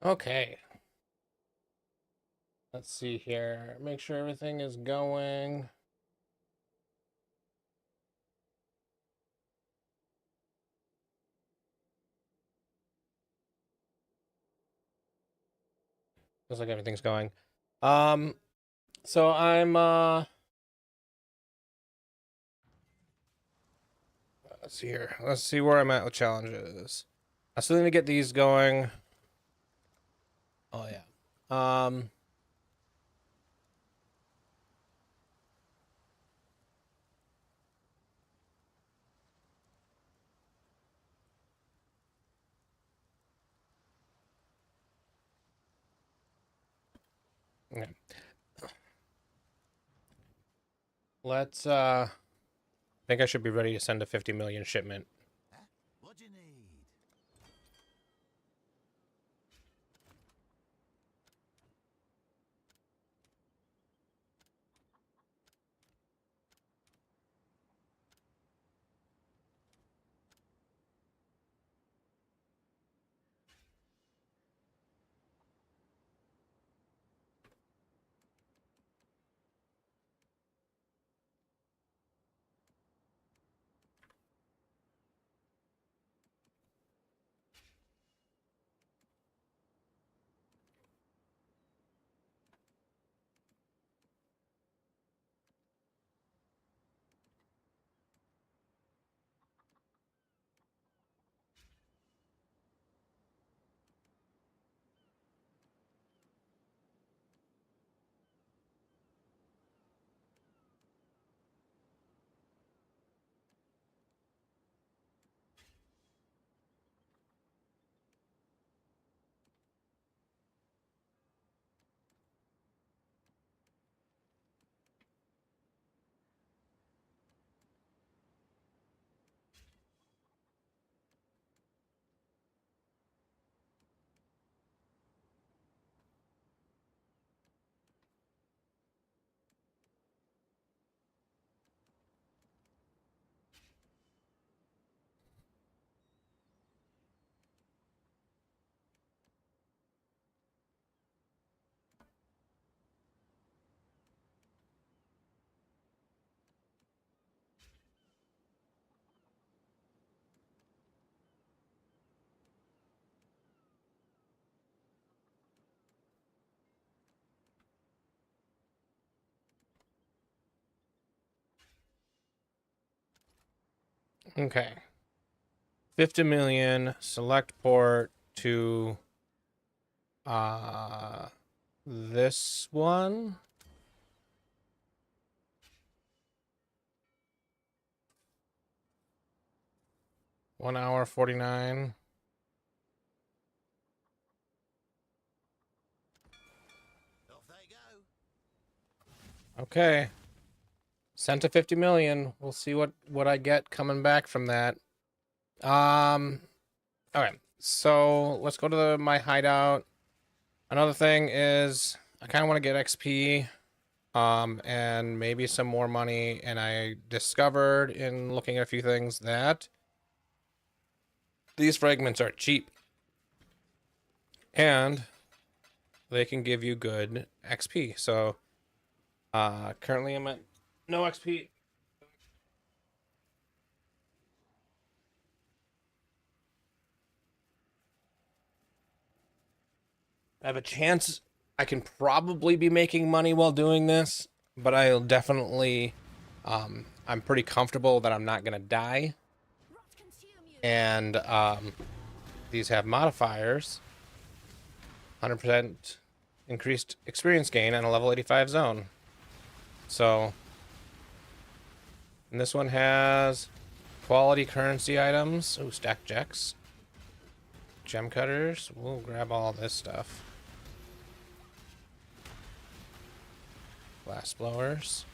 Okay. Let's see here. Make sure everything is going. Looks like everything's going. Um, so let's see here. Let's see where I'm at with challenges. I still need to get these going. Oh yeah. Okay. Let's I think I should be ready to send a 50 million shipment. Huh? What do you need? Okay. 50 million, select port to this one. One hour 49. Off they go. Okay. Sent to 50 million. We'll see what I get coming back from that. Okay. So let's go to my hideout. Another thing is I kind of want to get XP, and maybe some more money. And I discovered in looking at a few things that these fragments are cheap, and they can give you good XP. So, currently I'm at no XP. I have a chance I can probably be making money while doing this, but I'll definitely, I'm pretty comfortable that I'm not going to die. And these have modifiers, 100% increased experience gain on a level 85 zone. So, and this one has quality currency items. Oh, stack checks. Gem cutters. We'll grab all this stuff. Glass blowers.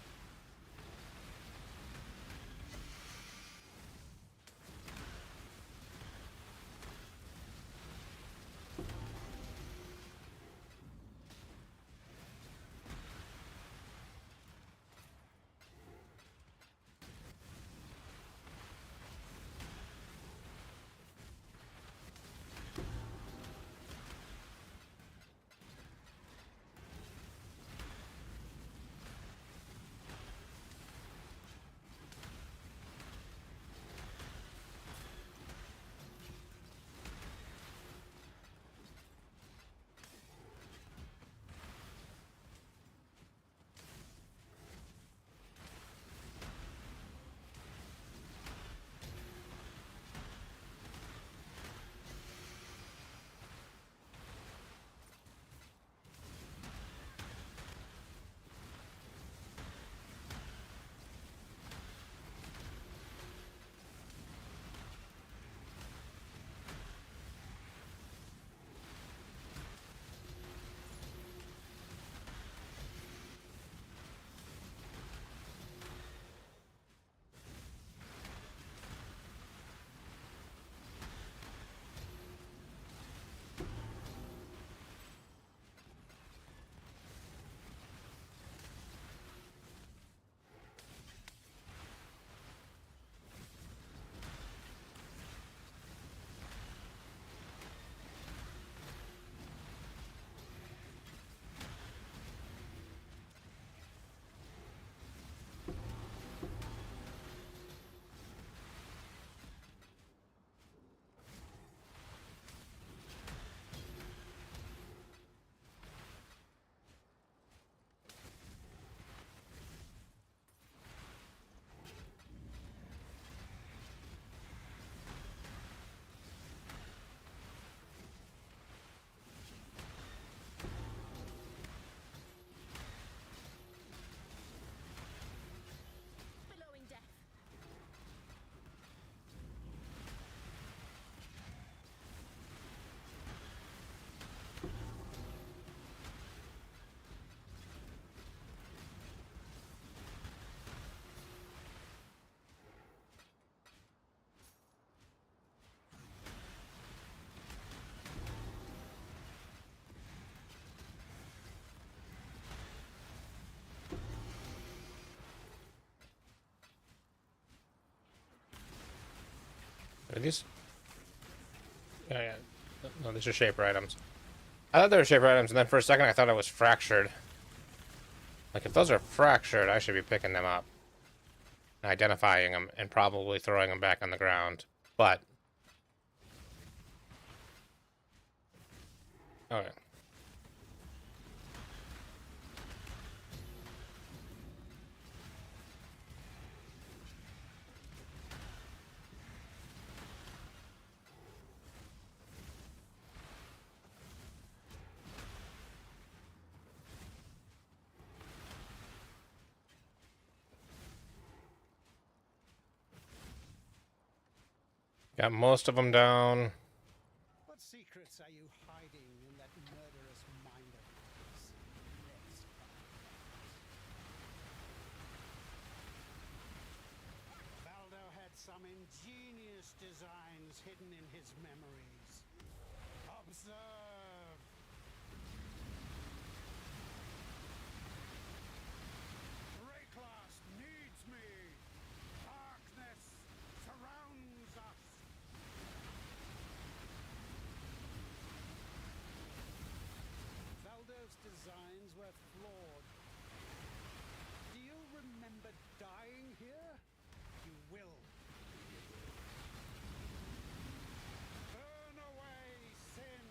Are these? Yeah, yeah. No, these are shaper items. I thought they were shaper items, and then for a second I thought it was fractured. Like, if those are fractured, I should be picking them up, and identifying them, and probably throwing them back on the ground. But... Okay. Got most of them down. What secrets are you hiding in that murderous mind of yours? Let's find out. Valdo had some ingenious designs hidden in his memories. Observe! Rayclass needs me! Darkness surrounds us! Valdo's designs were flawed. Do you remember dying here? You will. Burn away, sin!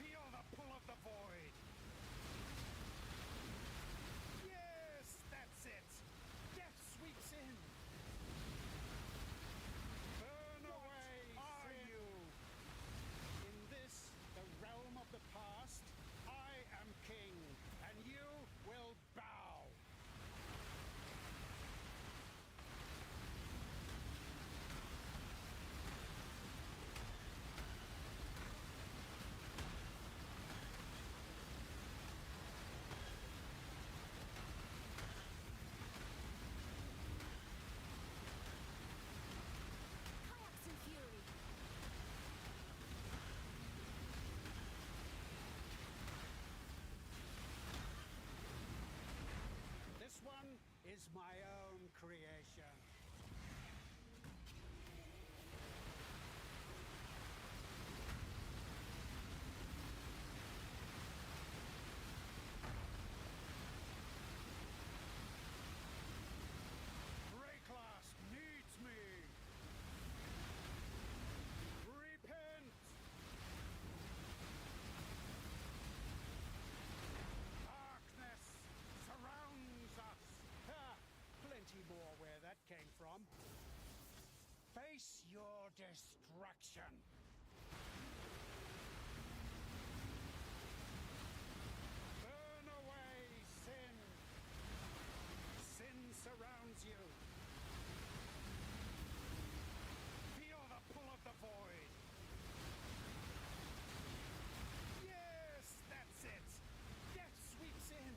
Feel the pull of the void! Yes, that's it! Death sweeps in! Burn away, are sin! You? In this, the realm of the past, I am king, and you will bow! Kayaks and fury. This one is my own creation. Rayclass needs me! Repent! Darkness surrounds us! Ha! Plenty more where that came from. Face your destruction! Burn away, sin! Sin surrounds you! Feel the pull of the void! Yes, that's it! Death sweeps in!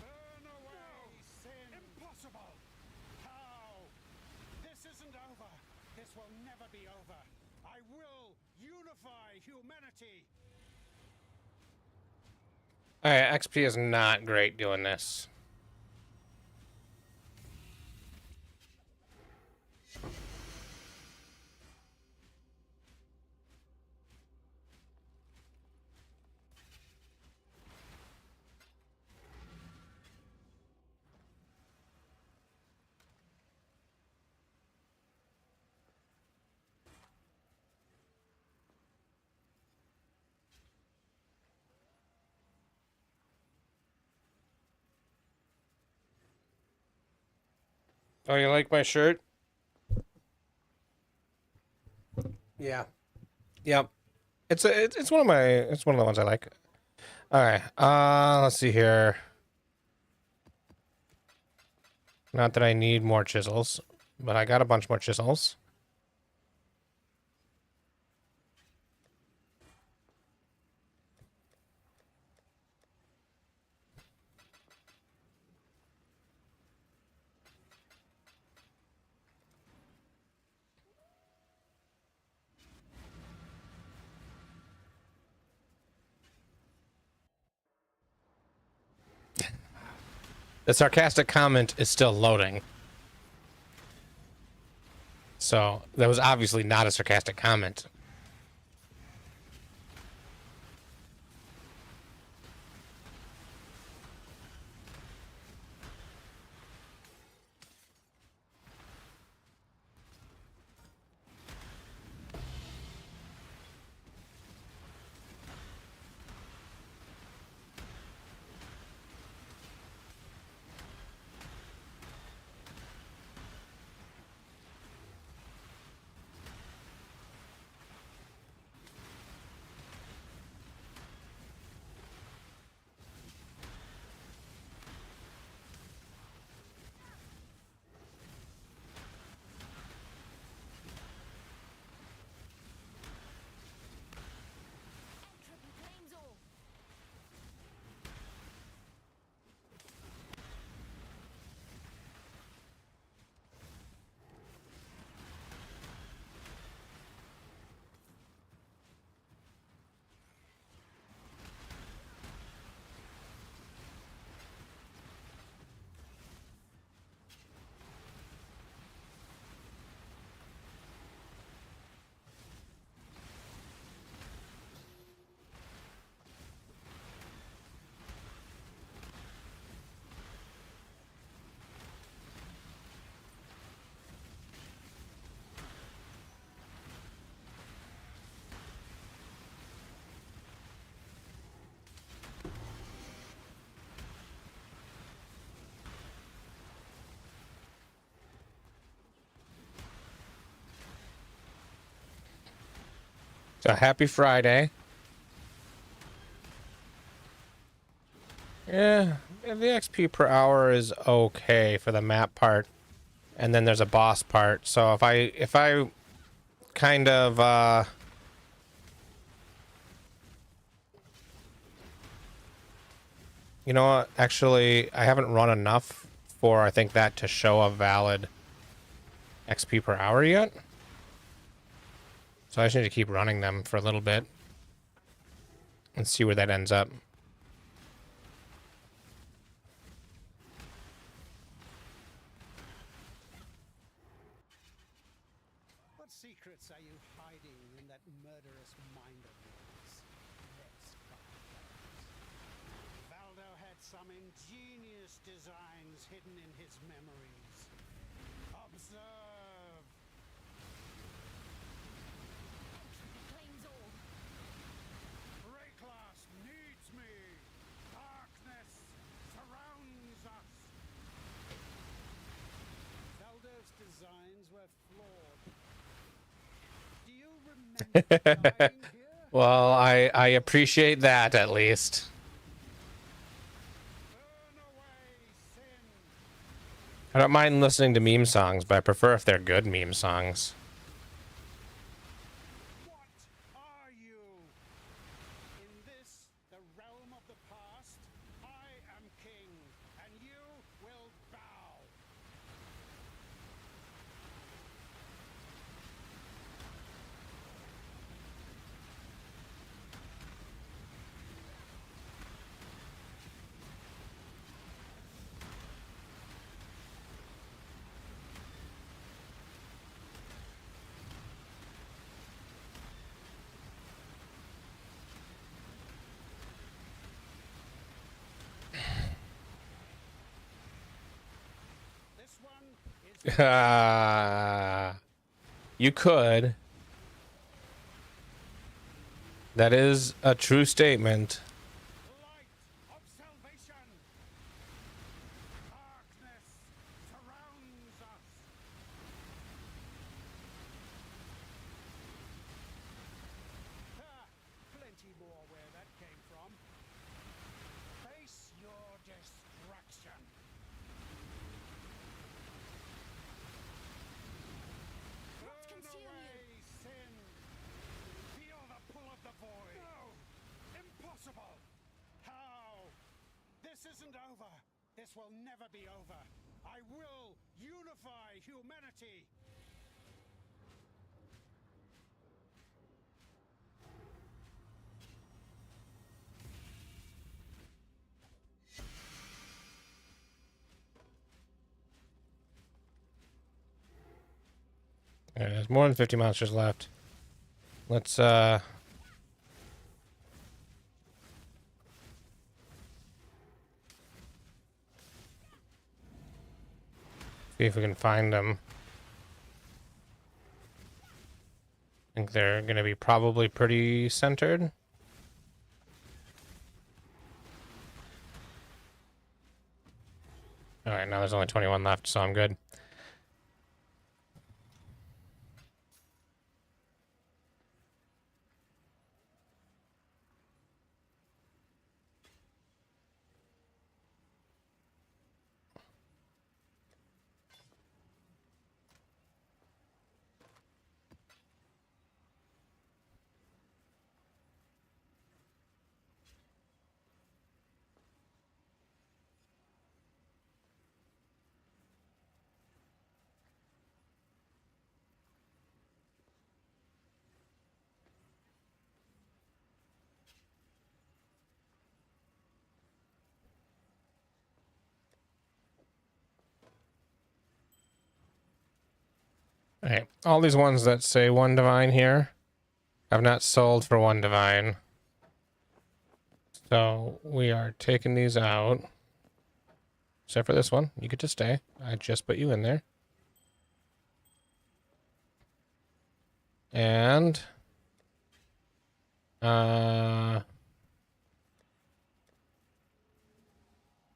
Burn away, sin! Impossible! How? This isn't over! This will never be over! I will unify humanity! Alright, XP is not great doing this. Oh, you like my shirt? Yeah. Yep. It's one of the ones I like. All right. Let's see here. Not that I need more chisels, but I got a bunch more chisels. The sarcastic comment is still loading. So that was obviously not a sarcastic comment. Entropy claims all. So happy Friday. Yeah, the XP per hour is okay for the map part. And then there's a boss part. So if I kind of you know what? Actually, I haven't run enough for I think that to show a valid XP per hour yet. So I just need to keep running them for a little bit and see where that ends up. What secrets are you hiding in that murderous mind of yours? Let's find out. Valdo had some ingenious designs hidden in his memories. Observe! Entropy claims all. Rayclass needs me! Darkness surrounds us! Valdo's designs were flawed. Do you remember dying here? Well, I appreciate that at least. Burn away, sin! I don't mind listening to meme songs, but I prefer if they're good meme songs. What are you? In this, the realm of the past, I am king, and you will bow. This one is You could. That is a true statement. light of salvation. Darkness surrounds us. Plenty more where that came from. Face your destruction. Let's consume you. Sin. Feel the pull of the void. No! Impossible! How? This isn't over. This will never be over. I will unify humanity. There's more than 50 monsters left. Let's see if we can find them. I think they're gonna be probably pretty centered. Alright, now there's only 21 left, so I'm good. Alright, all these ones that say 1 divine here have not sold for 1 divine. So we are taking these out. Except for this one. You get to stay. I just put you in there. And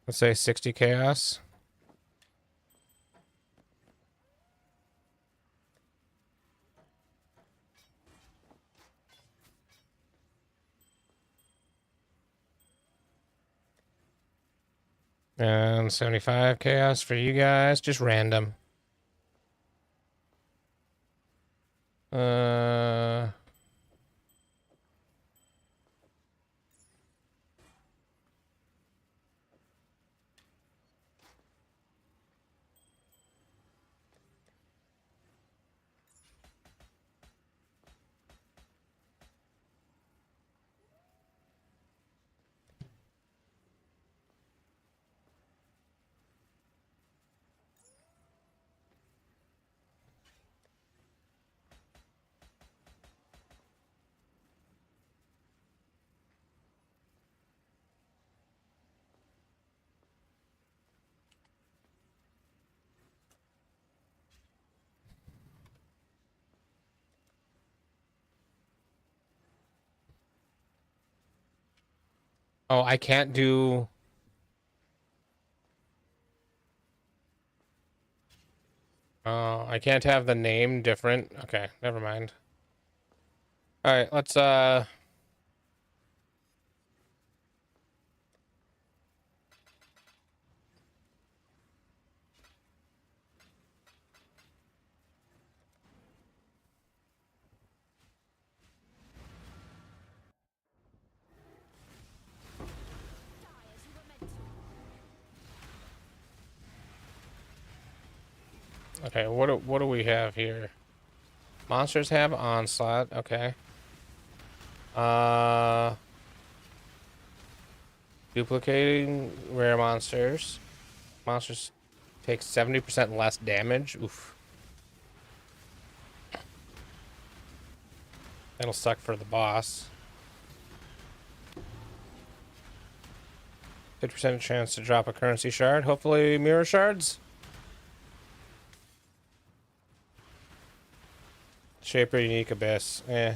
let's say 60 chaos. And 75 chaos for you guys. Just random. Oh, I can't do... Oh, I can't have the name different. Okay, never mind. Alright, let's, Die as you were meant to. Okay, what do we have here? Monsters have onslaught. Okay. Duplicating rare monsters. Monsters take 70% less damage. Oof. That'll suck for the boss. 50% chance to drop a currency shard. Hopefully mirror shards. Shaper unique abyss. Eh.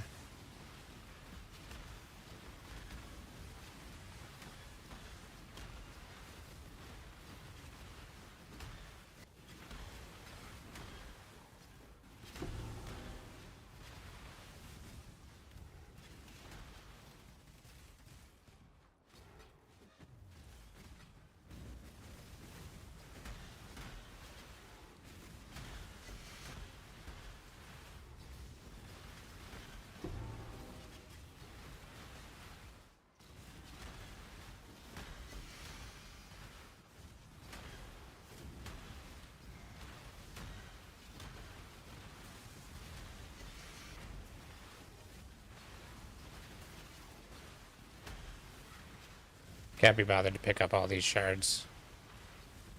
Can't be bothered to pick up all these shards.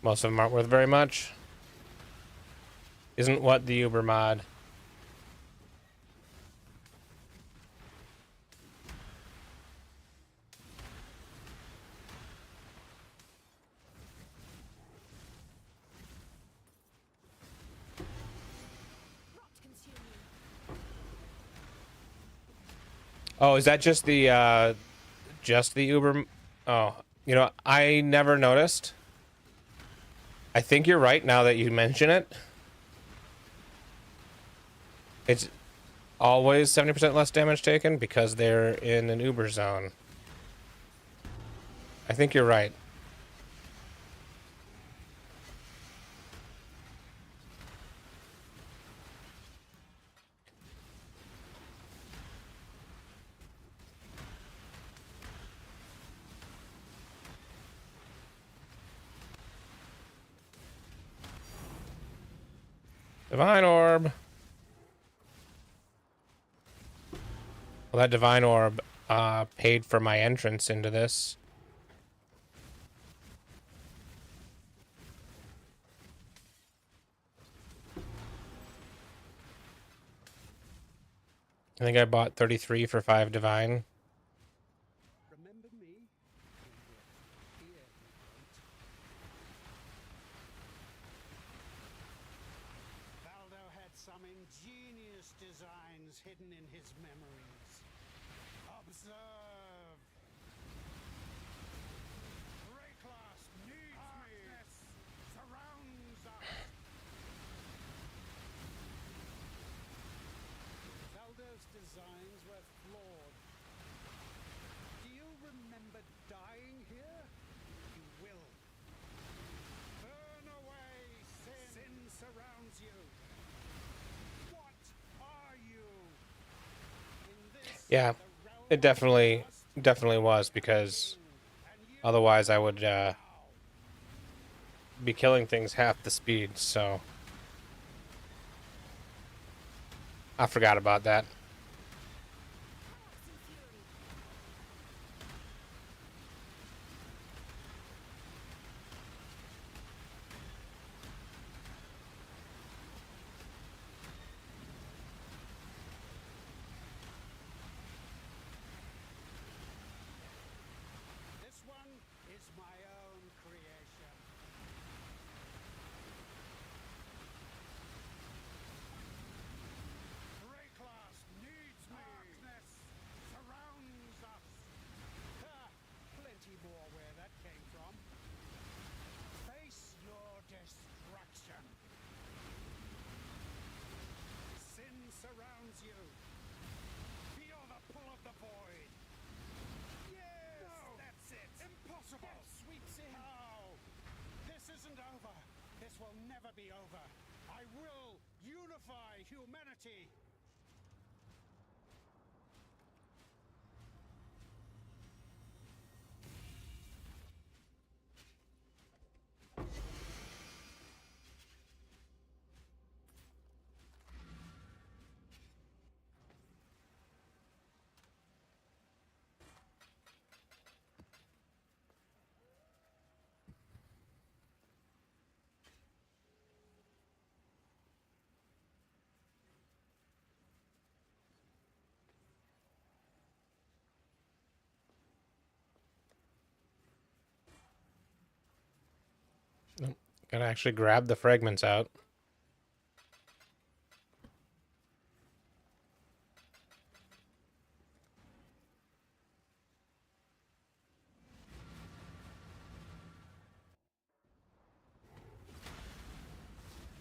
Most of them aren't worth very much. Isn't what the Uber mod Oh, is that just the Uber? Oh, you know, I never noticed. I think you're right now that you mention it. It's always 70% less damage taken because they're in an Uber zone. I think you're right. Divine Orb. Well, that Divine Orb paid for my entrance into this. I think I bought 33 for 5 Divine. Remember me? Here you won't. Valdo had some ingenious designs hidden in his memories. Observe. Rayclass needs Darkness surrounds us. Valdo's designs were flawed. Do you remember dying here? You will. Burn away, sin. Sin surrounds you. What are you? In this, Yeah, it definitely was, because otherwise I would be killing things half the speed, so I forgot about that. this one is my own creation. Rayclass needs me. Darkness surrounds us. Ha! Plenty more where that came from. Face your destruction. Sin surrounds you. Feel the pull of the void. Yes! No! That's it! Impossible! Death sweeps in! No! This isn't over. This will never be over. I will unify humanity. Gotta actually grab the fragments out.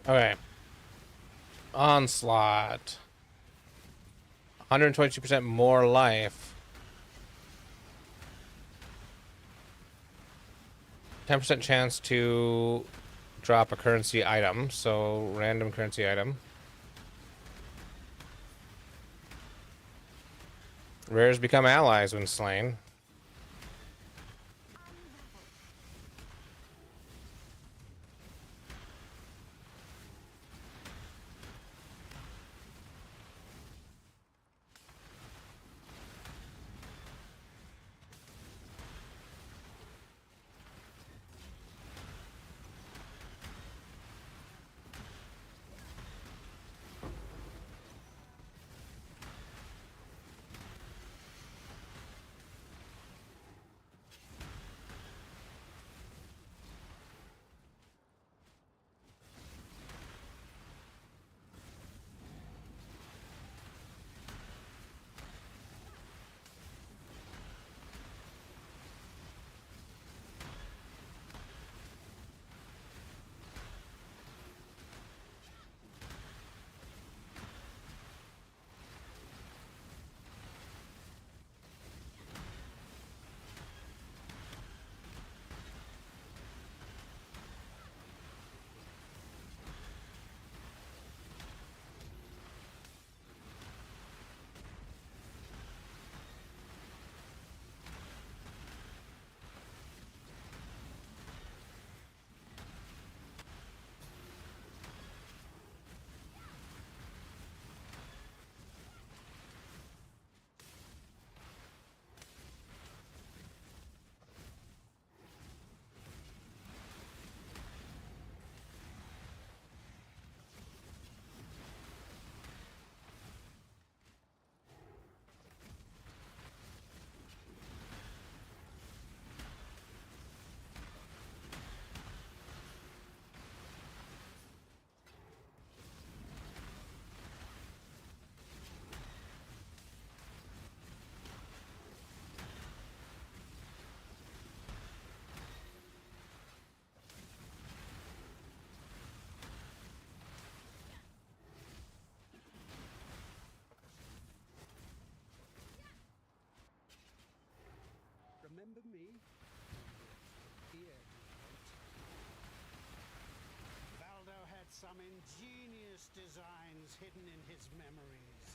Okay. Onslaught. 122% more life. 10% chance to drop a currency item, so random currency item. Rares become allies when slain. some ingenious designs hidden in his memories.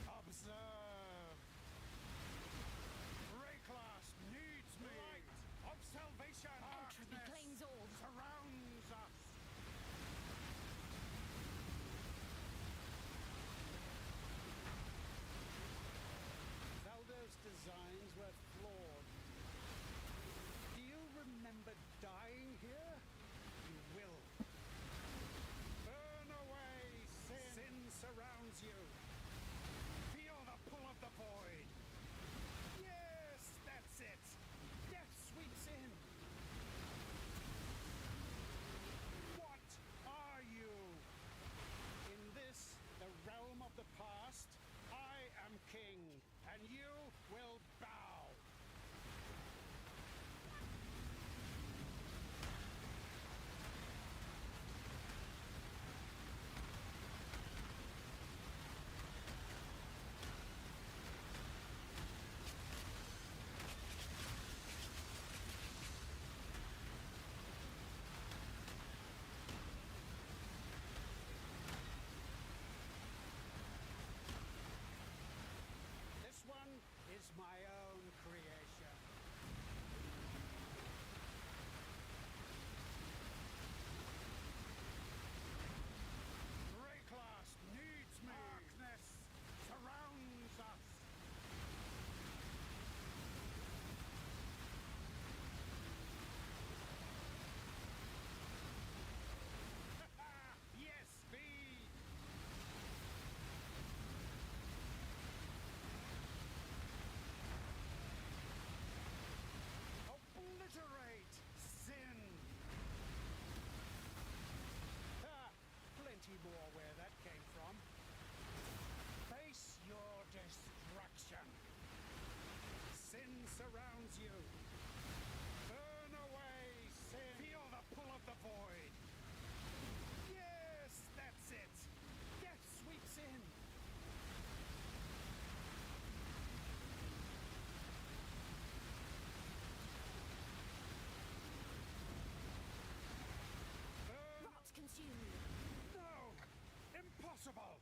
Observe. Rayclass needs me. Light of salvation. Entropy Darkness claims all. surrounds us. Valdo's designs were flawed. Do you remember dying here? You will. Burn away, sin. Sin surrounds you. Feel the pull of the void. Yes, that's it. Death sweeps in. What are you? In this, the realm of the past, I am king, and you will bow. This one is my own creation. Rayclass needs me. Darkness surrounds us. Yes, be. Obliterate sin. Plenty more where that came from. Face your destruction. Sin surrounds you. Burn away, sin. Feel the pull of the void. Yes, that's it. Death sweeps in. Burn. Rot consume you. No! Impossible!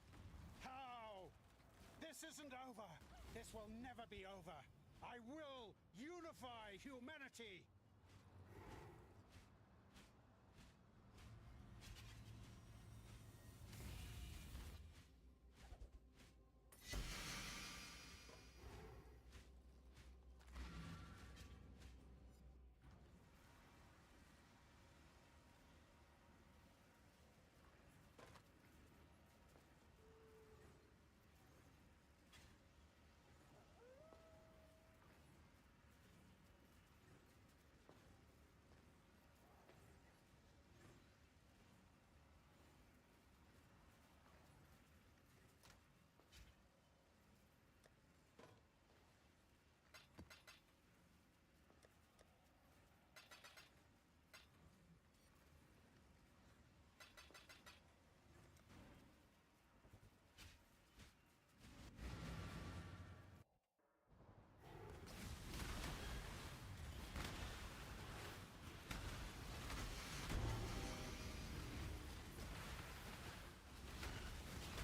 How? This isn't over. This will never be over. I will unify humanity.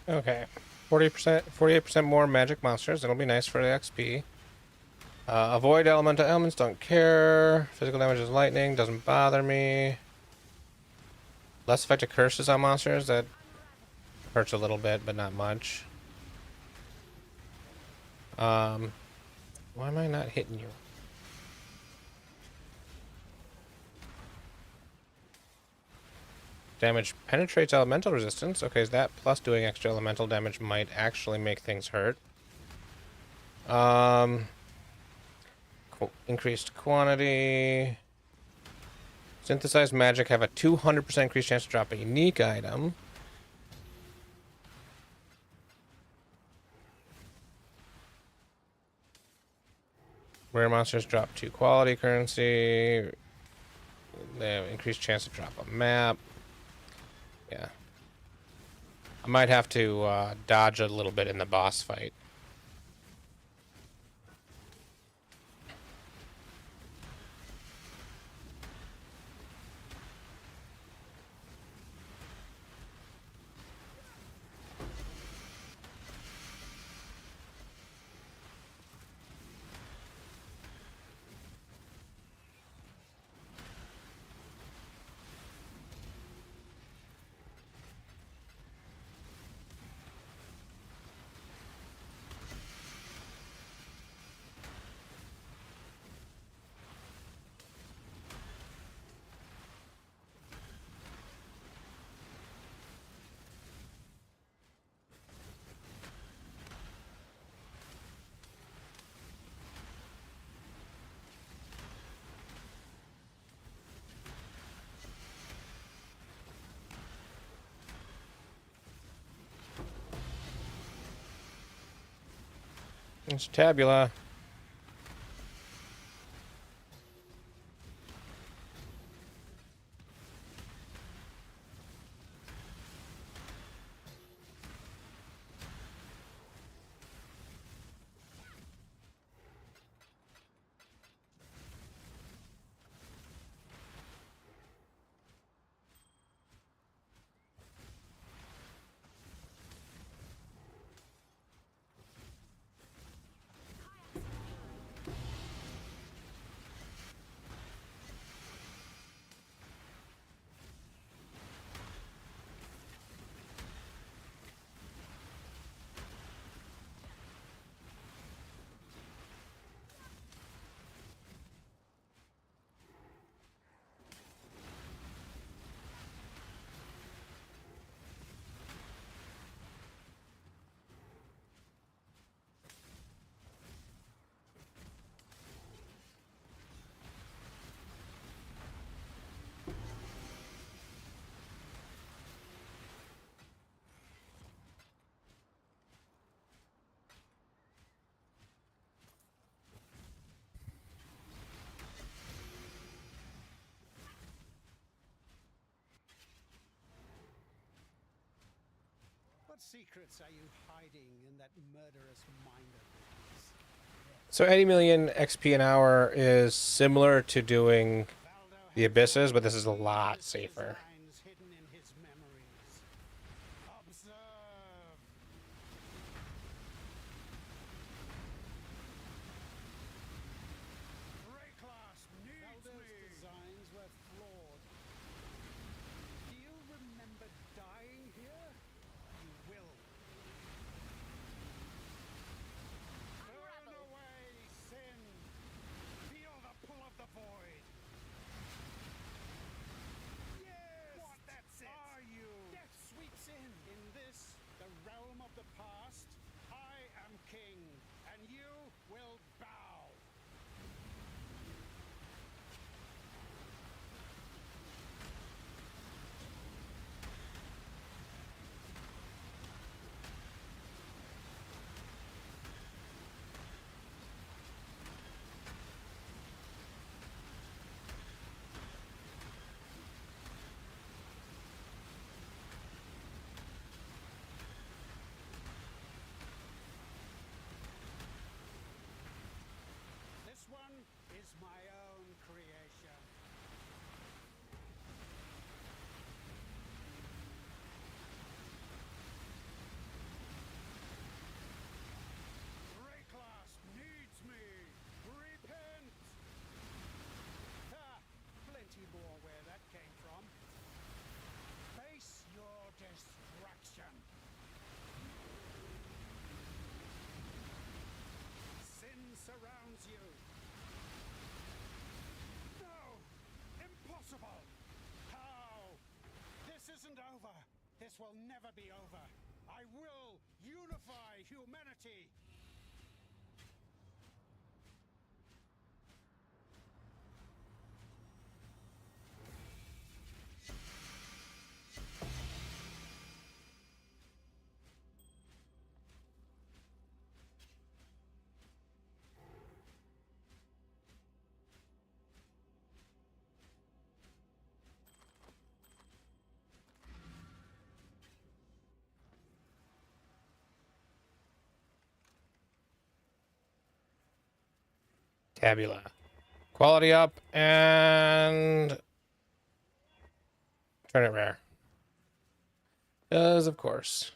Okay, 40%, 48% more magic monsters. That'll be nice for the XP. Avoid elemental elements. Don't care. Physical damage is lightning. Doesn't bother me. Less effective curses on monsters. That hurts a little bit, but not much. Why am I not hitting you? Damage penetrates elemental resistance. Okay, is that plus doing extra elemental damage might actually make things hurt. Increased quantity. Synthesized magic have a 200% increased chance to drop a unique item. Rare monsters drop 2 quality currency. They have increased chance to drop a map. Yeah. I might have to dodge a little bit in the boss fight. It's Tabula. What secrets are you hiding in that murderous mind of yours? So 80 million XP an hour is similar to doing Valdo the had Abysses, some but this is a lot ingenious safer. designs hidden in his memories. Observe. Rayclass needs Valdo's designs were flawed. Do you remember dying here? You will. Burn away, sin. Feel the pull of the void. Yes! What? That's it! Are you? Death sweeps in. In this, the realm of the past, I am king, and you will bow. This one is my own creation. Rayclass needs me. Repent. Ha! Plenty more where that came from. Face your destruction. Sin surrounds you. No! Impossible! How? This isn't over. This will never be over. I will unify humanity. Tabula. Quality up and turn it rare. Because of course.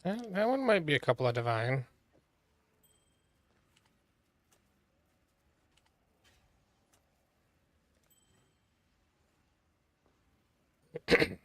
That one might be a couple of divine. Okay.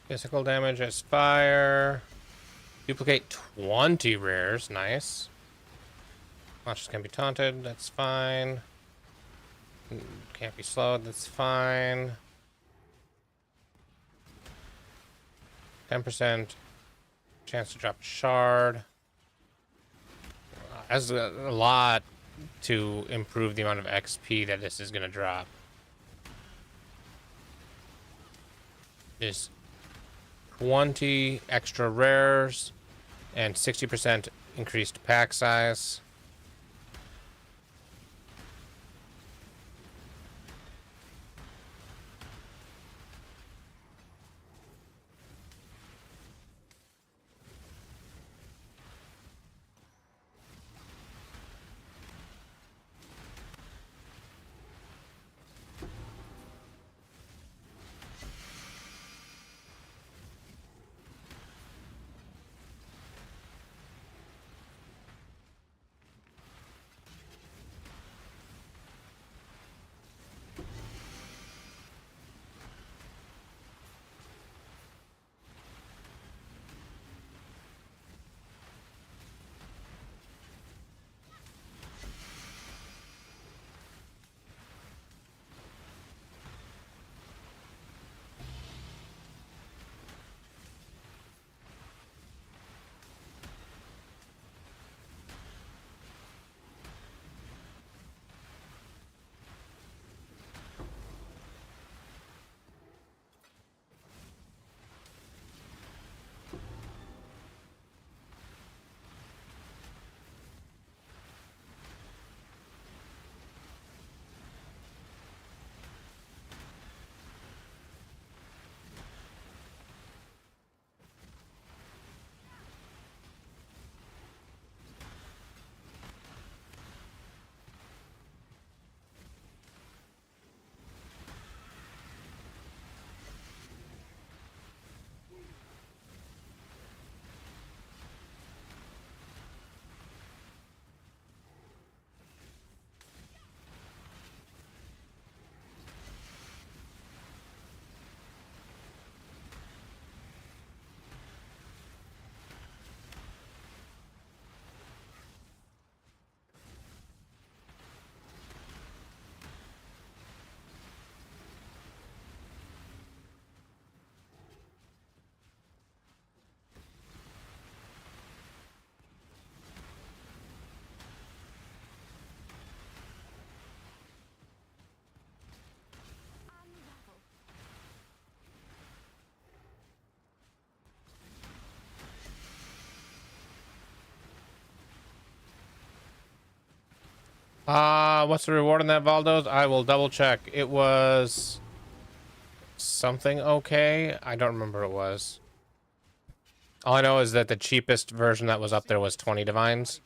Physical damage as fire. Duplicate 20 rares. Nice. Launches can be taunted. That's fine. Can't be slowed. That's fine. 10% chance to drop a shard. That's a lot to improve the amount of XP that this is going to drop. There's 20 extra rares and 60% increased pack size. Unravel. What's the reward on that Valdos? I will double check. It was something okay. I don't remember what it was. All I know is that the cheapest version that was up there was 20 divines.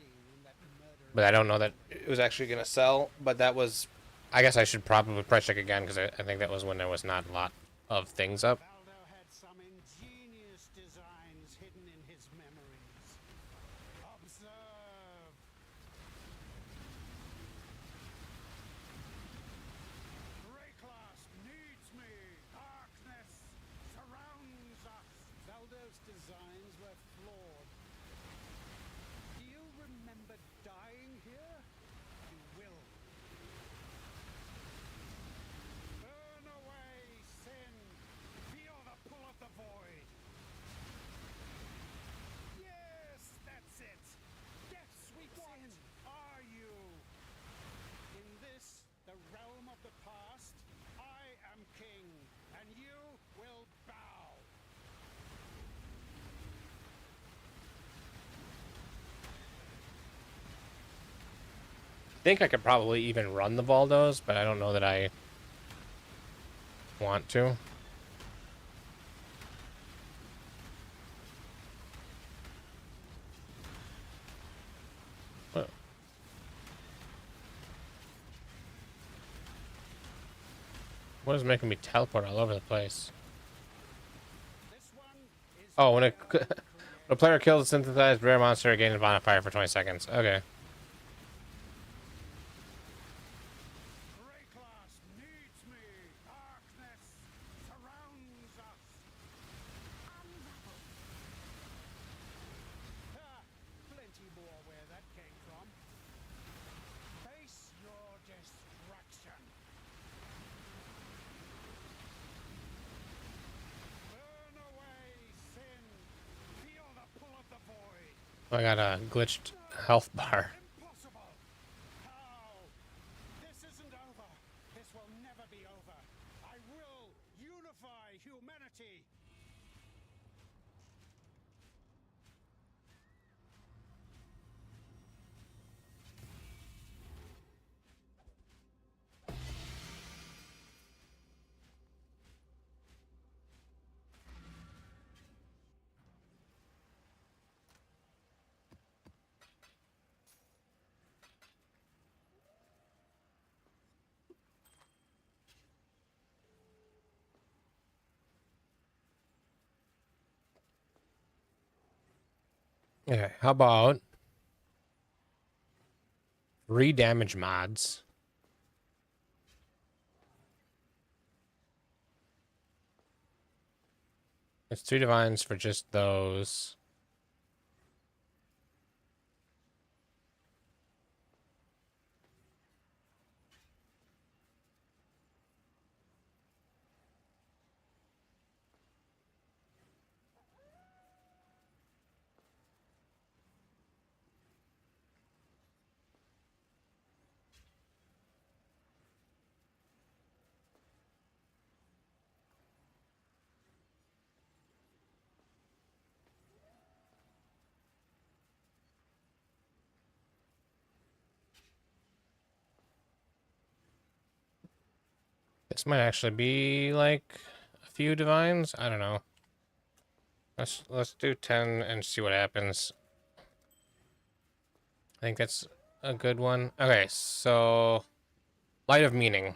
But I don't know that it was actually going to sell. But that was... I guess I should probably price check again, because I think that was when there was not a lot of things up. Valdo had some ingenious designs hidden in his memories. Observe. Rayclasp needs me. Darkness surrounds us. Valdo's designs were flawed. Do you remember dying here? You will. Burn away sin. Be think I could probably even run the Valdos, but I don't know that I want to. What? What is making me teleport all over the place? This one is Oh, when well when a player kills a synthesized rare monster, it gains a bonfire for 20 seconds. Okay. Rayclass needs me. Darkness surrounds us. Unravel. Ah, plenty more where that came from. Face your destruction. Burn away sin. Feel the pull of the void. I got a glitched health bar. Impossible. How? This isn't over. This will never be over. I will unify humanity. Okay, how about re-damage mods? It's 2 divines for just those. This might actually be like a few divines. I don't know. Let's do 10 and see what happens. I think that's a good one. Okay, so Light of Meaning.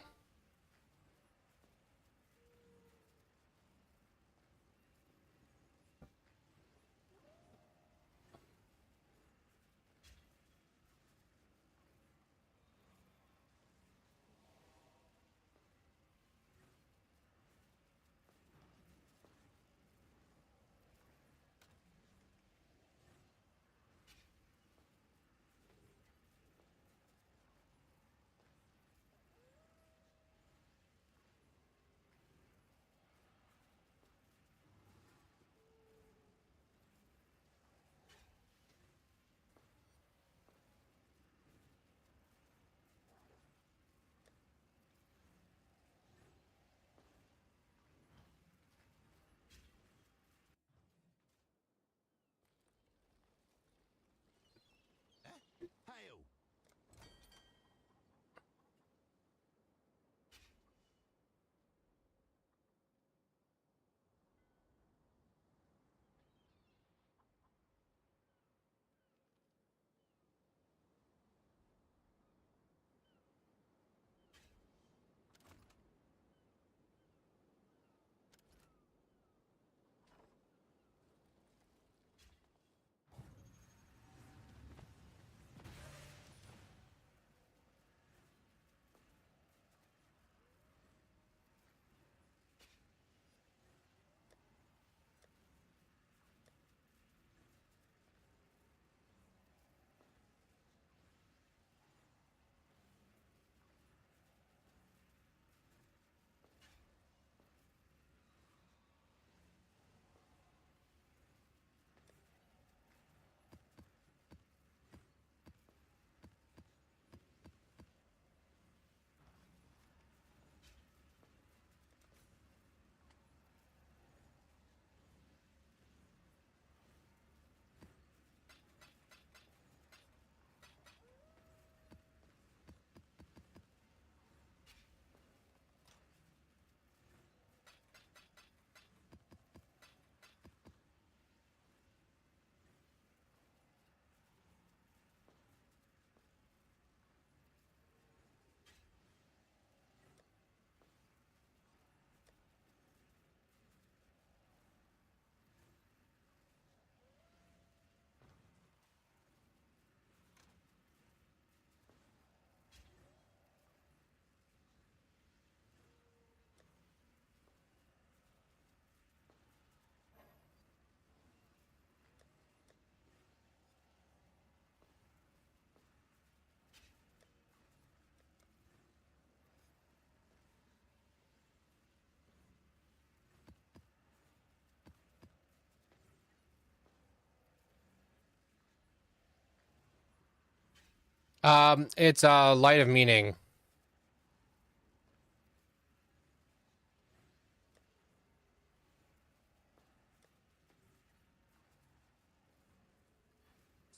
It's Light of Meaning.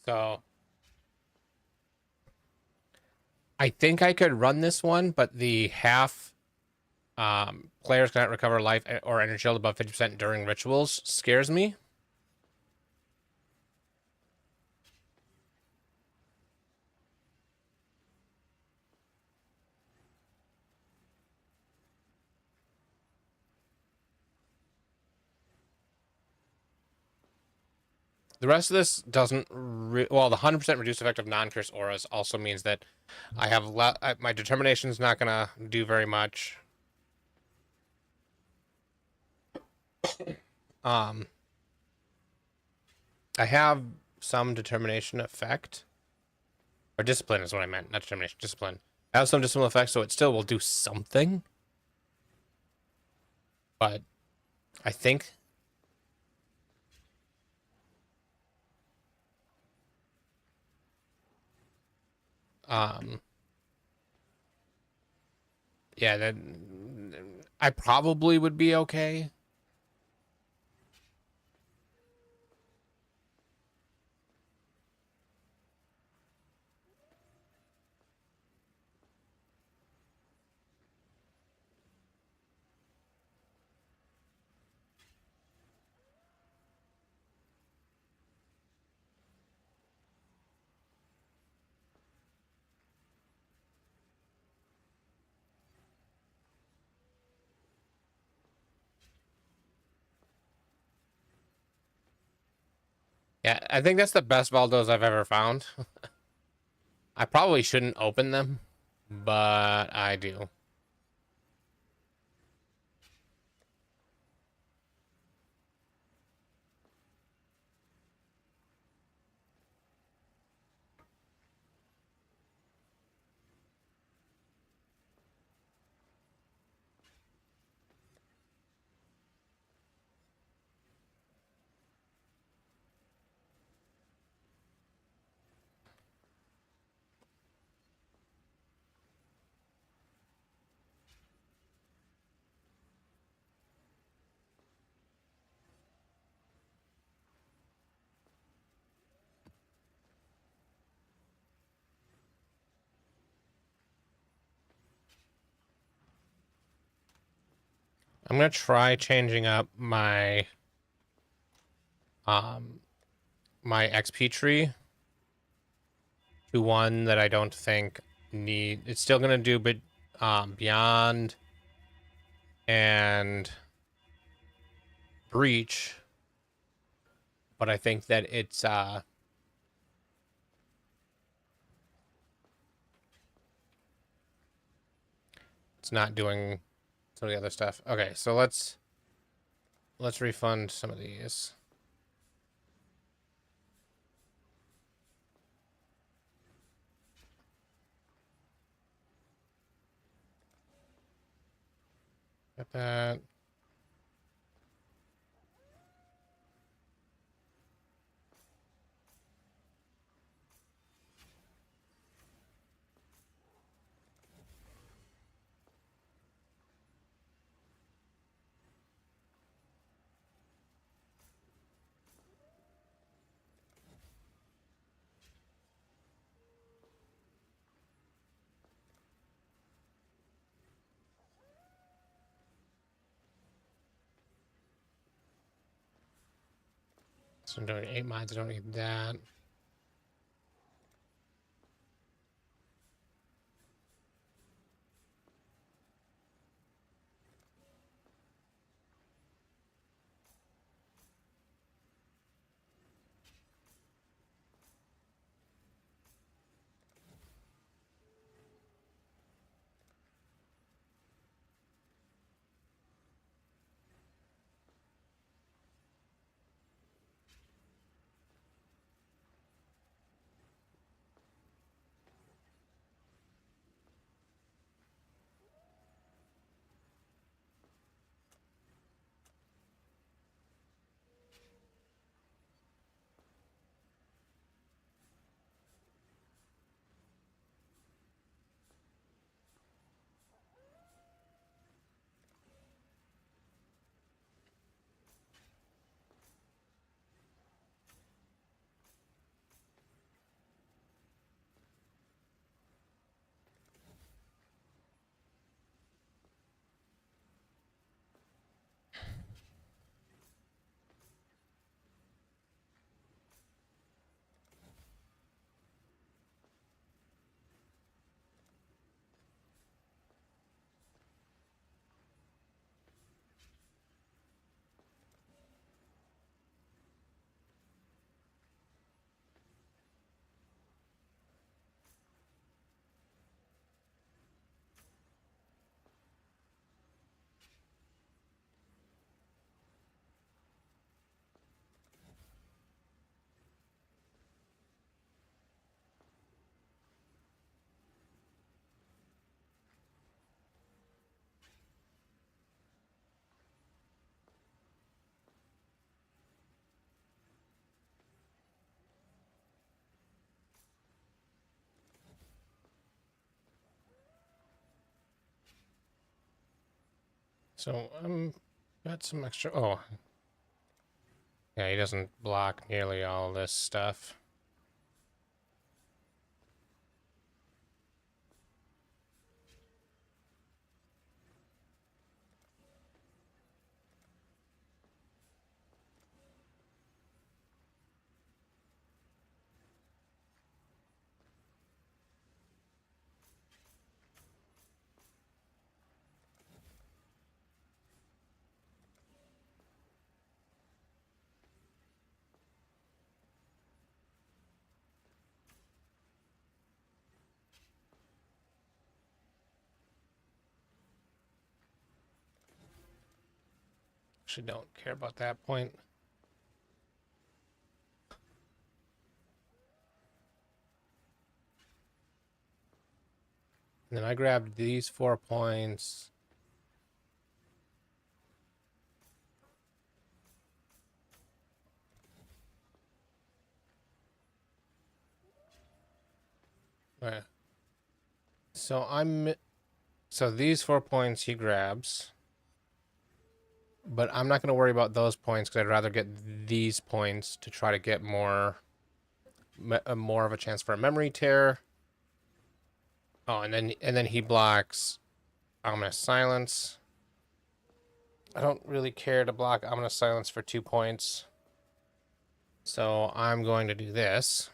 So I think I could run this one, but the half players cannot recover life or energy shield above 50% during rituals scares me. The rest of this doesn't well, the 100% reduced effect of non-curse auras also means that I have my determination's not gonna do very much. Um, I have some determination effect. Or discipline is what I meant, not determination, discipline. I have some discipline effect, so it still will do something. But I think um yeah, that I probably would be okay. Yeah, I think that's the best Valdos I've ever found. I probably shouldn't open them, but I do. I'm gonna try changing up um my XP tree to one that I don't think need. It's still gonna do, but beyond and breach, but I think that it's not doing some of the other stuff. Okay, so let's refund some of these. Got that. So I'm doing 8 mines. I don't need that. So got some extra. Oh, yeah, he doesn't block nearly all this stuff. Actually, don't care about that point. And then I grabbed these 4 points. Okay. So these 4 points he grabs, but I'm not going to worry about those points because I'd rather get these points to try to get more of a chance for a memory tear. Oh, and then he blocks Ominous Silence. I don't really care to block Ominous Silence for 2 points. So I'm going to do this.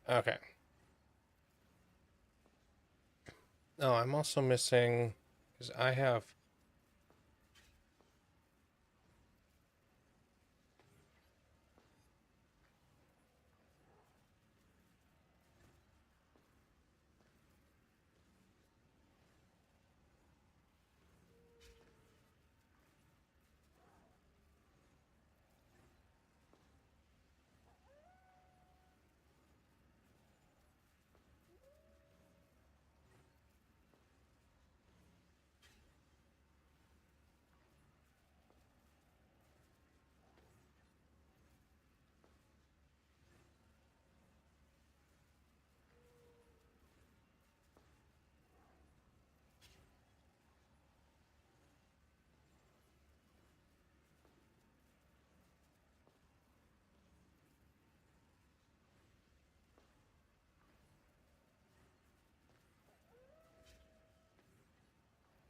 Okay. Oh, I'm also missing, because I have...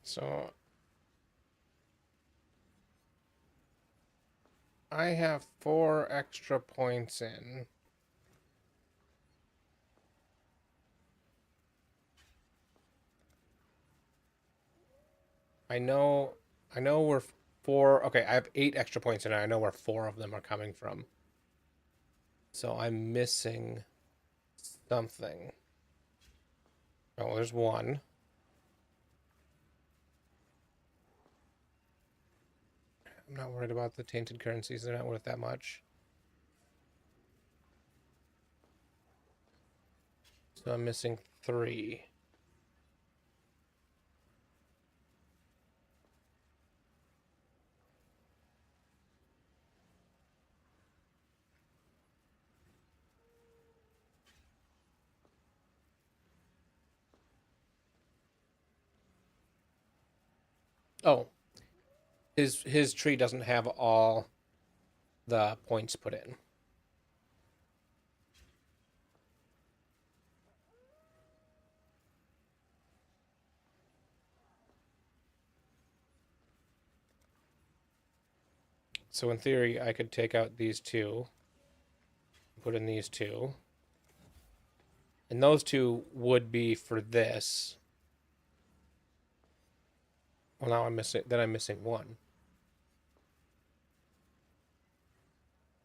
So I have 4 extra points in. I know we're 4. Okay, I have 8 extra points in. I know where 4 of them are coming from. So I'm missing something. Oh, there's 1. I'm not worried about the tainted currencies. They're not worth that much. So I'm missing 3. Oh, his tree doesn't have all the points put in. So in theory, I could take out these 2, put in these 2. And those 2 would be for this. Well, now I'm missing 1.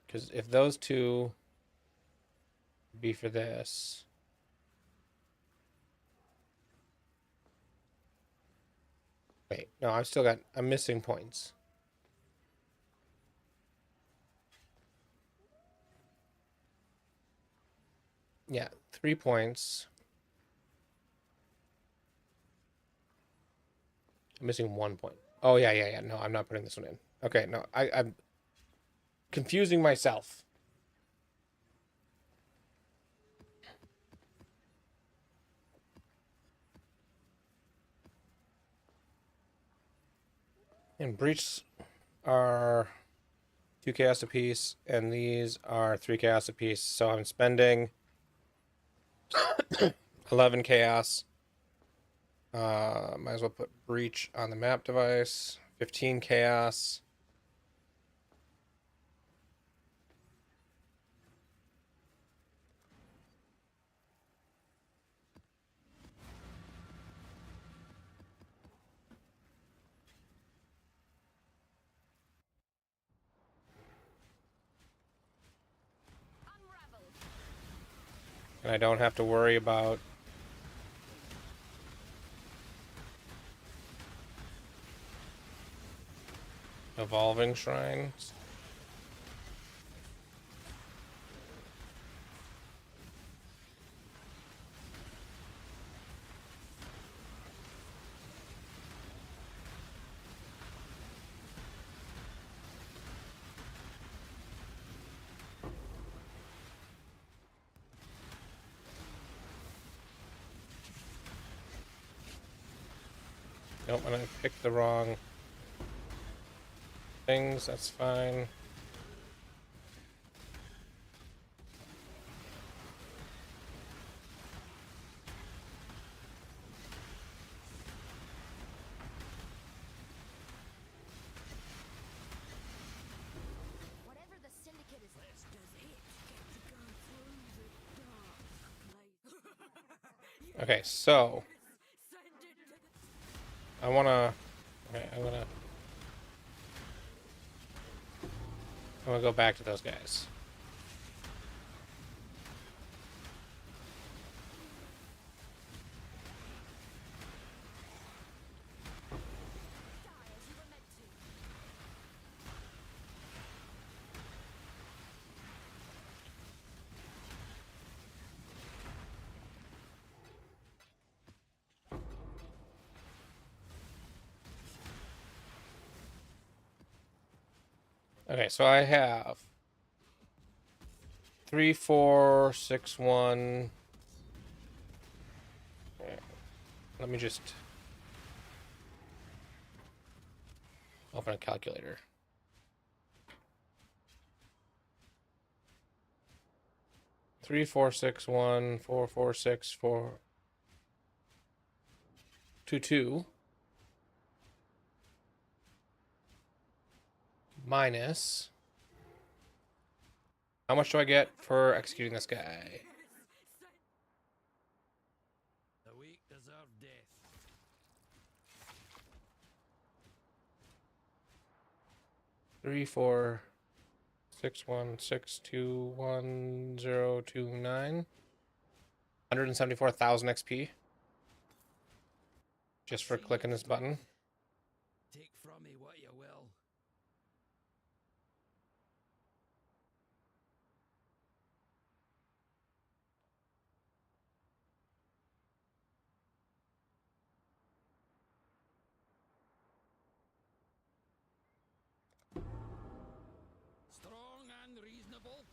Because if those 2 be for this. Wait, no, I'm missing points. Yeah, 3 points. I'm missing 1 point. Oh, yeah. No, I'm not putting this one in. Okay, no, I'm confusing myself. And breach are 2 chaos apiece, and these are 3 chaos apiece. So I'm spending 11 chaos. Might as well put breach on the map device. 15 chaos. Unravel. And I don't have to worry about evolving shrines. Nope, and I picked the wrong things. That's fine. Whatever the syndicate is. Does it get to go through the dark place? Okay, so Send it to the I wanna. Okay, I'm gonna go back to those guys. die as you were meant to. Okay, so I have 3, 4, 6, 1. Let me just open a calculator. 3, 4, 6, 1, 4, 4, 6, 4, 2, 2. Minus. How much do I get for executing this guy? The weak deserve death. 3, 4, 6, 1, 6, 2, 1, 0, 2, 9. 174,000 XP. Just for clicking this button. Take from me what you will. Strong and reasonable.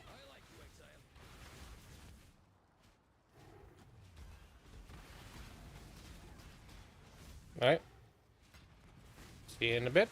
I like you, Exile. Alright. See you in a bit.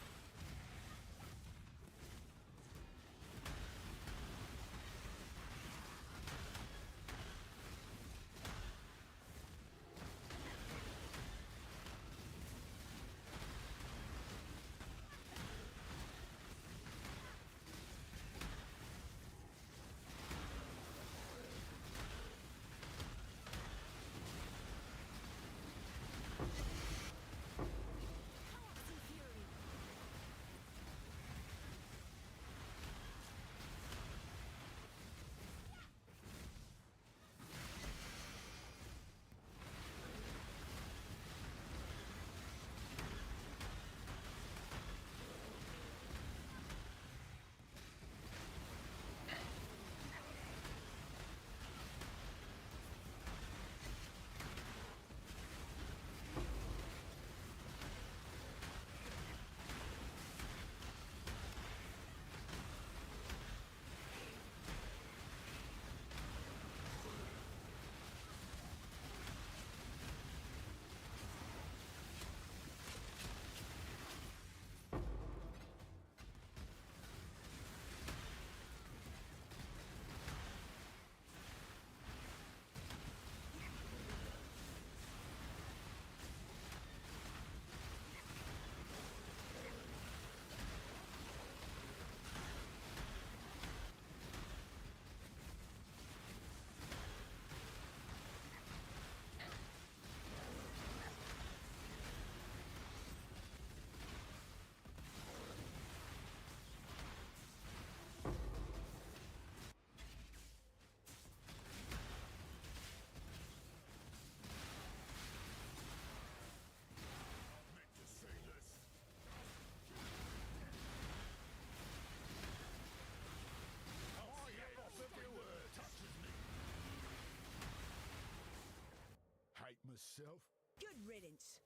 myself. Good riddance.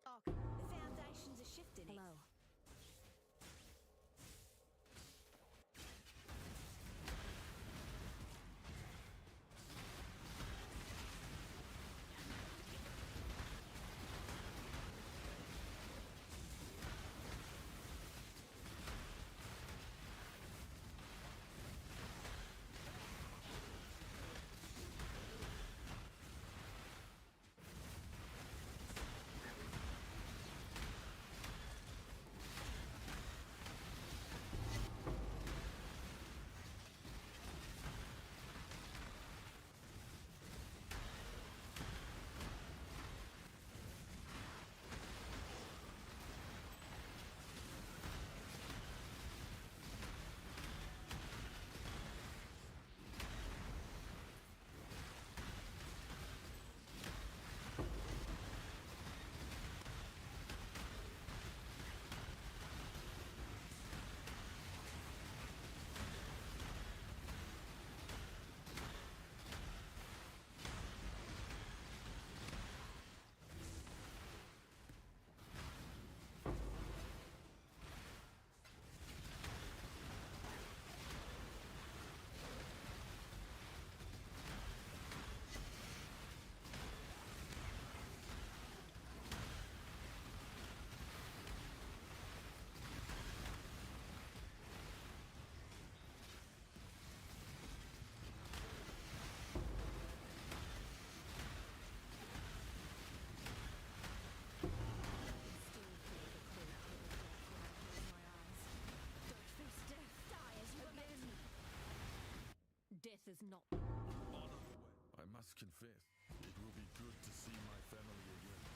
Arkham, the foundations are shifting. Hello. Death is not. I must confess, it will be good to see my family again.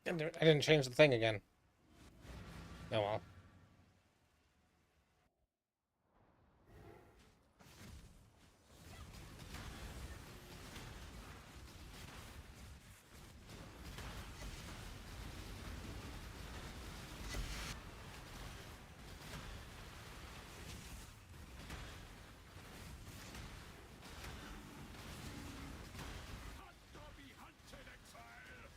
I didn't change the thing again. Oh well. Hunt or be hunted, Exile!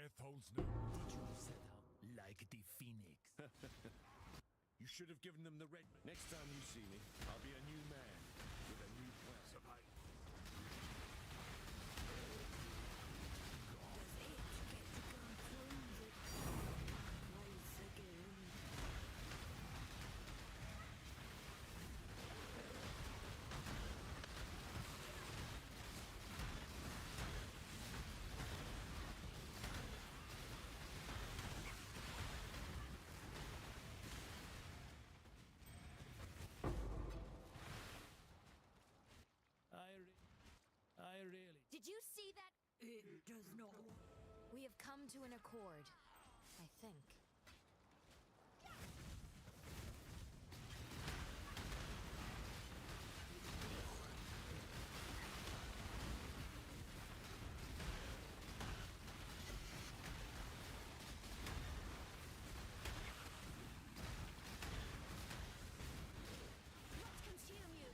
Death holds no. Did you set out like the phoenix? You should have given them the red. Next time you see me, I'll be a new man with a new plan. Does it get to go through the place again? I really. Did you see that? It does not. We have come to an accord, I think. Let's consume you.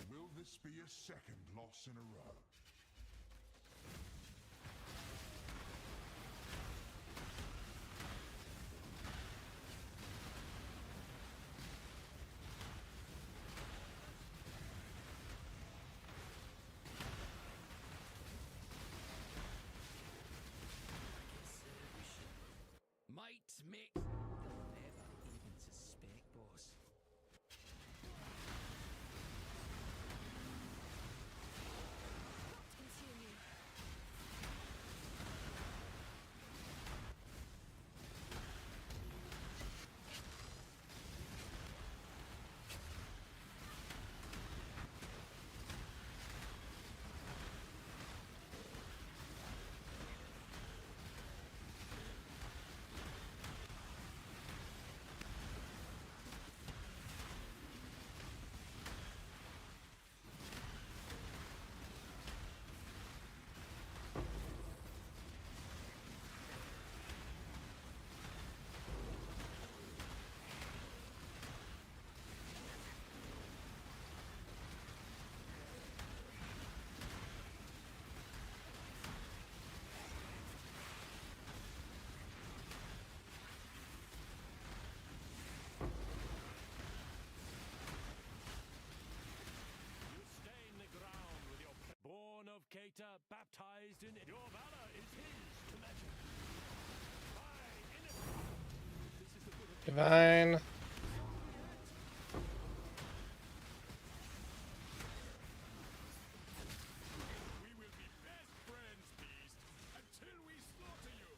Will this be a second loss in a row? Might make. They'll never even suspect, boss. Let's consume you. You stain the ground with your born of Cater, baptized in your valor is his to measure. By innocence. This is the good of Divine. We will be best friends, Beast, until we slaughter you!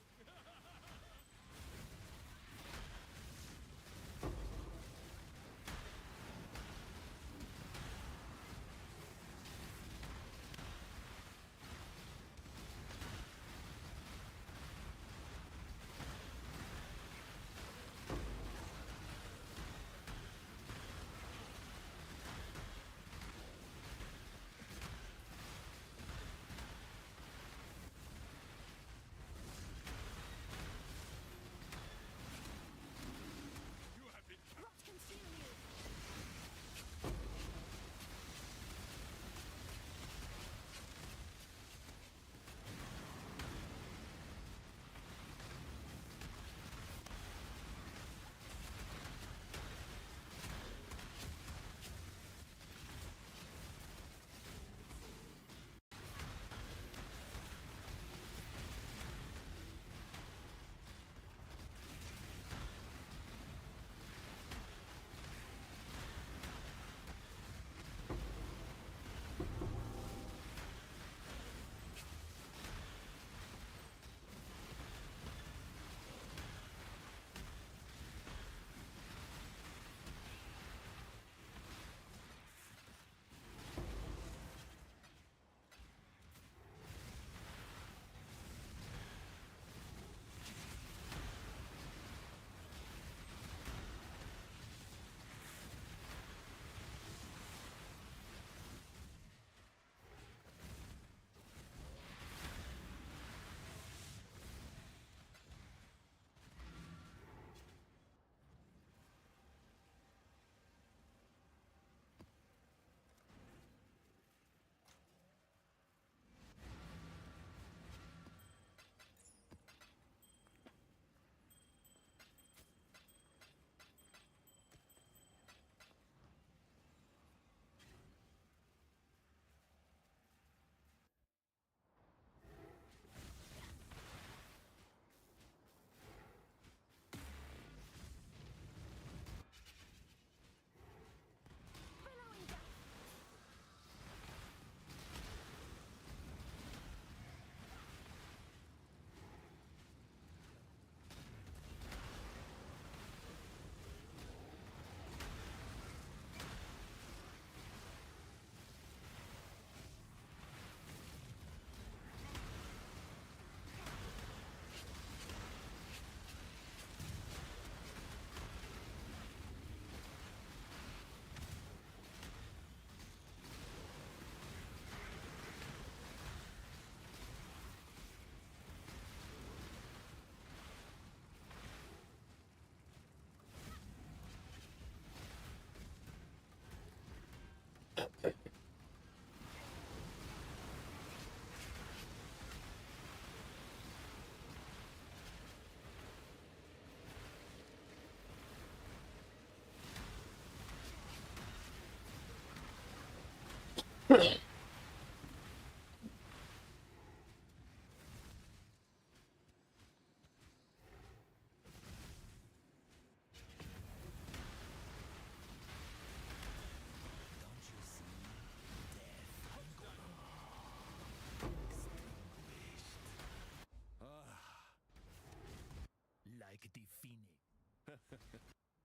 Like the phoenix.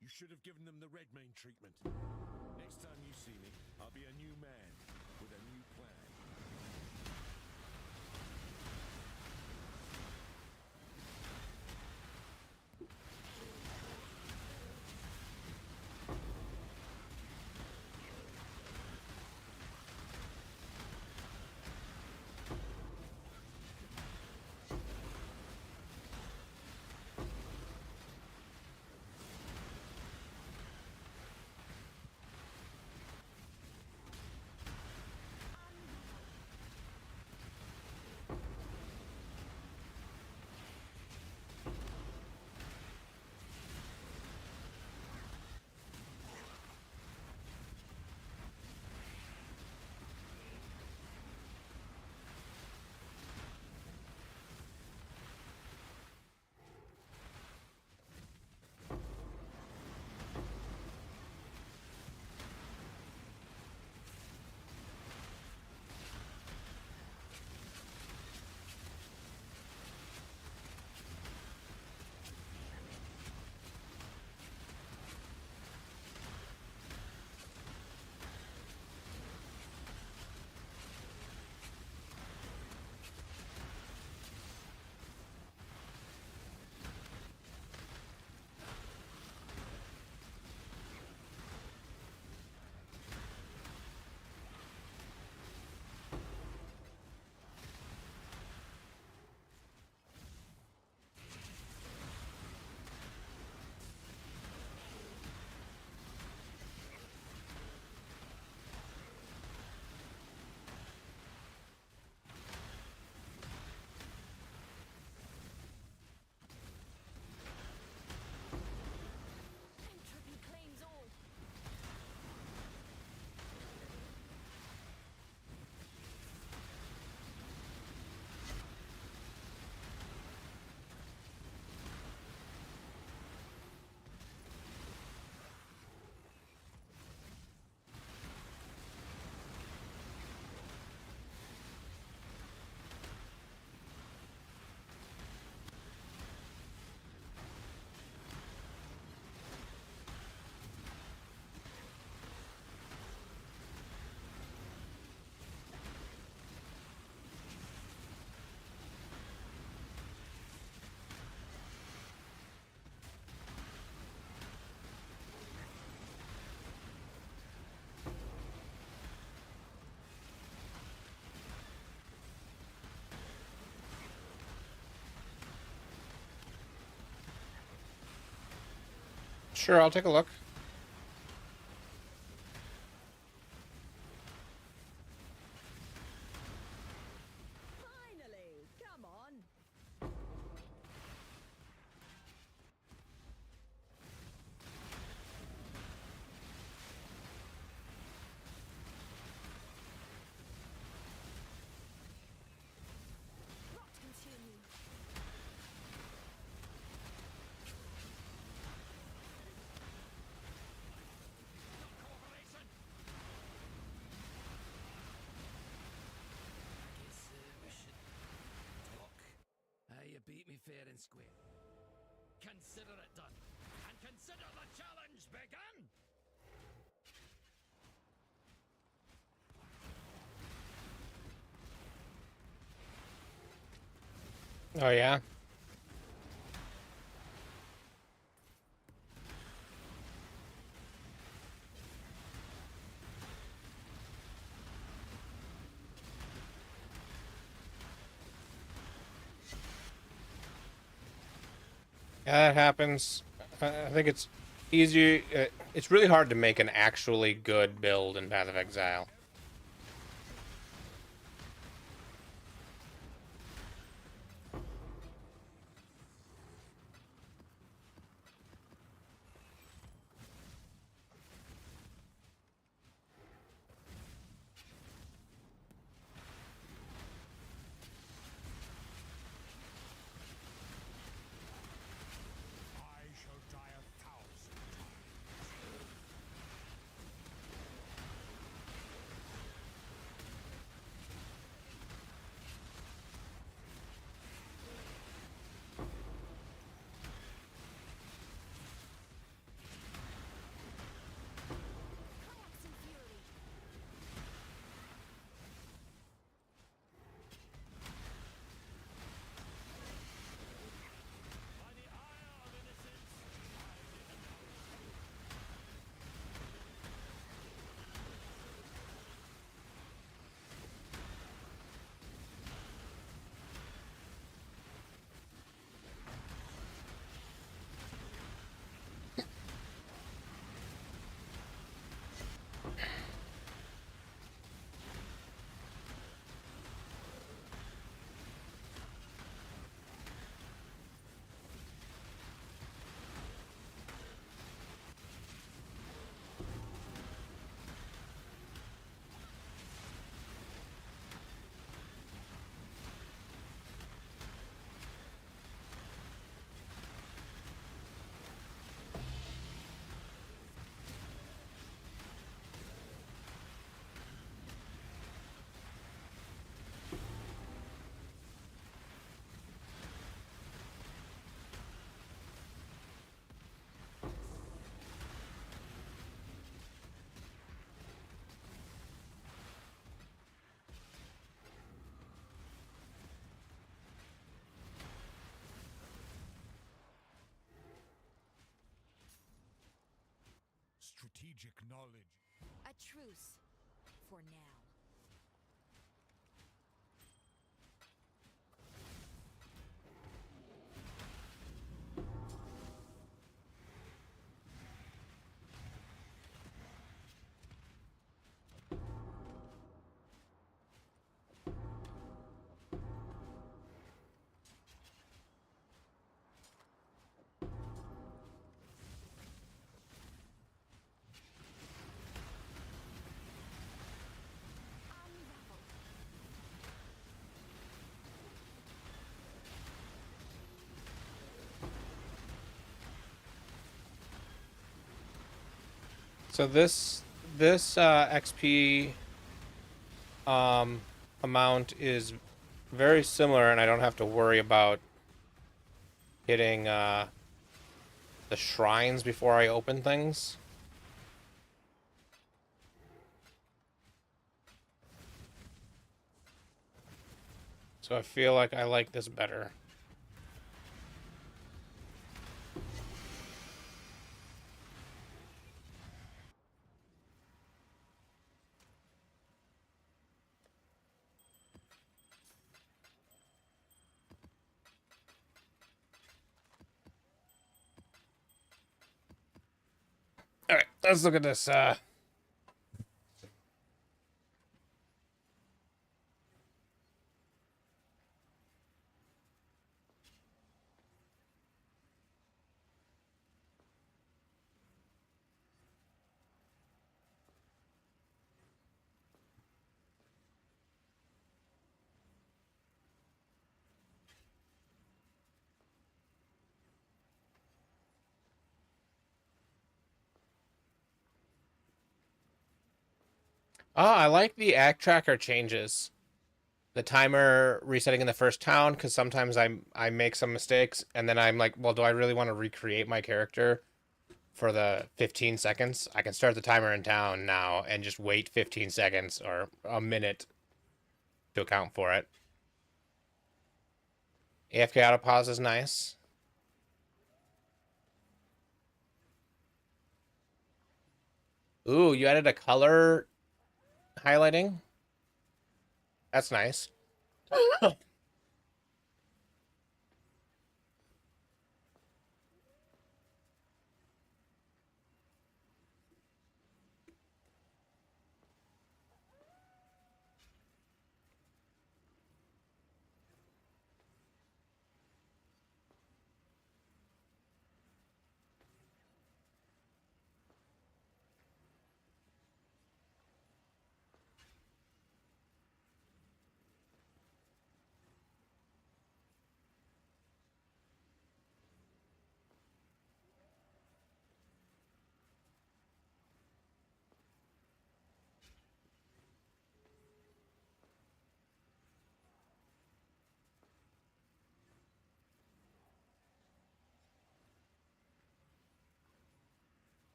You should have given them the red mane treatment. Next time you see me, I'll be a new man with a new plan. Entropy claims all. Sure, I'll take a look. Finally! Come on! Rot consume you! We should talk. You beat me fair and square. Consider it done. And consider the challenge begun! Oh, yeah? Yeah, that happens. I think it's easier. It's really hard to make an actually good build in Path of Exile. I shall die 1,000 times. Triumphs and fury. By the ire of innocence, I denounce. Strategic knowledge. A truce. For now. Unravel. So this XP amount is very similar, and I don't have to worry about hitting the shrines before I open things. So I feel like I like this better. All right, let's look at this. I like the act tracker changes. The timer resetting in the first town, because sometimes I make some mistakes and then I'm like, well, do I really want to recreate my character for the 15 seconds? I can start the timer in town now and just wait 15 seconds or a minute to account for it. AFK auto pause is nice. Ooh, you added a color highlighting? That's nice.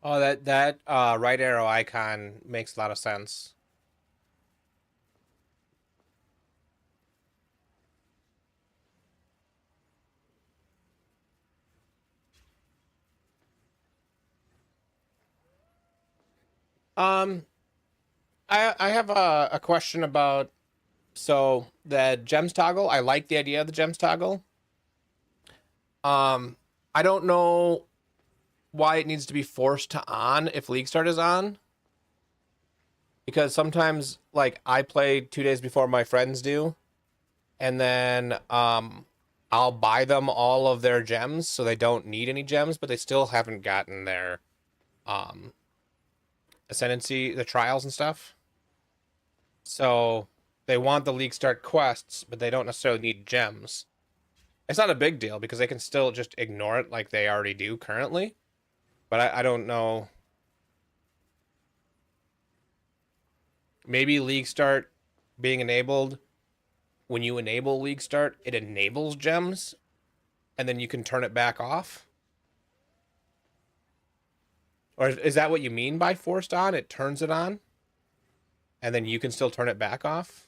Oh, that right arrow icon makes a lot of sense. Um, I have a question about so the gems toggle. I like the idea of the gems toggle. Um, I don't know why it needs to be forced to on if League Start is on. Because sometimes like I play 2 days before my friends do, and then I'll buy them all of their gems so they don't need any gems, but they still haven't gotten their um ascendancy, the trials and stuff. So they want the League Start quests, but they don't necessarily need gems. It's not a big deal because they can still just ignore it like they already do currently. But I don't know. Maybe League Start being enabled, when you enable League Start, it enables gems and then you can turn it back off? Or is that what you mean by forced on? It turns it on and then you can still turn it back off?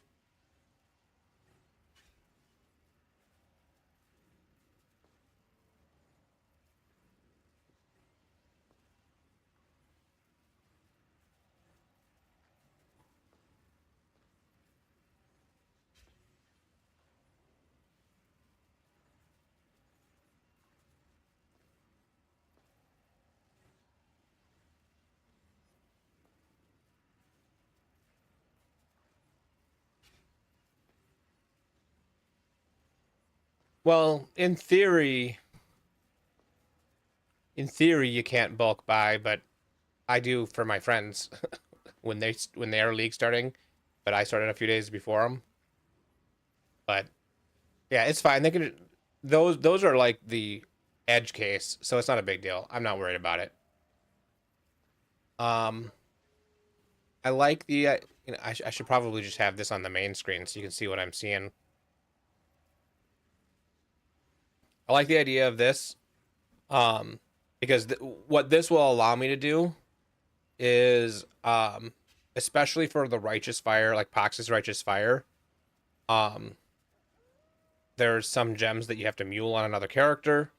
Well, in theory you can't bulk buy, but I do for my friends when they are league starting, but I started a few days before them. But yeah, it's fine. They can those are like the edge case, so it's not a big deal. I'm not worried about it. Um, I like the I should probably just have this on the main screen so you can see what I'm seeing. I like the idea of this, um, because what this will allow me to do is, especially for the righteous fire, like Pox's righteous fire, um, there's some gems that you have to mule on another character,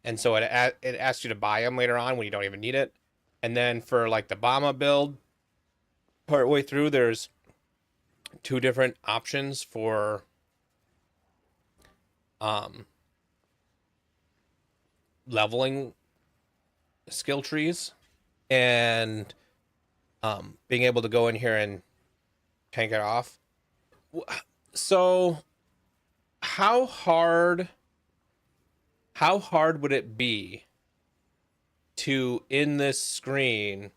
and so it asks you to buy them later on when you don't even need it. And then for like the Bama build, partway through, there's two different options for um leveling skill trees and being able to go in here and tank it off. So how hard how hard would it be to in this screen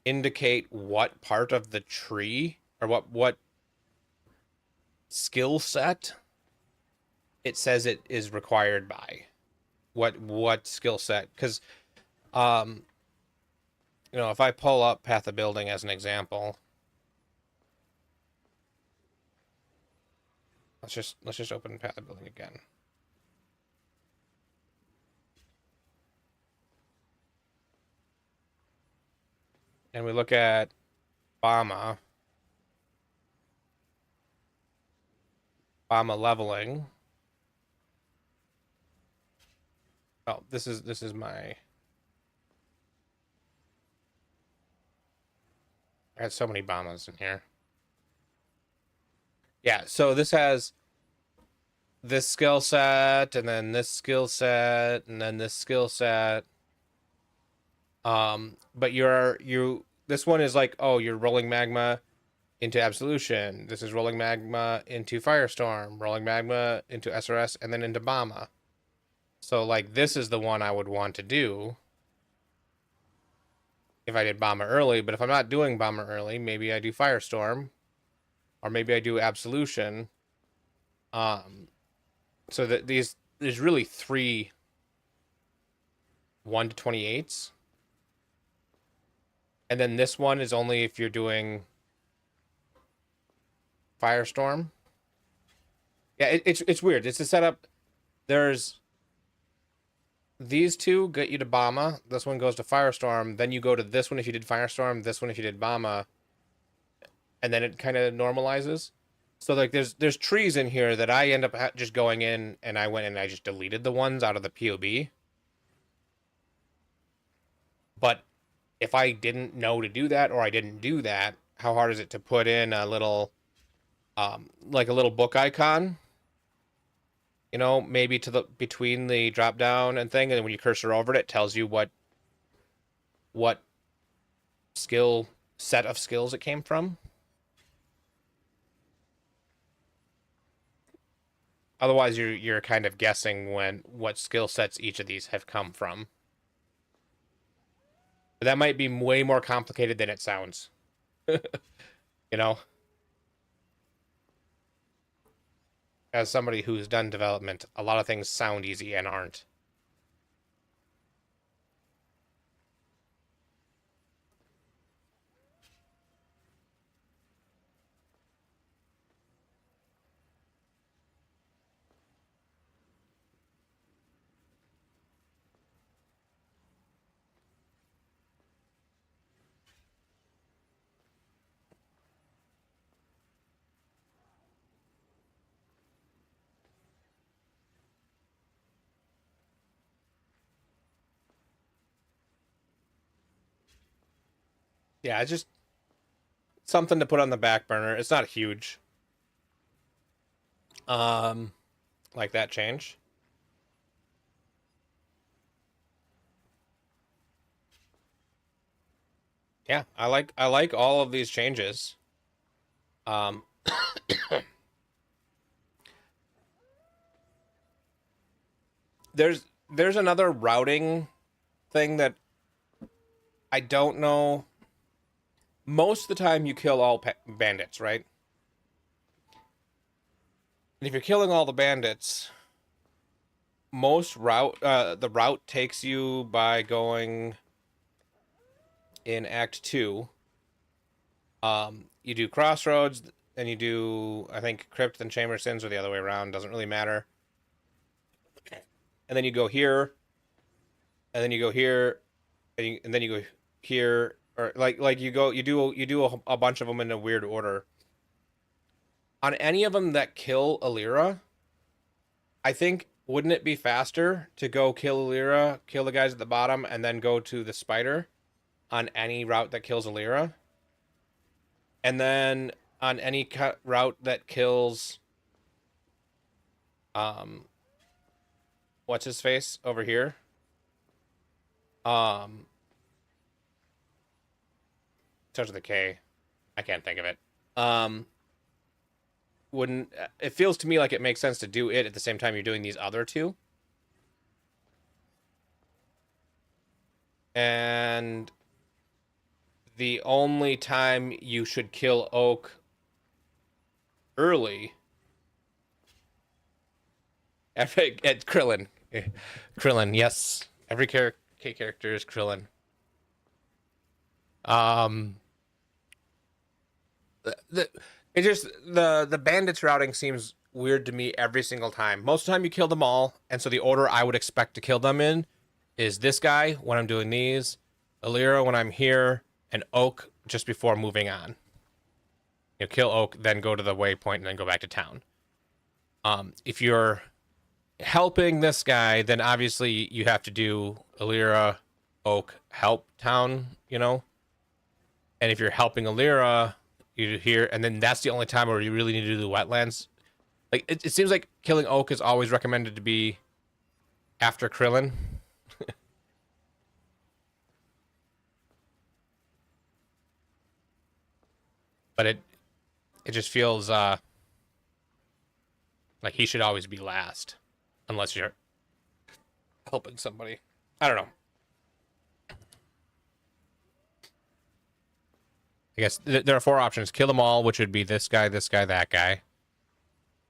indicate what part of the tree or what skill set it says it is required by? What skill set? Because um if I pull up Path of Building as an example, let's just open Path of Building again. And we look at Bama leveling. Oh, this is my. I had so many Bamas in here. Yeah, so this has this skill set, and then this skill set, and then this skill set. But this one is like, oh, you're rolling magma into Absolution. This is rolling magma into Firestorm, rolling magma into SRS, and then into Bama. So like this is the one I would want to do if I did Bomber early, but if I'm not doing Bomber early, maybe I do Firestorm, or maybe I do Absolution. So that there's really three 1 to 28s, and then this one is only if you're doing Firestorm. Yeah, it's weird. It's a setup. There's these two get you to Bama. This one goes to Firestorm. Then you go to this one if you did Firestorm. This one if you did Bama, and then it kind of normalizes. So like, there's trees in here that I end up just going in, and I went and I just deleted the ones out of the POB. But if I didn't know to do that, or I didn't do that, how hard is it to put in a little, like a little book icon? You know, maybe to the between the drop down and thing, and when you cursor over it, it tells you what skill set of skills it came from. Otherwise, you're kind of guessing what skill sets each of these have come from. But that might be way more complicated than it sounds. You know, as somebody who's done development, a lot of things sound easy and aren't. Yeah, it's just something to put on the back burner. It's not huge. Like that change. Yeah, I like all of these changes. Um, there's another routing thing that I don't know. Most of the time, you kill all bandits, right? And if you're killing all the bandits, most the route takes you by going in Act 2. You do Crossroads, and you do, I think, Crypt, then Chamber of Sins, or the other way around. Doesn't really matter. And then you go here, and then you go here, and then you go here, or like you do a bunch of them in a weird order. On any of them that kill Alira, I think, wouldn't it be faster to go kill Alira, kill the guys at the bottom, and then go to the spider on any route that kills Alira? And then on any route that kills, what's his face over here? Starts with a K. I can't think of it. Wouldn't it feels to me like it makes sense to do it at the same time you're doing these other two? And the only time you should kill Oak early at Krillin. Krillin, yes. Every K character is Krillin. It just the bandits routing seems weird to me every single time. Most of the time you kill them all, and so the order I would expect to kill them in is this guy when I'm doing these, Alira when I'm here, and Oak just before moving on. You know, kill Oak, then go to the waypoint, and then go back to town. If you're helping this guy, then obviously you have to do Alira, Oak, help town, you know? And if you're helping Alira, you do here, and then that's the only time where you really need to do the wetlands. Like, it seems like killing Oak is always recommended to be after Krillin. But it just feels like he should always be last, unless you're helping somebody. I don't know. I guess there are 4 options. Kill them all, which would be this guy, that guy.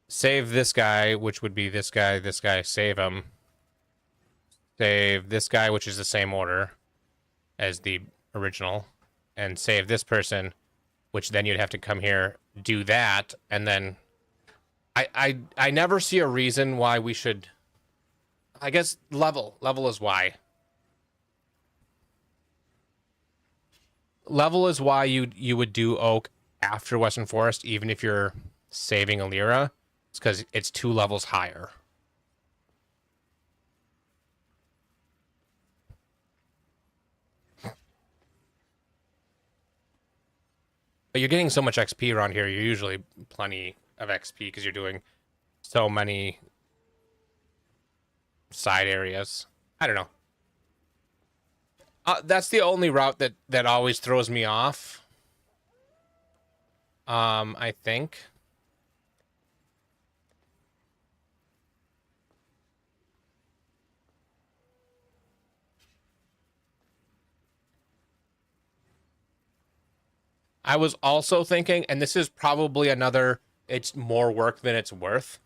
Save this guy, which would be this guy, save him. Save this guy, which is the same order as the original. And save this person, which then you'd have to come here, do that, and then I never see a reason why we should I guess level is why. Level is why you would do Oak after Western Forest, even if you're saving a Lyra. It's because it's 2 levels higher. But you're getting so much XP around here. You're usually plenty of XP because you're doing so many side areas. I don't know. That's the only route that always throws me off. I think. I was also thinking, and this is probably another, it's more work than it's worth.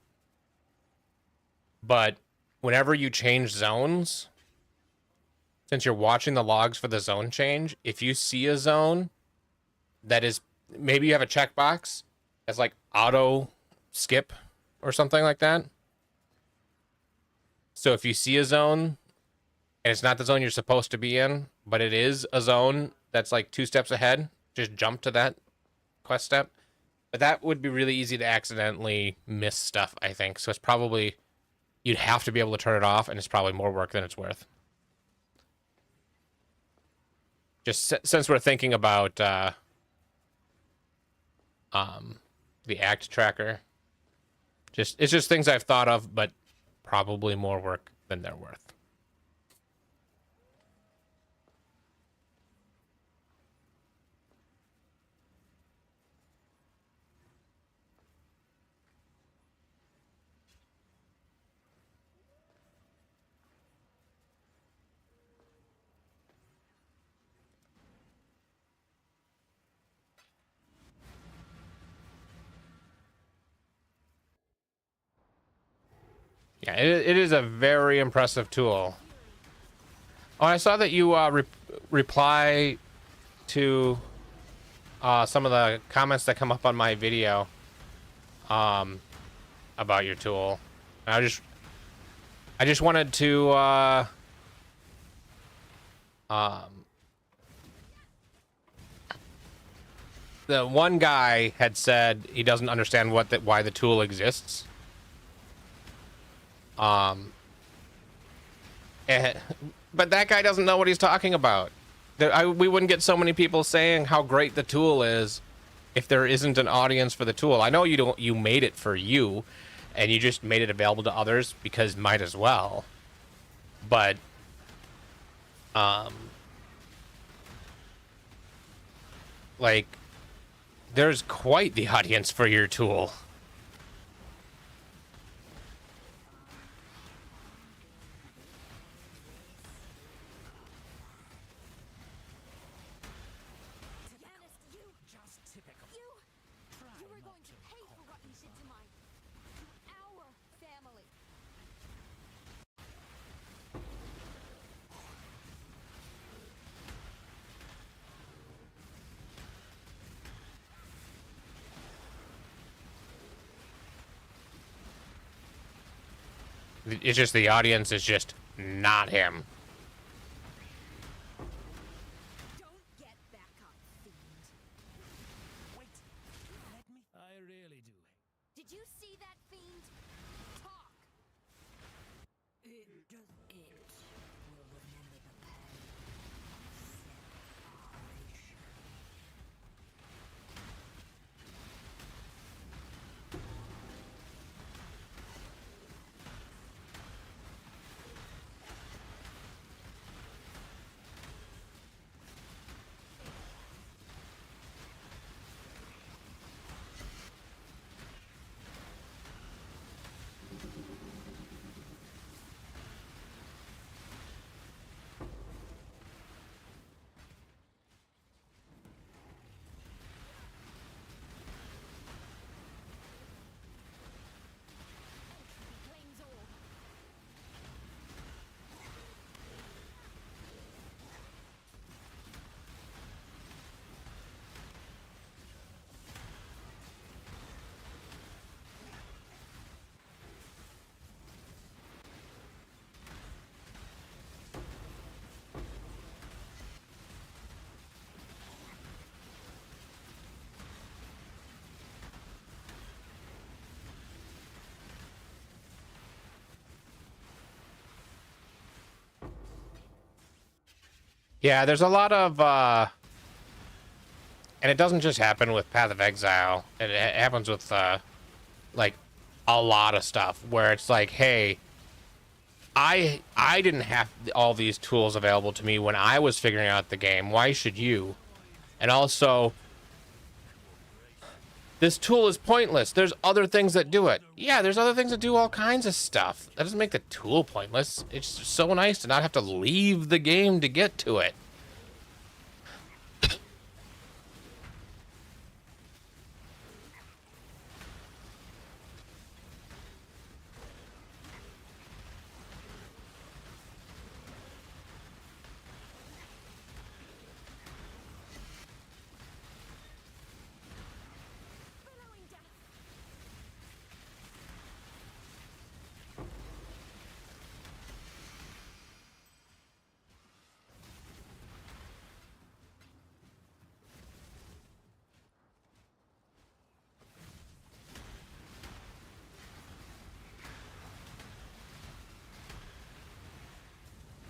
But whenever you change zones, since you're watching the logs for the zone change, if you see a zone that is, maybe you have a checkbox that's like auto skip or something like that. So if you see a zone and it's not the zone you're supposed to be in, but it is a zone that's like 2 steps ahead, just jump to that quest step. But that would be really easy to accidentally miss stuff, I think. So it's probably, you'd have to be able to turn it off, and it's probably more work than it's worth. Just since we're thinking about the act tracker, it's just things I've thought of, but probably more work than they're worth. Yeah, it is a very impressive tool. Oh, I saw that you reply to some of the comments that come up on my video about your tool. And I just wanted to the one guy had said he doesn't understand why the tool exists. But that guy doesn't know what he's talking about. We wouldn't get so many people saying how great the tool is if there isn't an audience for the tool. I know you made it for you, and you just made it available to others because might as well. But like, there's quite the audience for your tool. You were going to pay for what you did to our family. It's just the audience is just not him. Don't get back up, fiend. Wait, let me. I really do. Did you see that fiend? Talk. It will remember the pain. Yeah, there's a lot of, and it doesn't just happen with Path of Exile. It happens with, like, a lot of stuff where it's like, hey, I didn't have all these tools available to me when I was figuring out the game. Why should you? And also, this tool is pointless. There's other things that do it. Yeah, there's other things that do all kinds of stuff. That doesn't make the tool pointless. It's so nice to not have to leave the game to get to it. Billowing death.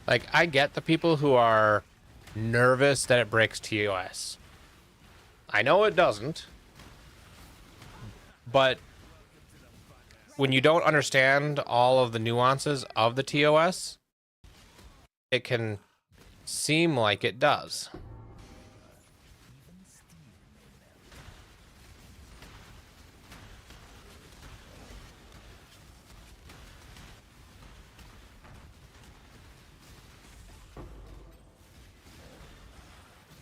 Like, I get the people who are nervous that it breaks TOS. I know it doesn't. But when you don't understand all of the nuances of the TOS, it can seem like it does.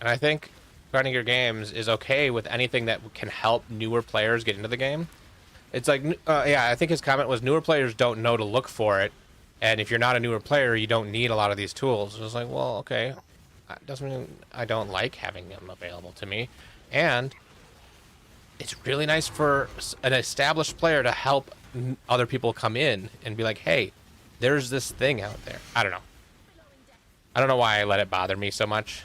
And I think running your games is okay with anything that can help newer players get into the game. It's like, yeah, I think his comment was newer players don't know to look for it. And if you're not a newer player, you don't need a lot of these tools. It was like, well, okay. That doesn't mean I don't like having them available to me. And it's really nice for an established player to help other people come in and be like, hey, there's this thing out there. I don't know. I don't know why I let it bother me so much.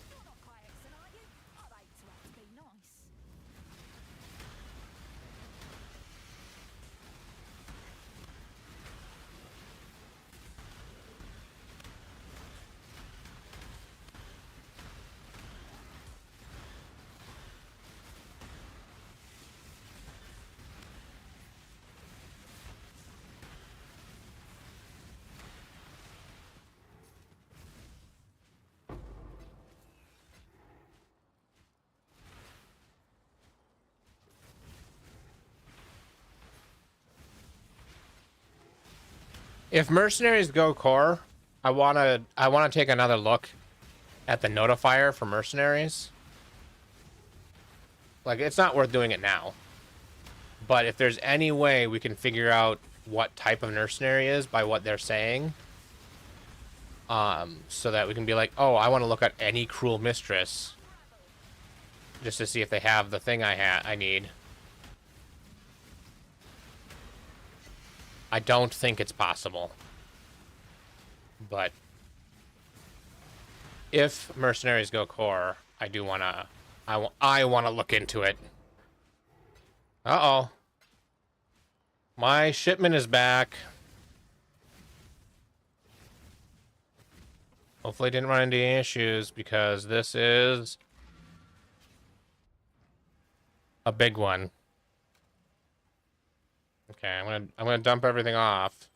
You're not quite excellent, are you? I'd hate to have to be nice. If mercenaries go core, I wanna take another look at the notifier for mercenaries. Like, it's not worth doing it now. But if there's any way we can figure out what type of mercenary is by what they're saying, so that we can be like, oh, I want to look at any cruel mistress just to see if they have the thing I need. I don't think it's possible. But if mercenaries go core, I do want to... I want to look into it. Uh-oh. My shipment is back. Hopefully didn't run into any issues because this is a big one. Okay, I'm gonna dump everything off.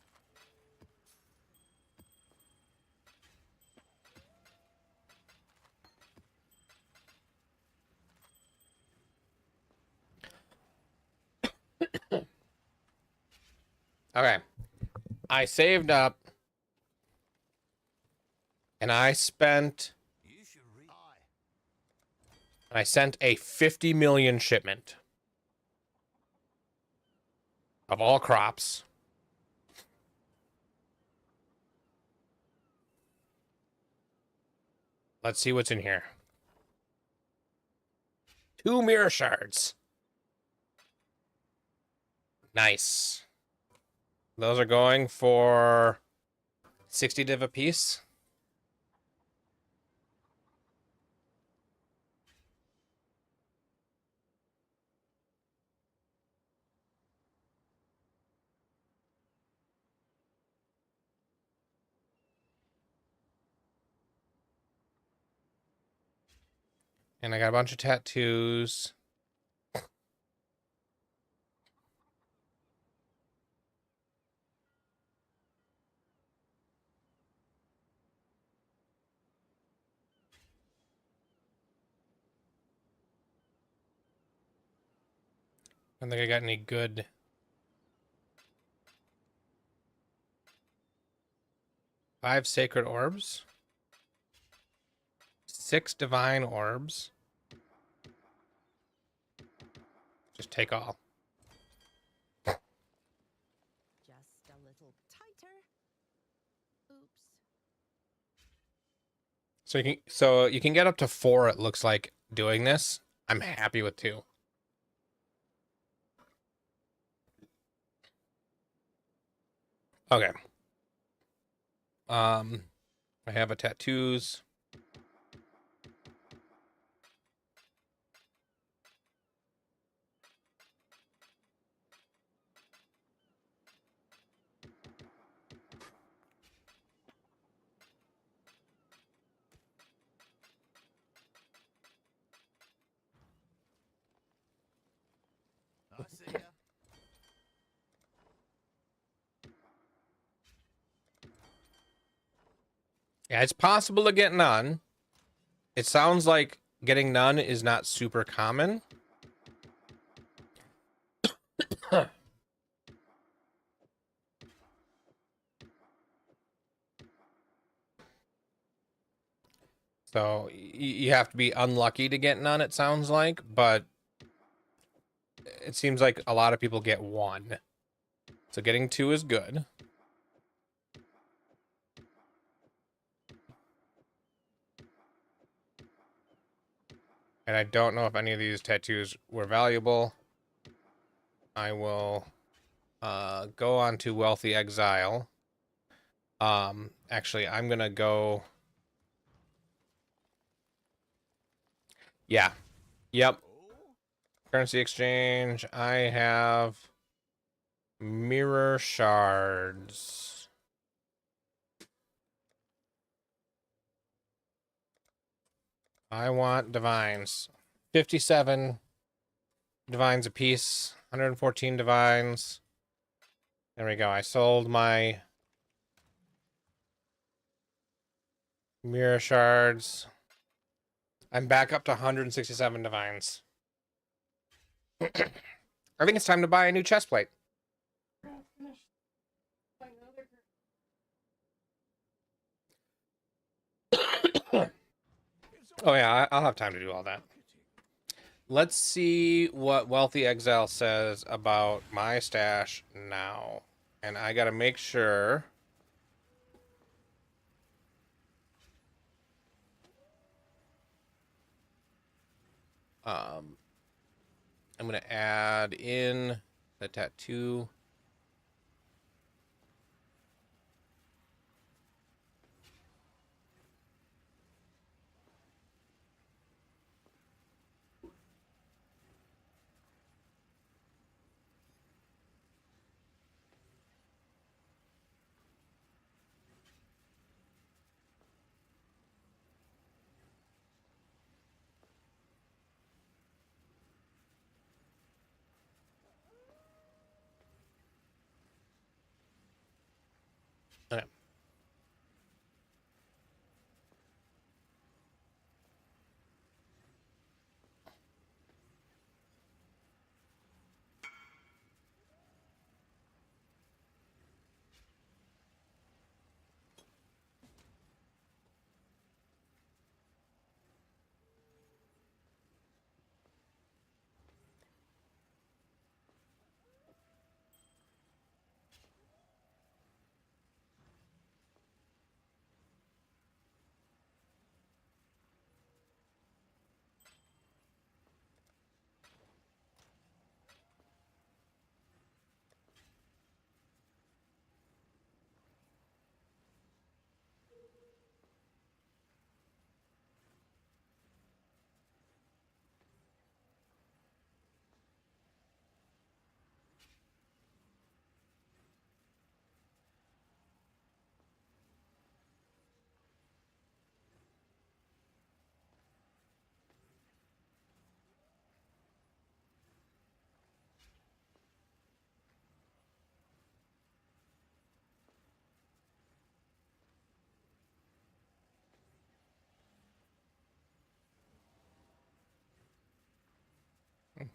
Okay. I saved up and I spent I sent a 50 million shipment of all crops. Let's see what's in here. 2 mirror shards. Nice. Those are going for 60 div a piece. And I got a bunch of tattoos. I don't think I got any good. 5 sacred orbs. 6 divine orbs. Just take all. Just a little tighter. Oops. So you can get up to 4, it looks like, doing this. I'm happy with 2. Okay. I have a tattoos. I see ya. Yeah, it's possible to get none. It sounds like getting none is not super common. So you have to be unlucky to get none, it sounds like, but it seems like a lot of people get 1. So getting 2 is good. And I don't know if any of these tattoos were valuable. I will go on to Wealthy Exile. Actually, I'm gonna go. Yeah. Yep. Currency exchange. I have mirror shards. I want divines. 57 divines apiece. 114 divines. There we go. I sold my mirror shards. I'm back up to 167 divines. I think it's time to buy a new chest plate. Oh yeah, I'll have time to do all that. Let's see what Wealthy Exile says about my stash now. And I gotta make sure. I'm gonna add in the tattoo.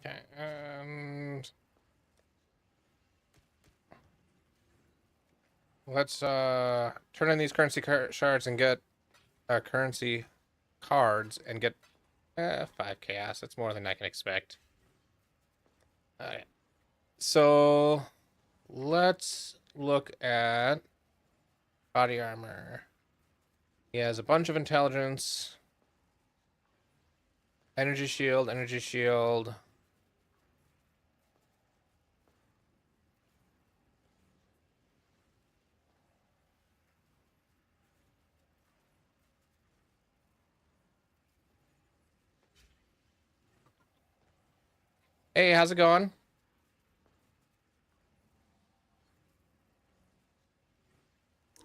Okay, and let's turn in these currency shards and get currency cards and get 5 chaos. That's more than I can expect. Alright. So let's look at body armor. He has a bunch of intelligence. Energy shield, energy shield. Hey, how's it going?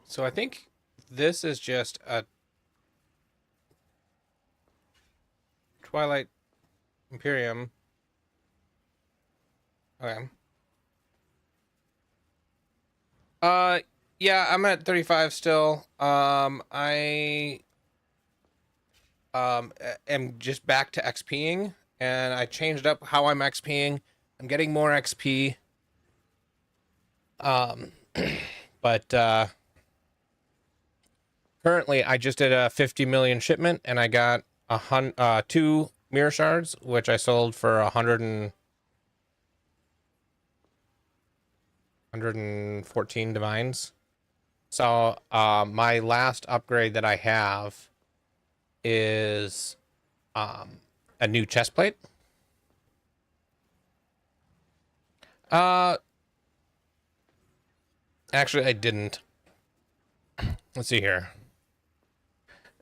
So I think this is just a Twilight Imperium. Okay. Uh, yeah, I'm at 35 still. I am just back to XPing, and I changed up how I'm XPing. I'm getting more XP. Um, but currently I just did a 50 million shipment, and I got 2 mirror shards, which I sold for 114 divines. So my last upgrade that I have is a new chest plate. Uh, actually, I didn't. Let's see here.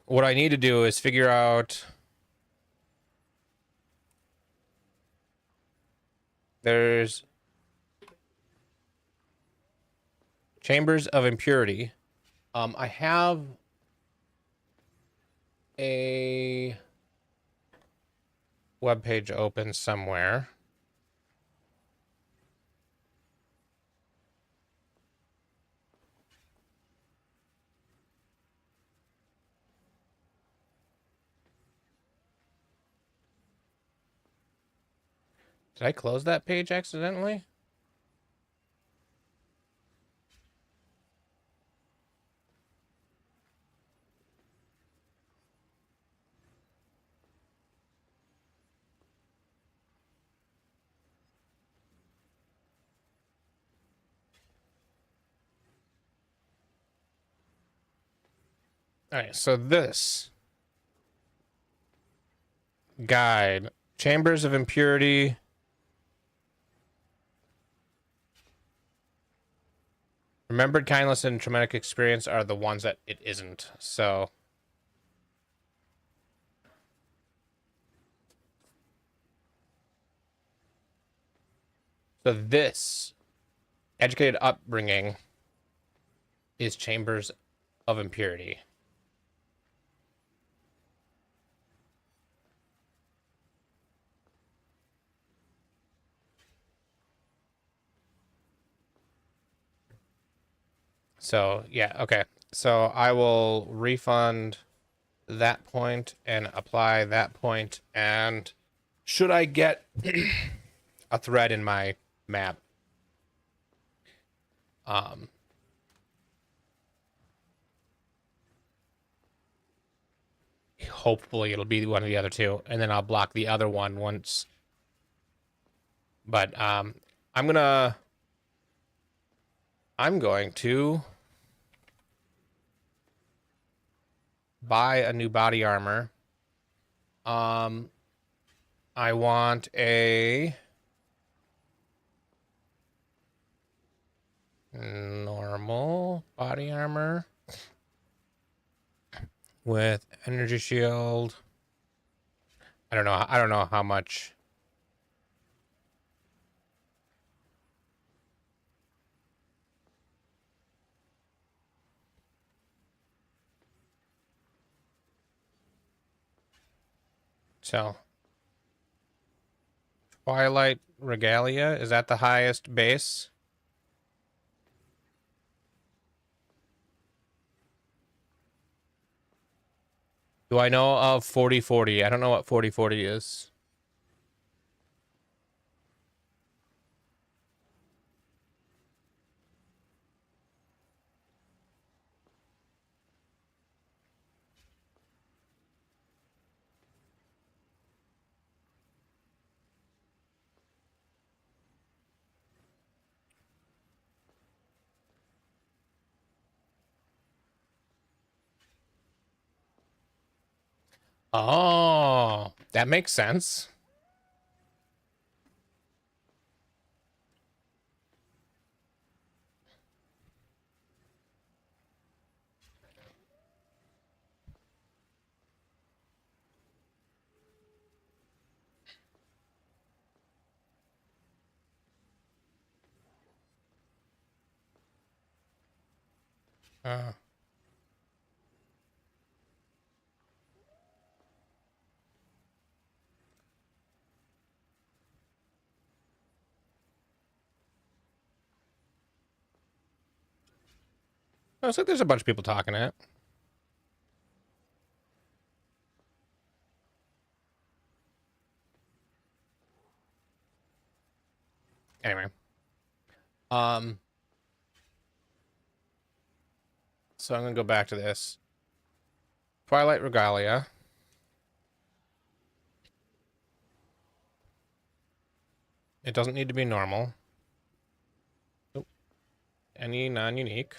What I need to do is figure out. There's chambers of impurity. I have a web page open somewhere. Did I close that page accidentally? All right, so this guide, chambers of impurity. Remembered kindness and traumatic experience are the ones that it isn't. So this educated upbringing is chambers of impurity. So yeah, okay. So I will refund that point and apply that point. And should I get a thread in my map, hopefully it'll be one of the other two, and then I'll block the other one once. But I'm going to buy a new body armor. I want a normal body armor with energy shield. I don't know how much. So Twilight Regalia, is that the highest base? Do I know of 4040? I don't know what 4040 is. Oh, that makes sense. Uh, looks like there's a bunch of people talking it. Anyway. So I'm gonna go back to this. Twilight Regalia. It doesn't need to be normal. Nope. Any non-unique.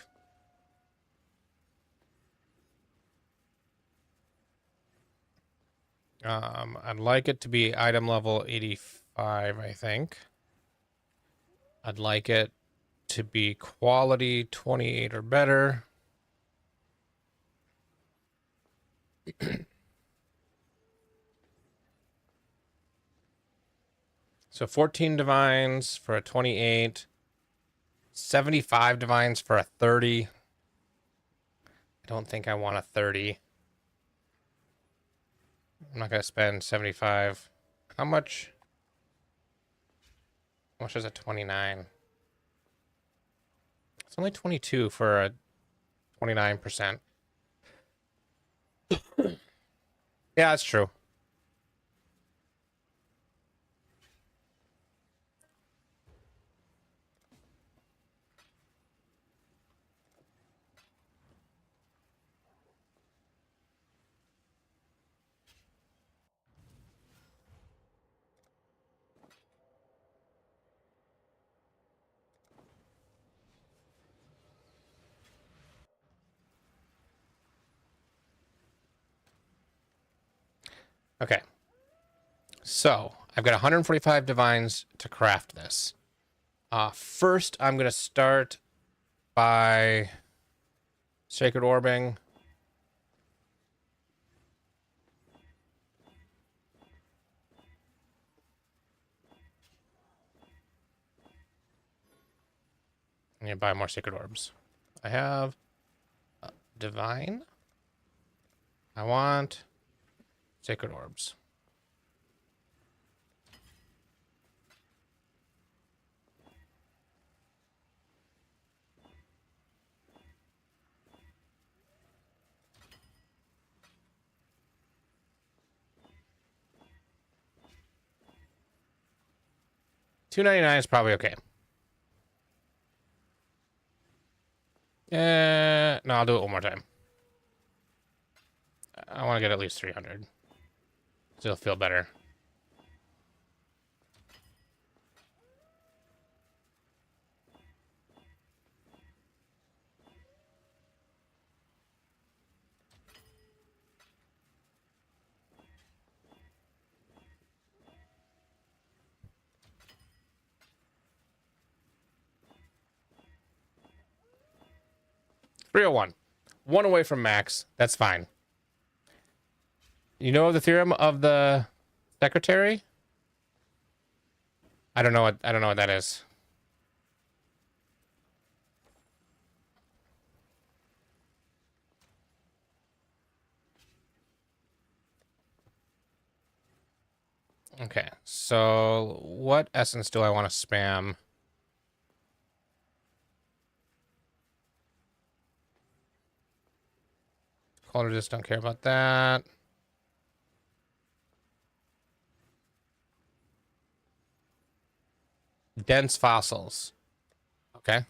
I'd like it to be item level 85, I think. I'd like it to be quality 28 or better. So 14 divines for a 28. 75 divines for a 30. I don't think I want a 30. I'm not going to spend 75. How much? How much is a 29? It's only 22 for a 29%. Yeah, that's true. Okay. So, I've got 145 divines to craft this. First, I'm going to start by Sacred Orbing. I need to buy more Sacred Orbs. I have Divine. I want Sacred Orbs. $2.99 is probably okay. No, I'll do it one more time. I want to get at least 300. So it'll feel better. $301. One away from max. That's fine. You know the theorem of the secretary? I don't know what that is. Okay, so what essence do I want to spam? Color just don't care about that. Dense fossils. Okay.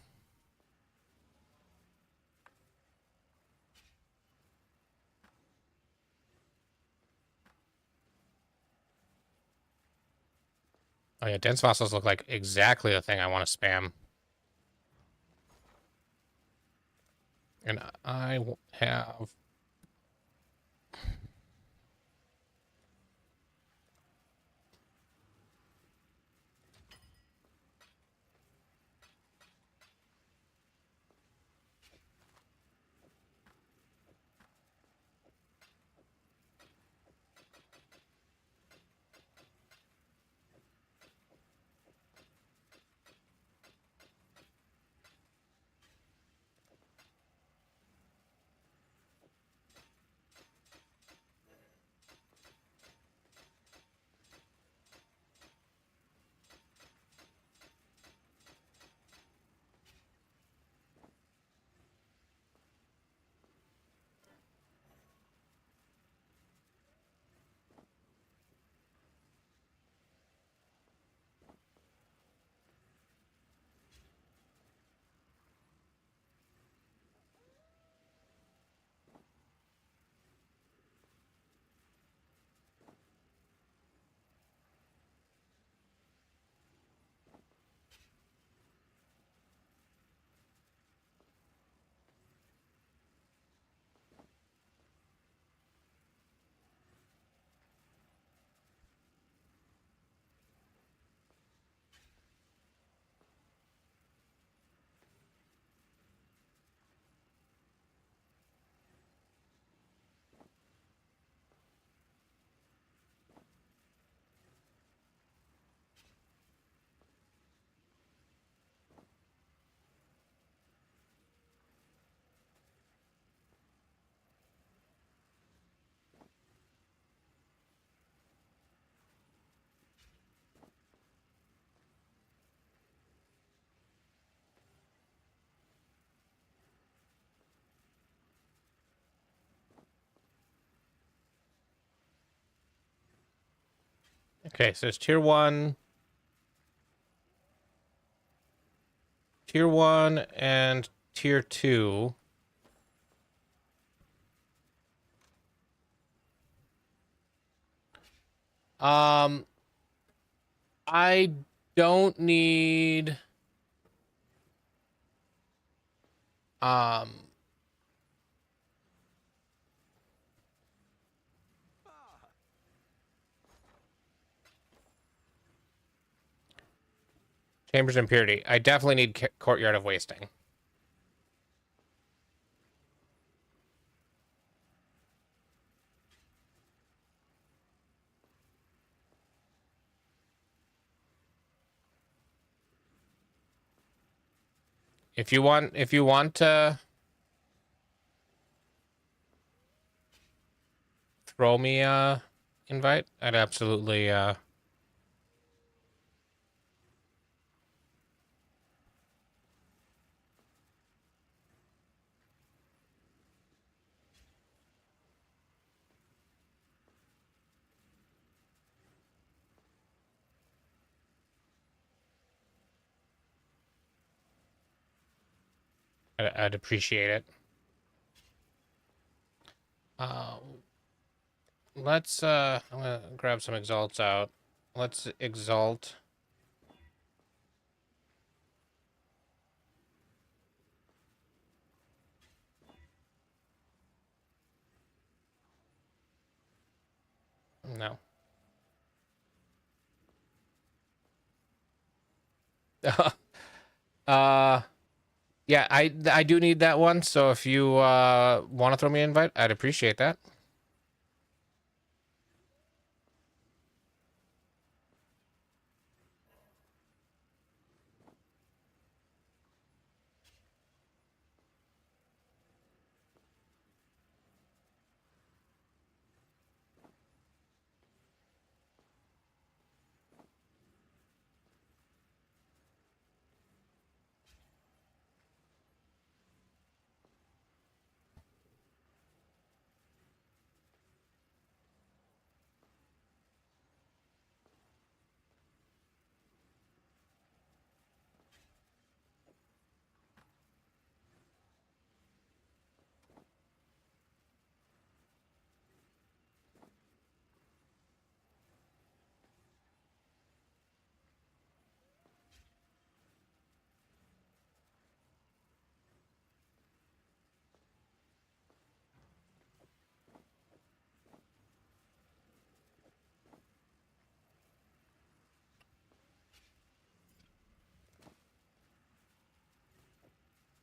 Oh yeah, dense fossils look like exactly the thing I want to spam. And I have Okay, so it's tier 1. Tier 1 and tier 2. I don't need um Chambers of Impurity. I definitely need Courtyard of Wasting. If you want to throw me a invite, I'd absolutely I'd appreciate it. Uh, let's I'm gonna grab some exalts out. Let's exalt. No. uh yeah, I do need that one, so if you want to throw me an invite, I'd appreciate that.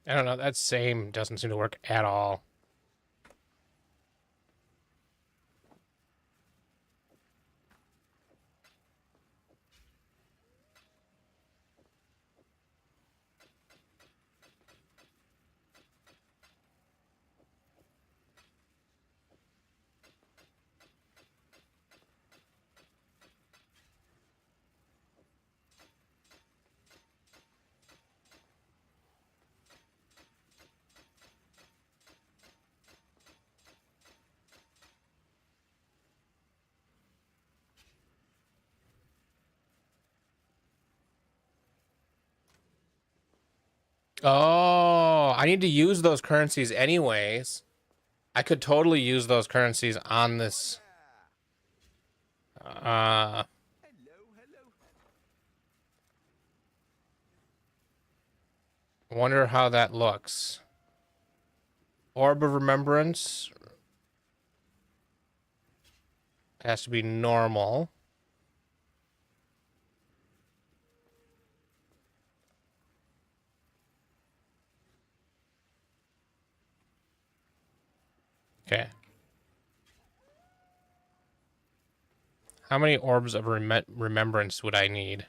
I don't know, that same doesn't seem to work at all. Oh, I need to use those currencies anyways. I could totally use those currencies on this. Uh, wonder how that looks. Orb of Remembrance has to be normal. Okay. How many orbs of remembrance would I need?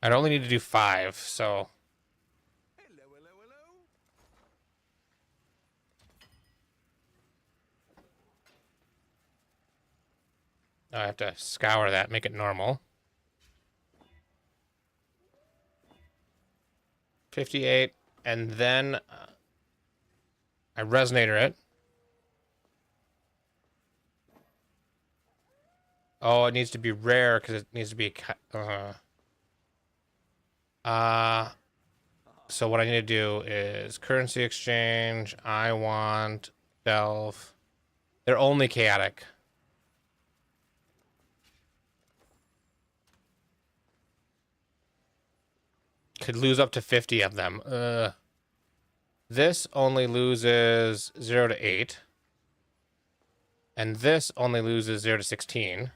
I'd only need to do 5, so I have to scour that, make it normal. 58. and then I resonator it. Oh, it needs to be rare because it needs to be. So what I need to do is currency exchange. I want delve. They're only chaotic. Could lose up to 50 of them. This only loses 0 to 8. And this only loses 0 to 16.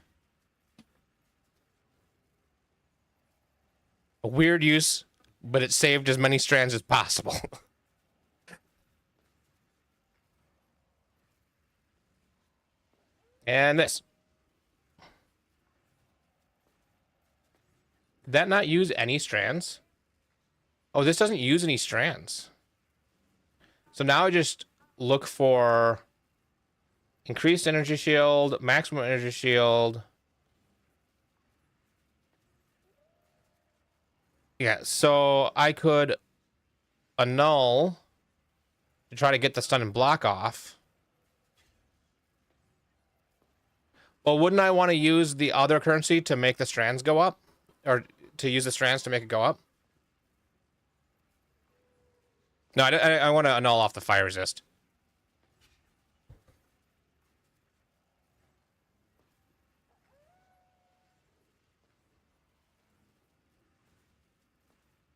A weird use, but it saved as many strands as possible. And this. Did that not use any strands? Oh, this doesn't use any strands. So now I just look for increased energy shield, maximum energy shield. Yeah, so I could annul to try to get the stun and block off. Well, wouldn't I want to use the other currency to make the strands go up? Or to use the strands to make it go up? No, I want to annul off the fire resist.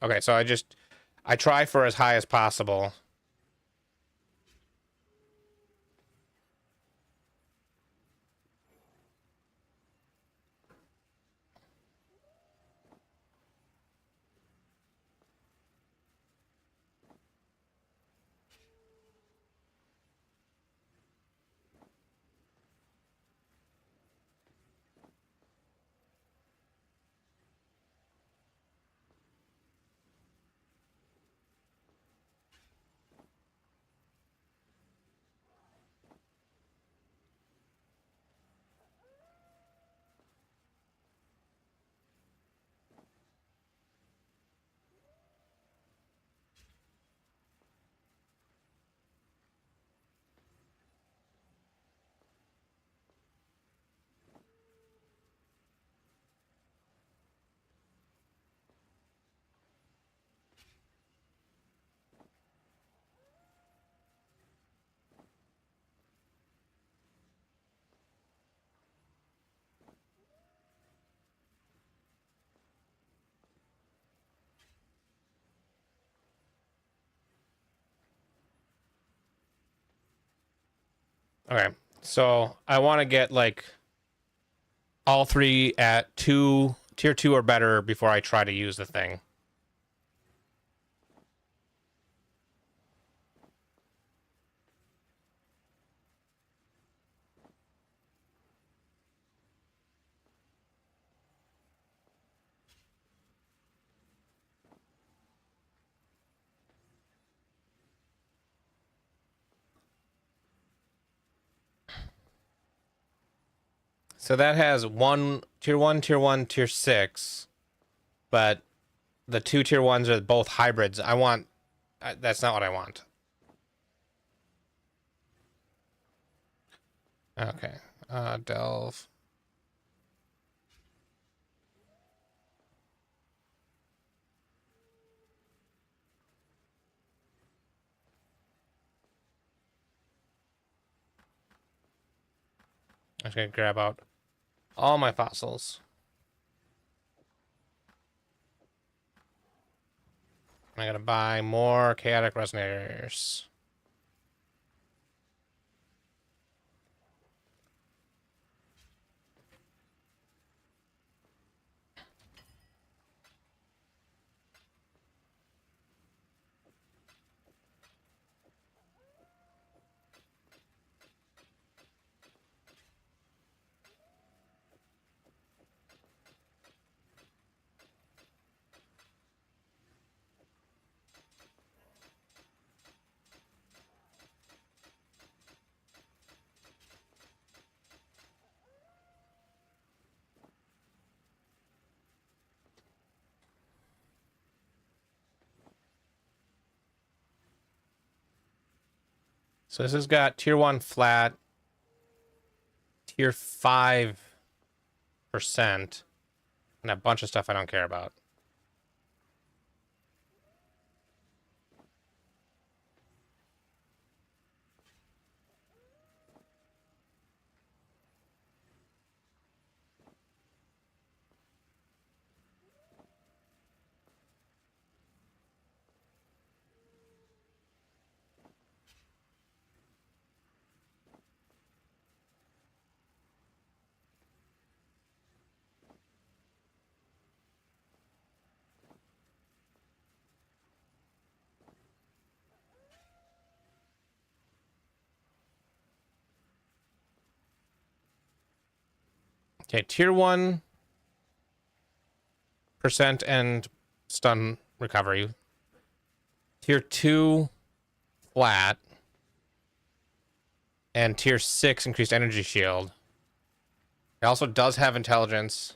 Okay, so I try for as high as possible. Okay, so I want to get like all three at tier 2 or better before I try to use the thing. So that has tier 1, tier 1, tier 6, but the two tier 1s are both hybrids. That's not what I want. Okay, delve. I'm just gonna grab out all my fossils. I gotta buy more chaotic resonators. So this has got tier 1 flat, tier 5%, and a bunch of stuff I don't care about. Okay, tier 1% and stun recovery. Tier 2 flat. And tier 6 increased energy shield. It also does have intelligence.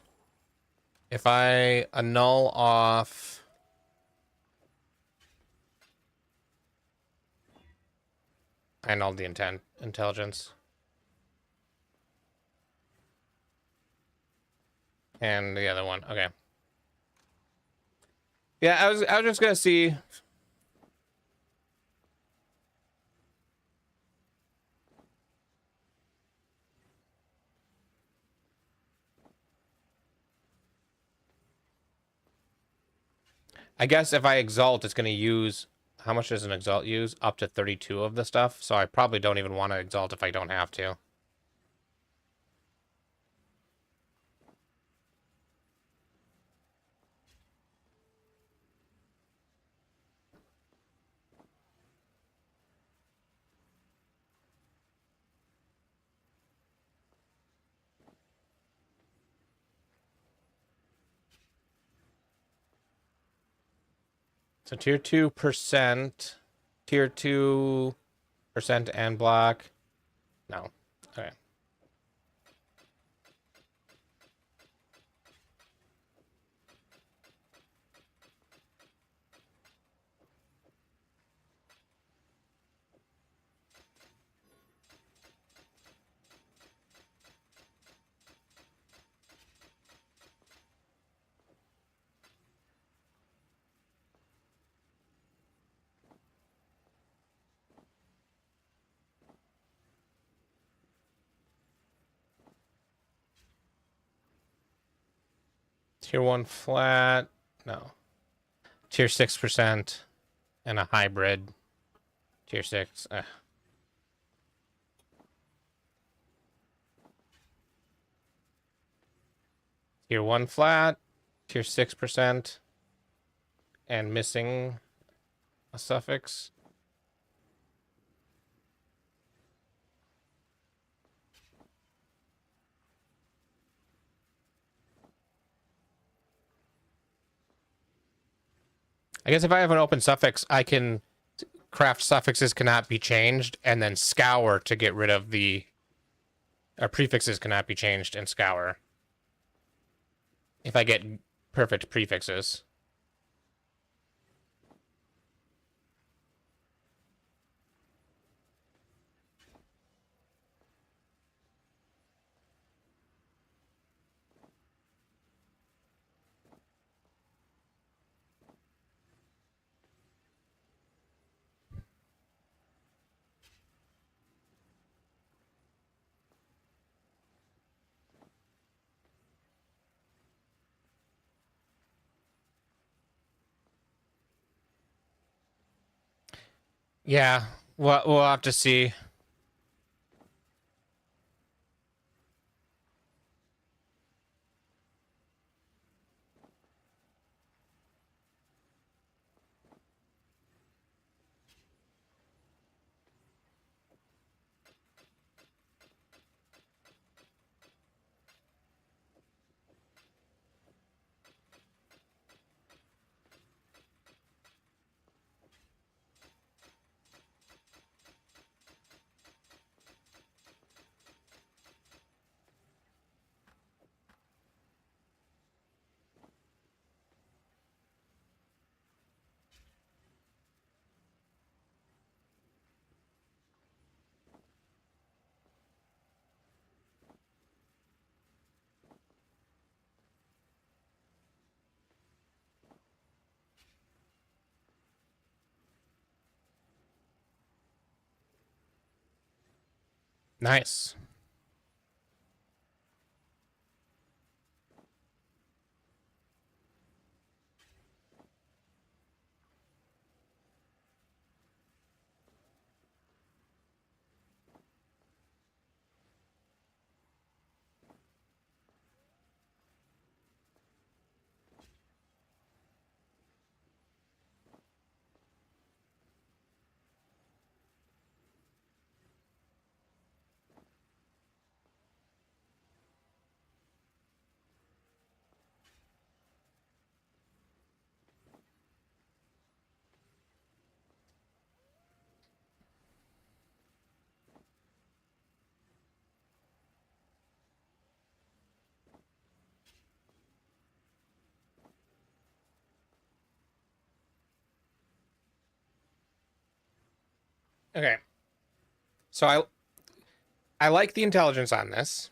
If I annul off... I annulled the intelligence. And the other one. Okay. Yeah, I was just gonna see. I guess if I exalt, it's gonna use, how much does an exalt use? Up to 32 of the stuff. So I probably don't even want to exalt if I don't have to. So tier 2%, tier 2% and block. No. Okay. Tier 1 flat. No. Tier 6% and a hybrid. Tier 6. Tier 1 flat. Tier 6% and missing a suffix. I guess if I have an open suffix, I can craft suffixes cannot be changed and then scour to get rid of the prefixes cannot be changed and scour. If I get perfect prefixes. Yeah, we'll have to see. Nice. Okay. So I like the intelligence on this.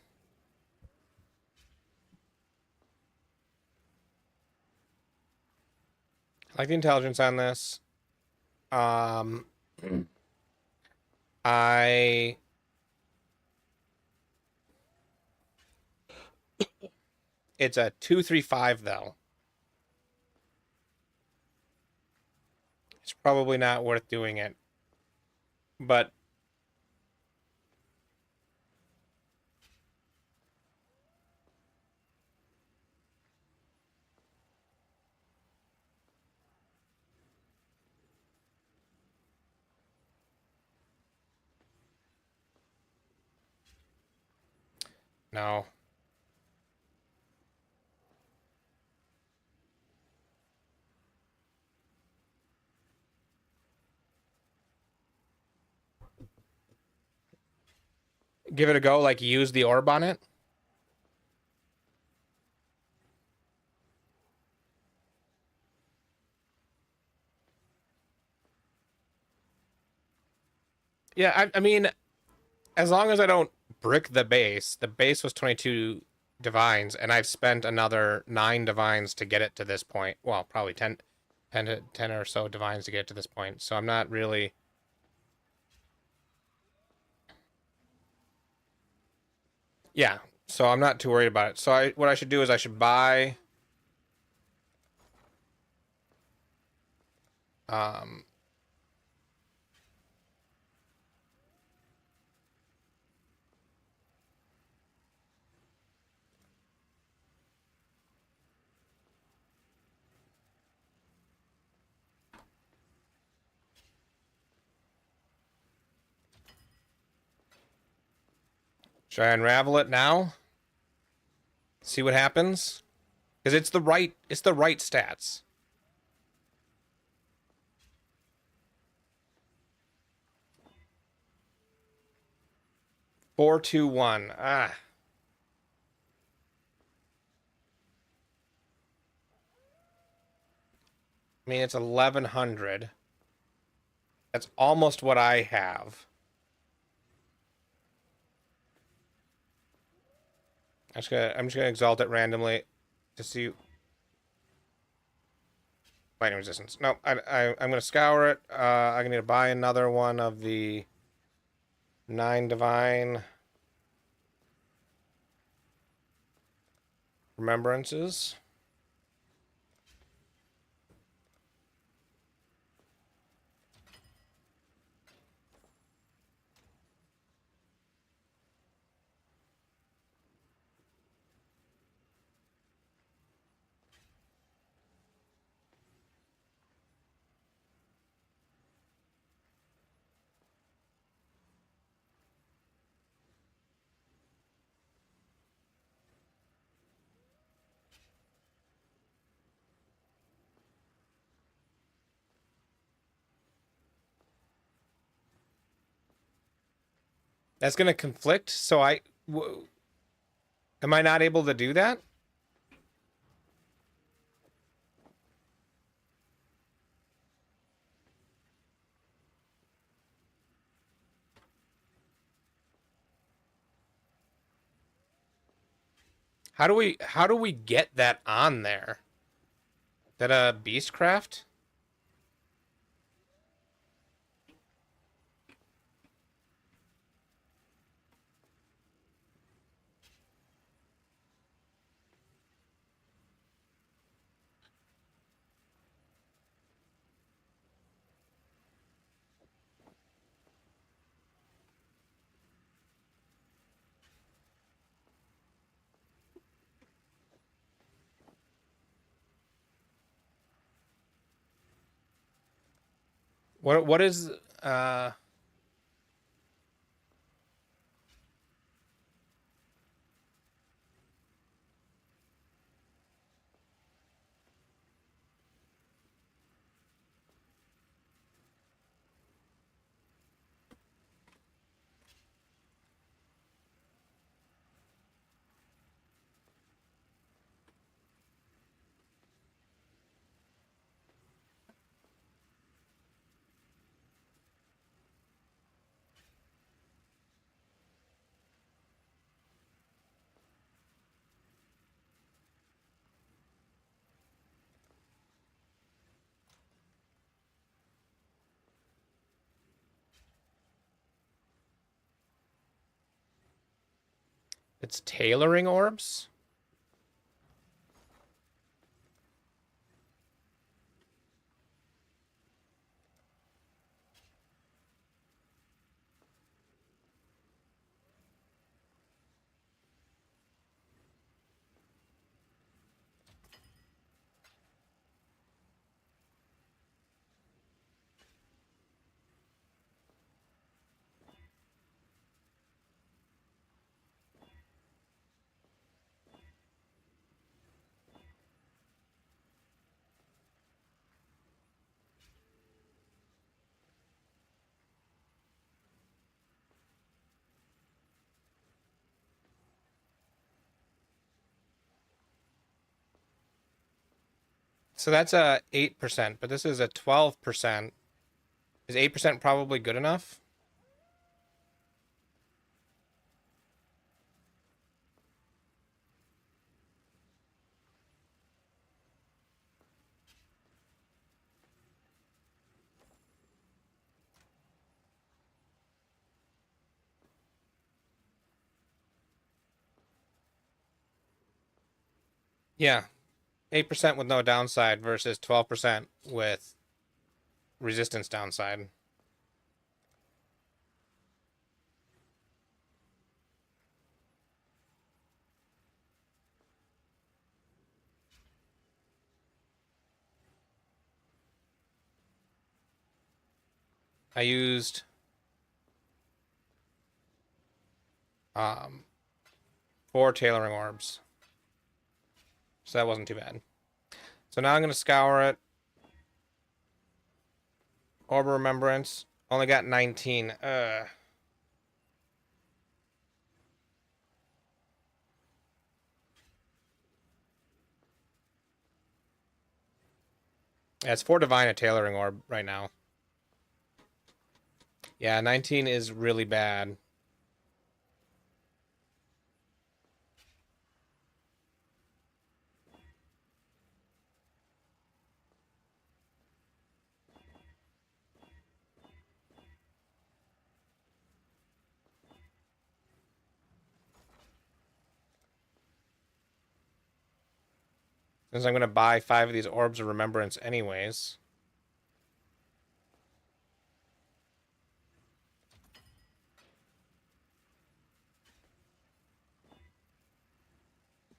I like the intelligence on this. Um, I it's a 235 though. It's probably not worth doing it. But no. Give it a go, like use the orb on it. Yeah, I mean, as long as I don't brick the base was 22 divines, and I've spent another 9 divines to get it to this point. Well, probably 10 or so divines to get to this point. So I'm not really. Yeah, so I'm not too worried about it. So what I should do is I should buy. Um, should I unravel it now? See what happens? Because it's the right stats. 421. Ah. I mean, it's 1100. That's almost what I have. I'm just gonna exalt it randomly to see lightning resistance. No, I'm gonna scour it. I'm gonna need to buy another one of the 9 divine remembrances. That's gonna conflict. So am I not able to do that? How do we get that on there? That a beastcraft? What is uh it's tailoring orbs? So that's a 8%, but this is a 12%. Is 8% probably good enough? Yeah. 8% with no downside versus 12% with resistance downside. I used um 4 tailoring orbs. So that wasn't too bad. So now I'm going to scour it. Orb of Remembrance. Only got 19. Yeah, it's 4 Divine a tailoring orb right now. Yeah, 19 is really bad. Since I'm going to buy 5 of these Orbs of Remembrance anyways.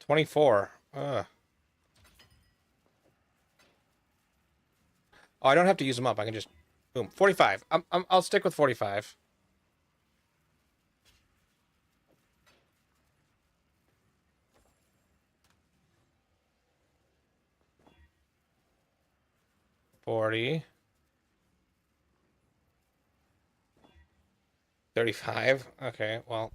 $24. Ugh. Oh, I don't have to use them up. I can just... Boom. 45. I'll stick with 45. $40. 35. Okay, well.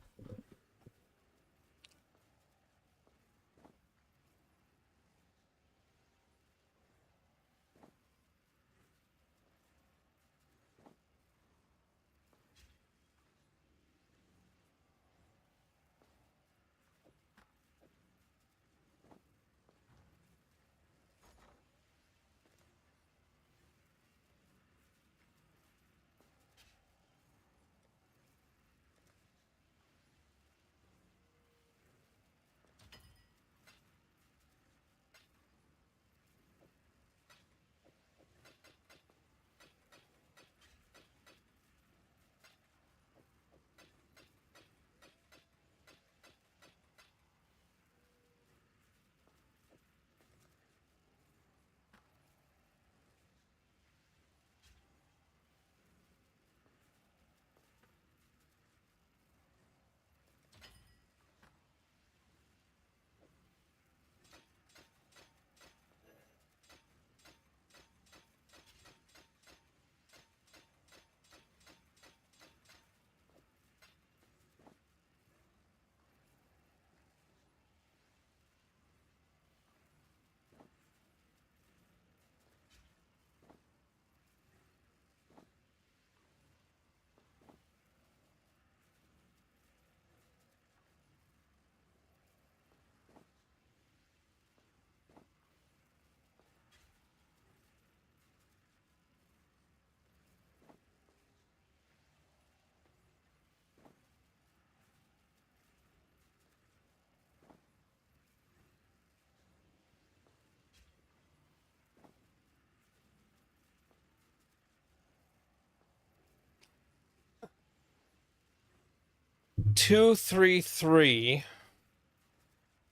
233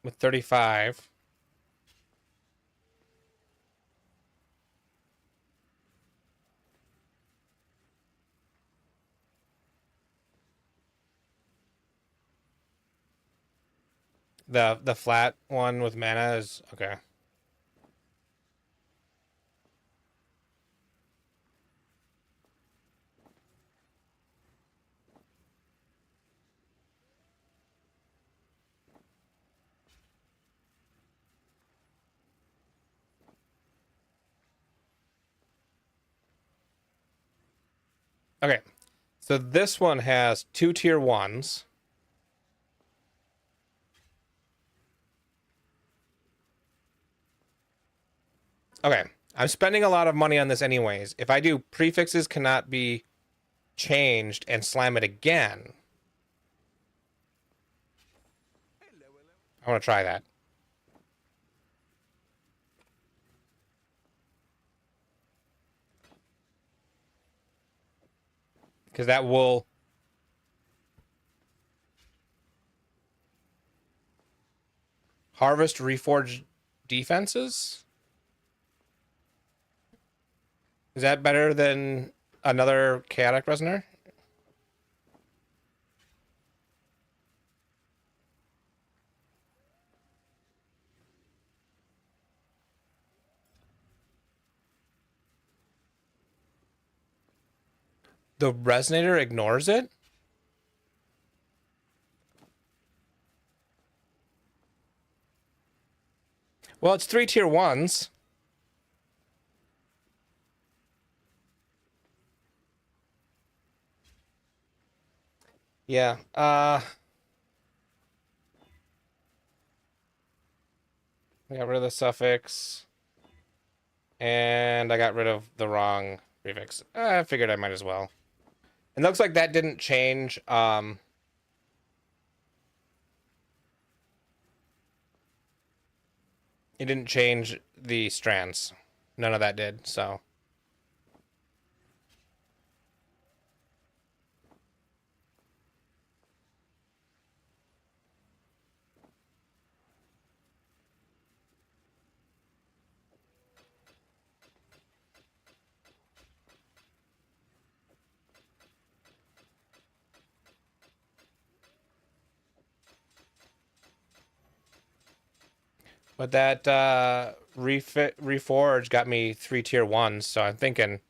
with 35. The flat one with mana is okay. Okay. So this one has 2 tier 1s. Okay. I'm spending a lot of money on this anyways. If I do prefixes cannot be changed and slam it again, I want to try that. Because that will... Harvest reforged defenses? Is that better than another chaotic resonator? The resonator ignores it? Well, it's 3 tier 1s. Yeah. I got rid of the suffix. And I got rid of the wrong prefix. I figured I might as well. It looks like that didn't change. It didn't change the strands. None of that did, so. But that reforge got me 3 tier 1s, so I'm thinking...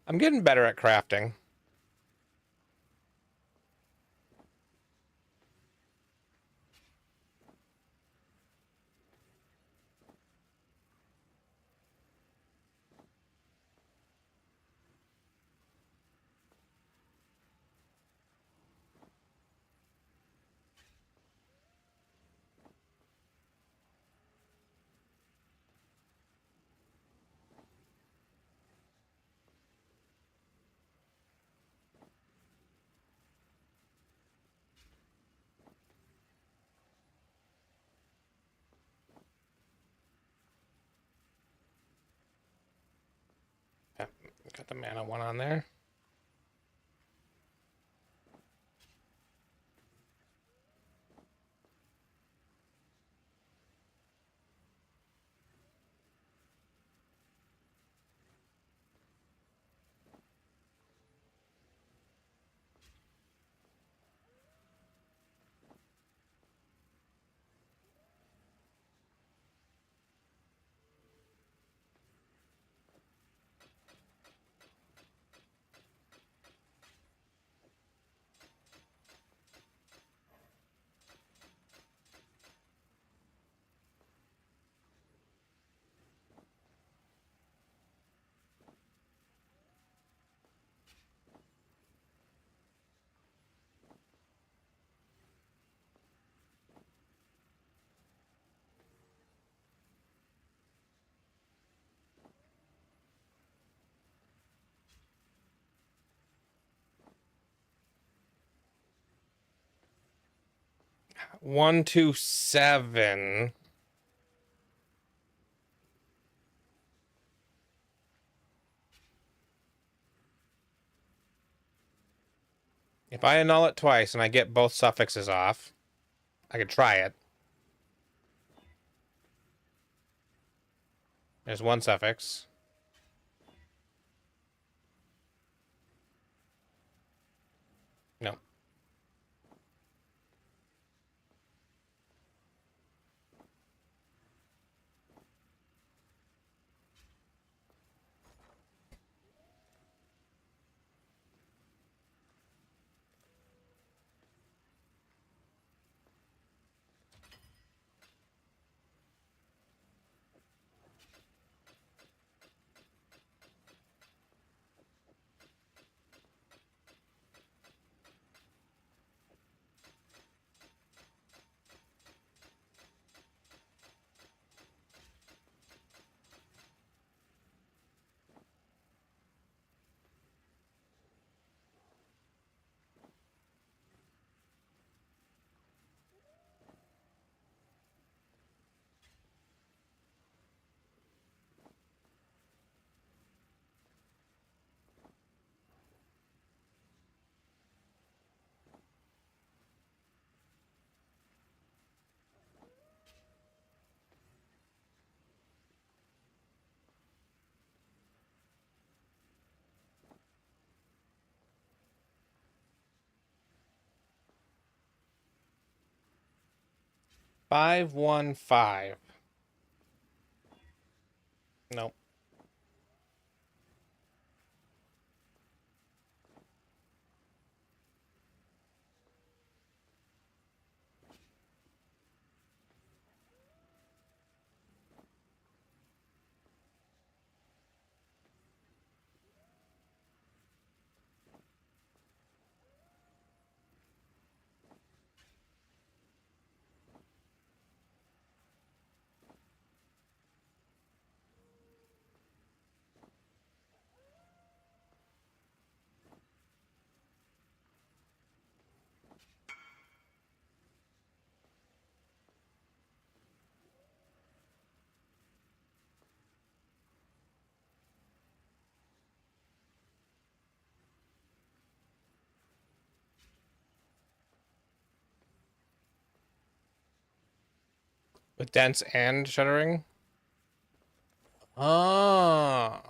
I'm getting better at crafting. Yeah, got the mana one on there. 127. If I annul it twice and I get both suffixes off, I could try it. There's one suffix. No. Five, 1, 5. Nope. With dense and shuddering? Ah.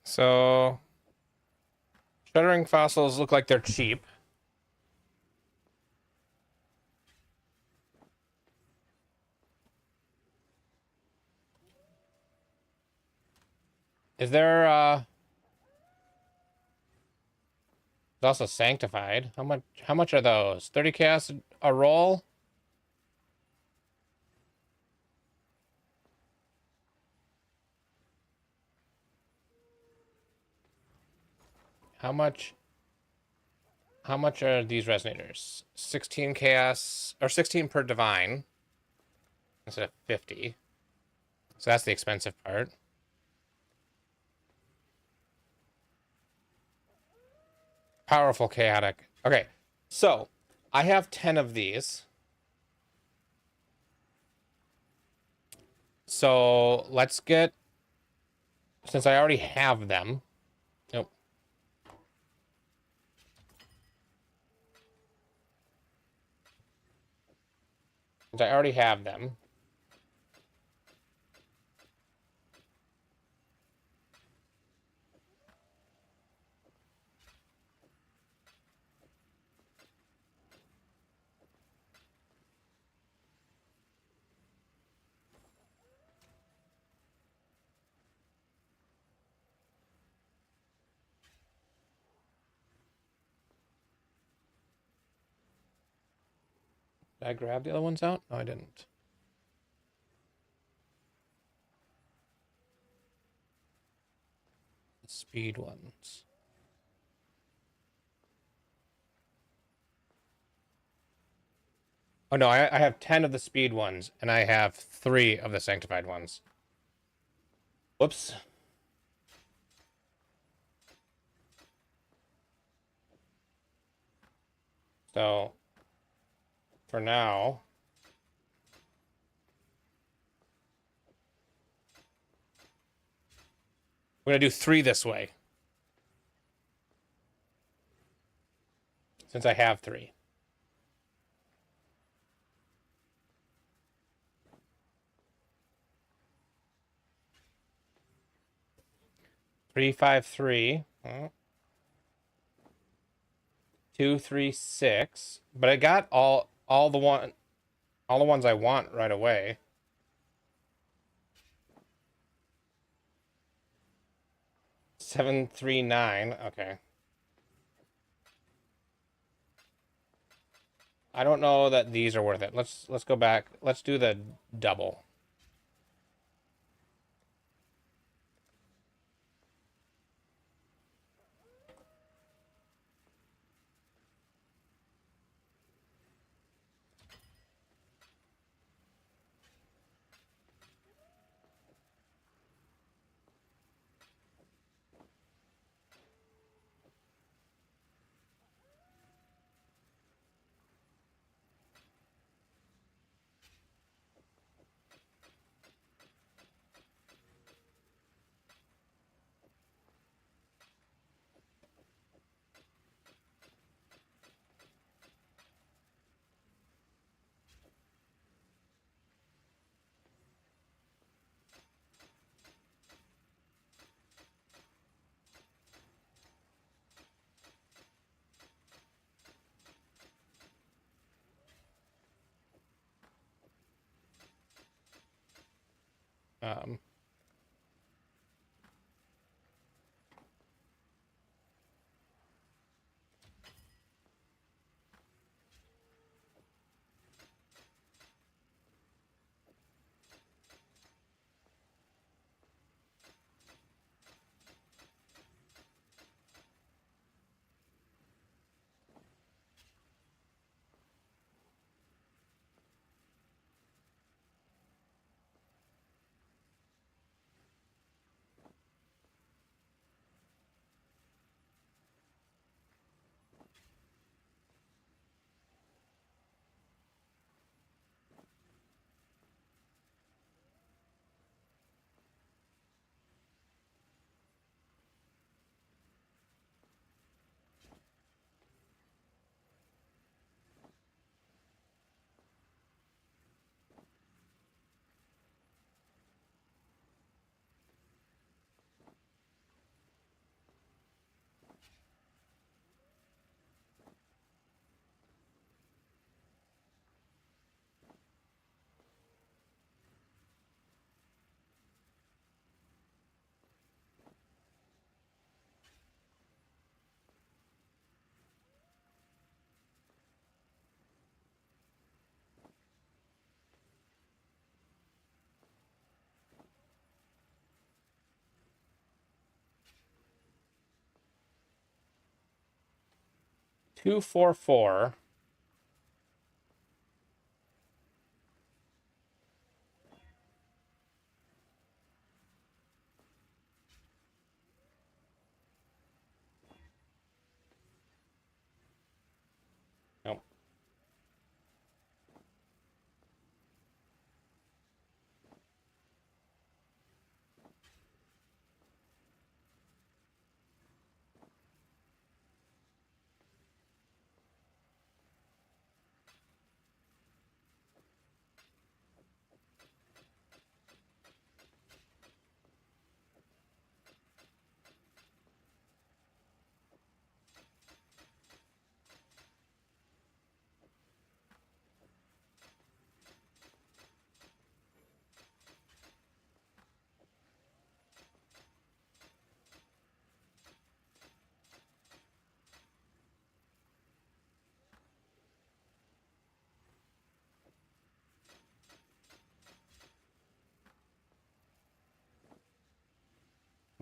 So, shuddering fossils look like they're cheap. Is there, it's also sanctified. How much are those? 30 chaos a roll? How much are these resonators? 16 chaos or 16 per divine instead of 50. So that's the expensive part. Powerful chaotic. Okay. So, I have 10 of these. So, let's get, since I already have them. Nope. Since I already have them. Did I grab the other ones out? No, I didn't. The speed ones. Oh no, I have 10 of the speed ones, and I have 3 of the sanctified ones. Whoops. So, for now, we're gonna do 3 this way. Since I have 3. Three, 5, 3. 2, 3, 6. But I got all the ones I want right away. 7, 3, 9. Okay. I don't know that these are worth it. Let's go back. Let's do the double. Um 2, 4, 4. Nope.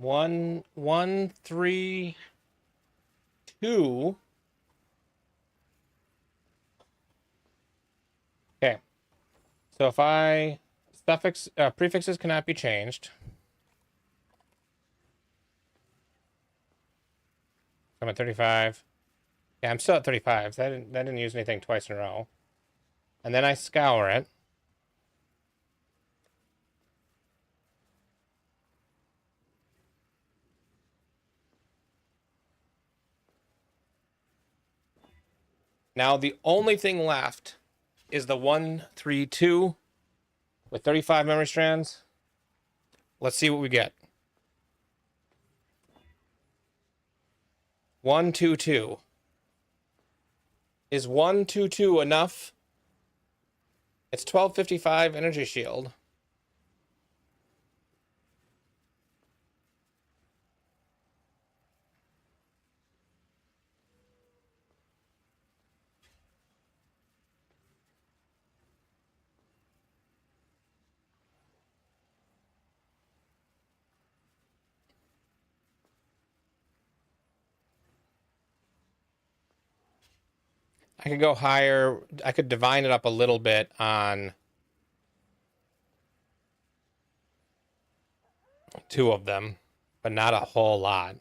1, 3, 2. Okay. So if prefixes cannot be changed. I'm at 35. Yeah, I'm still at 35. That didn't use anything twice in a row. And then I scour it. Now the only thing left is the 1, 3, 2 with 35 memory strands. Let's see what we get. 1, 2, 2. Is 1, 2, 2 enough? It's 1255 energy shield. I could go higher. I could divine it up a little bit on 2 of them, but not a whole lot.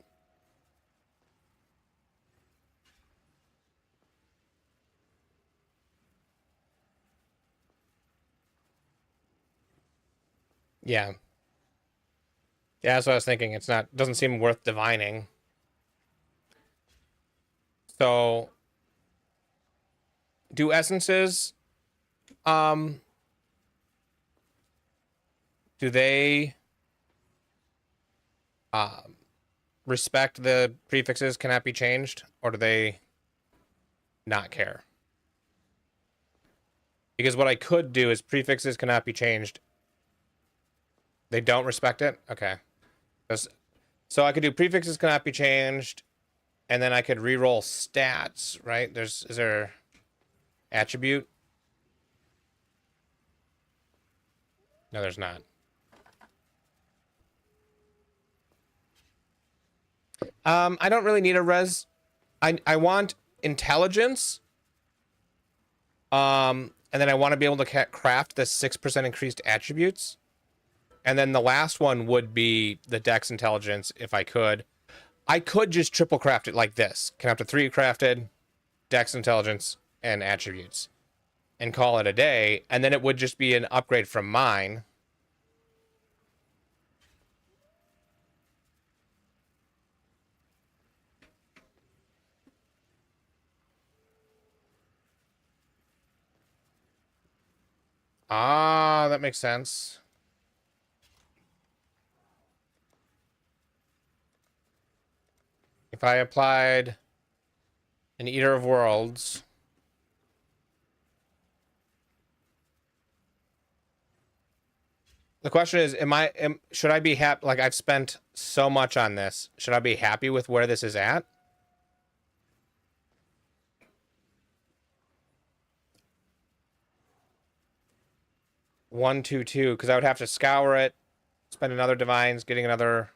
Yeah. Yeah, that's what I was thinking. Doesn't seem worth divining. So do essences do they respect the prefixes cannot be changed, or do they not care? Because what I could do is prefixes cannot be changed. They don't respect it? Okay. So I could do prefixes cannot be changed, and then I could re-roll stats, right? Is there attribute? No, there's not. I don't really need a res. I want intelligence. And then I want to be able to craft the 6% increased attributes. And then the last one would be the Dex intelligence if I could. I could just triple craft it like this. Can have to 3 crafted, Dex intelligence, and attributes. And call it a day. And then it would just be an upgrade from mine. Ah, that makes sense. If I applied an Eater of Worlds, the question is, should I be happy? Like, I've spent so much on this. Should I be happy with where this is at? One, two, two, because I would have to scour it, spend another divines, getting another,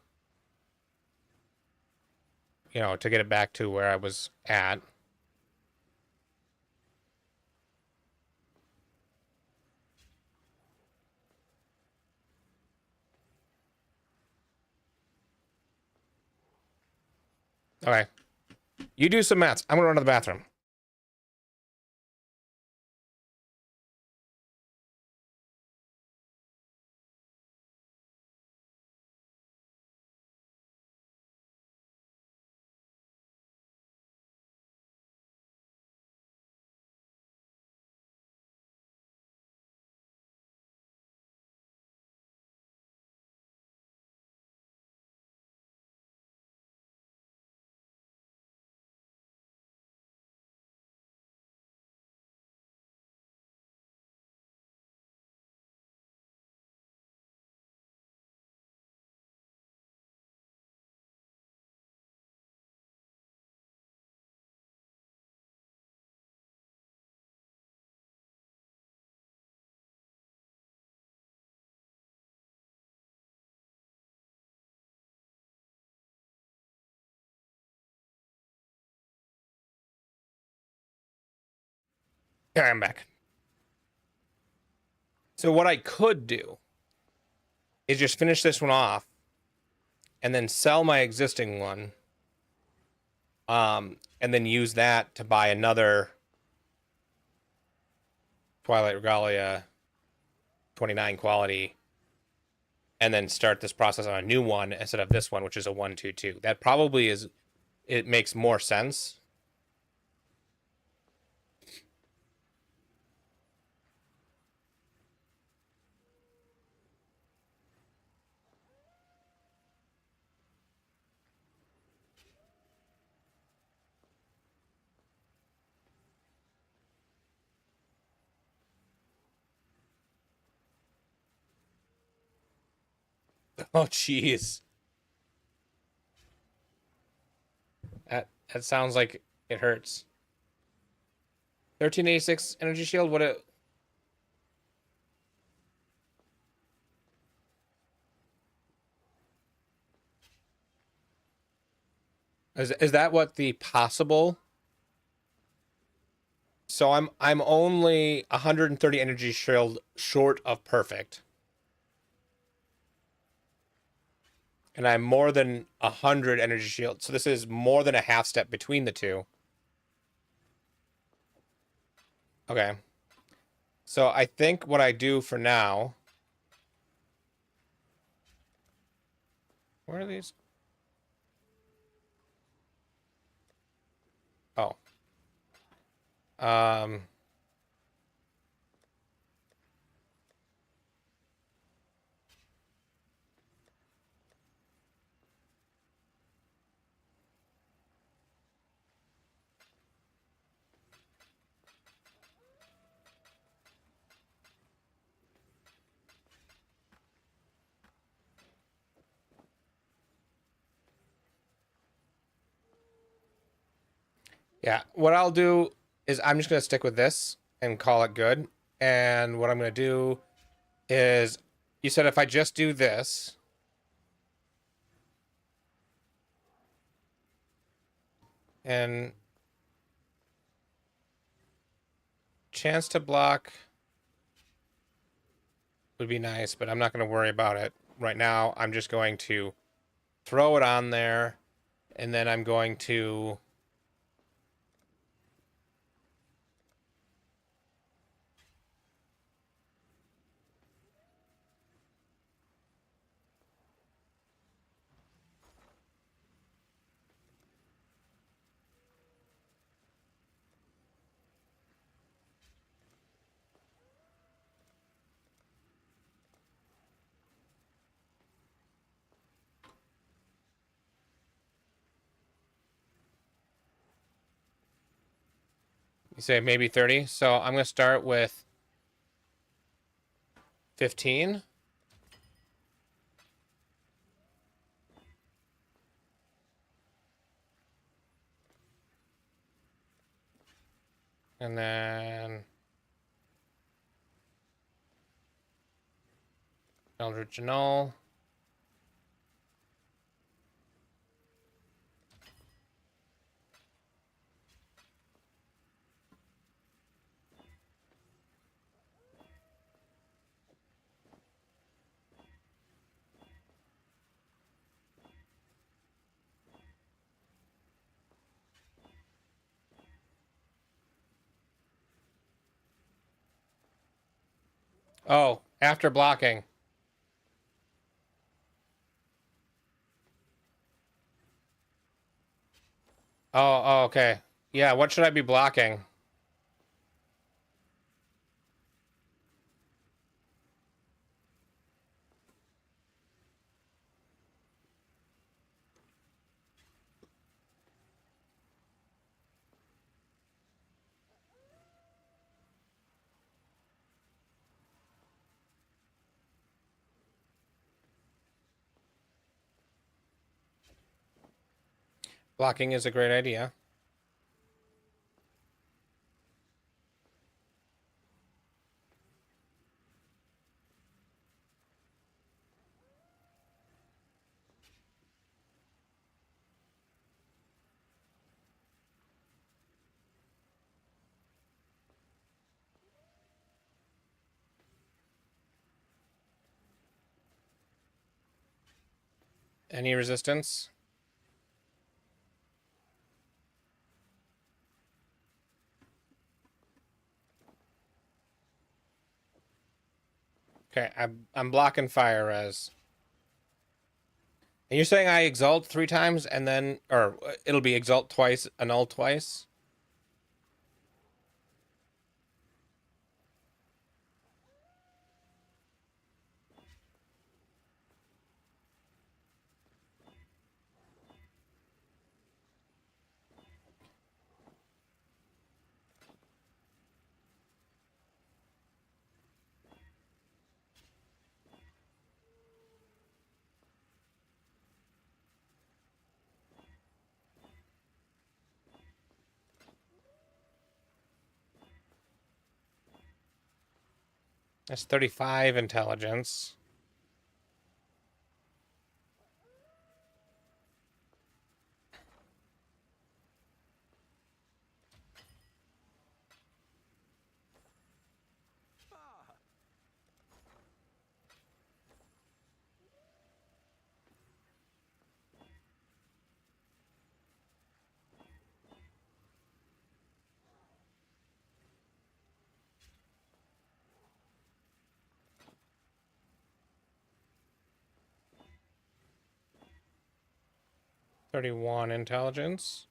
to get it back to where I was at. Okay. You do some maths. I'm gonna run to the bathroom. Here, I'm back. So what I could do is just finish this one off and then sell my existing one. And then use that to buy another Twilight Regalia 29 quality and then start this process on a new one instead of this one, which is a 122. That probably is, it makes more sense. Oh, jeez. That sounds like it hurts. 1386 energy shield. What it? Is that what the possible? So I'm only 130 energy shield short of perfect. And I'm more than 100 energy shield. So this is more than a half step between the two. Okay. So I think what I do for now. Where are these? Oh. Um. Yeah, what I'll do is I'm just going to stick with this and call it good. And what I'm going to do is, you said if I just do this, and chance to block would be nice, but I'm not going to worry about it right now. I'm just going to throw it on there, and then I'm going to you say maybe 30. So I'm going to start with 15. And then Eldritch Null. Oh, after blocking. Oh, okay. Yeah, what should I be blocking? Blocking is a great idea. Any resistance? Okay, I'm blocking fire res. And you're saying I exalt 3 times and then, or it'll be exalt twice, annul twice? That's 35 intelligence. Ah! 31 intelligence.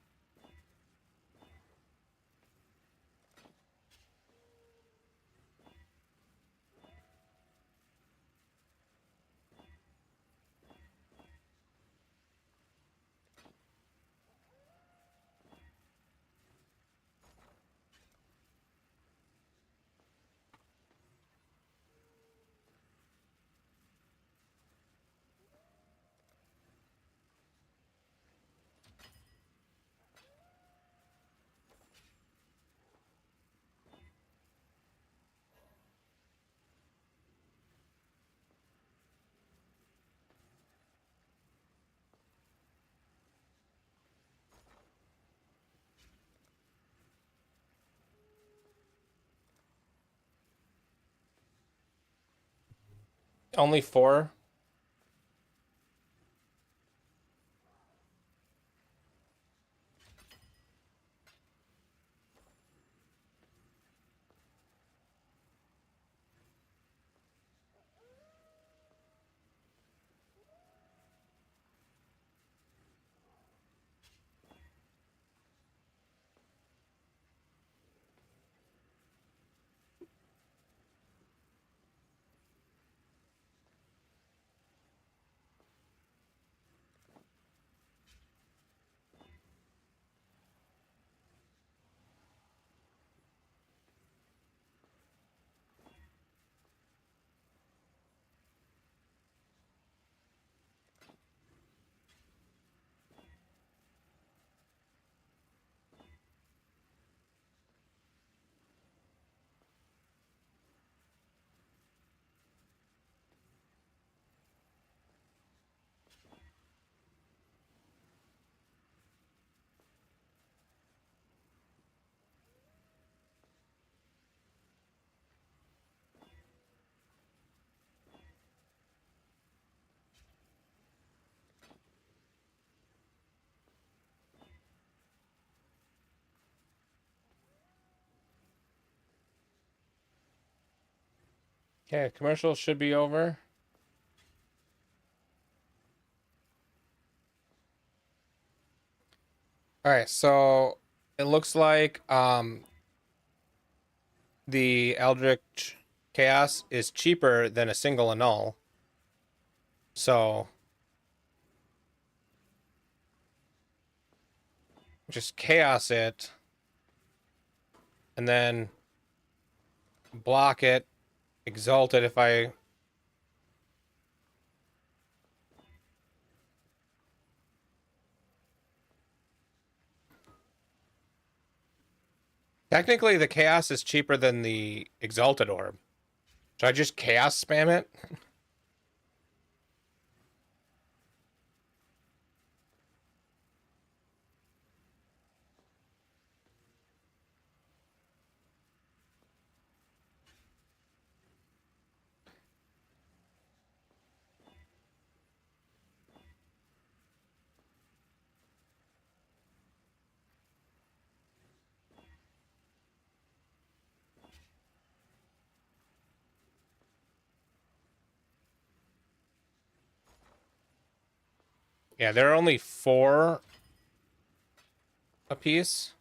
Only 4? Okay, commercial should be over. All right, so it looks like the Eldritch Chaos is cheaper than a single annul. So just chaos it and then block it, exalt it if I technically the chaos is cheaper than the exalted orb. Should I just chaos spam it? Yeah, there are only 4 apiece.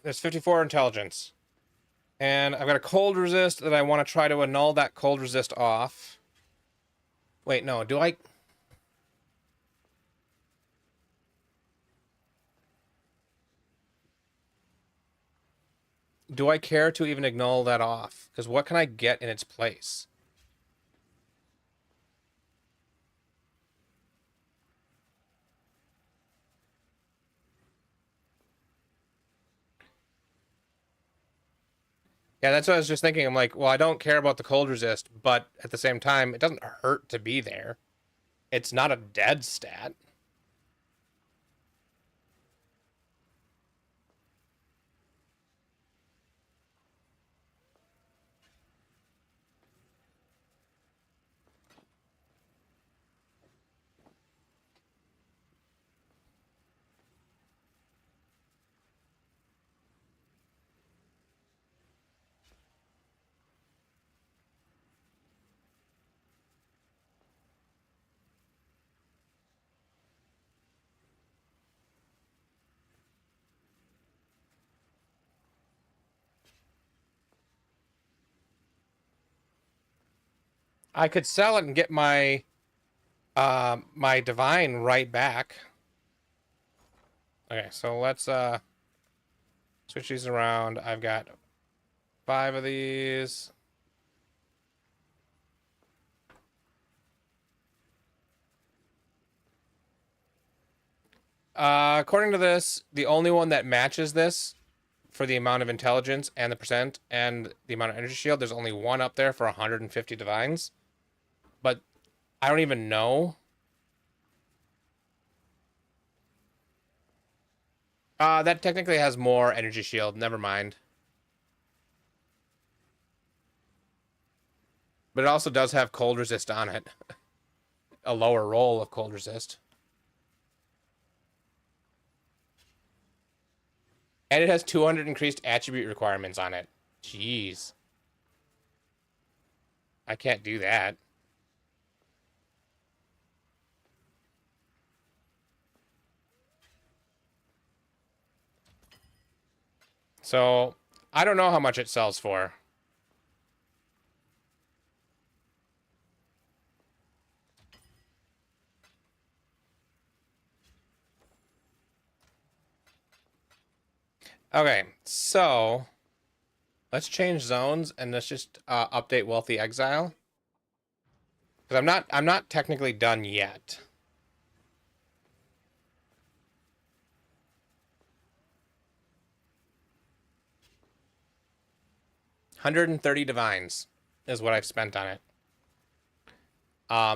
There's 54 intelligence. And I've got a cold resist that I want to try to annul that cold resist off. Wait, no, do I... Do I care to even annul that off? Because what can I get in its place? Yeah, that's what I was just thinking. I'm like, well, I don't care about the cold resist, but at the same time, it doesn't hurt to be there. It's not a dead stat. I could sell it and get my my divine right back. Okay, so let's switch these around. I've got 5 of these. According to this, the only one that matches this for the amount of intelligence and the percent and the amount of energy shield, there's only one up there for 150 divines. But I don't even know. That technically has more energy shield. Never mind. But it also does have cold resist on it. A lower roll of cold resist. And it has 200 increased attribute requirements on it. Jeez. I can't do that. So, I don't know how much it sells for. Okay, so let's change zones and let's just update Wealthy Exile. Because I'm not technically done yet. $130 divines is what I've spent on it.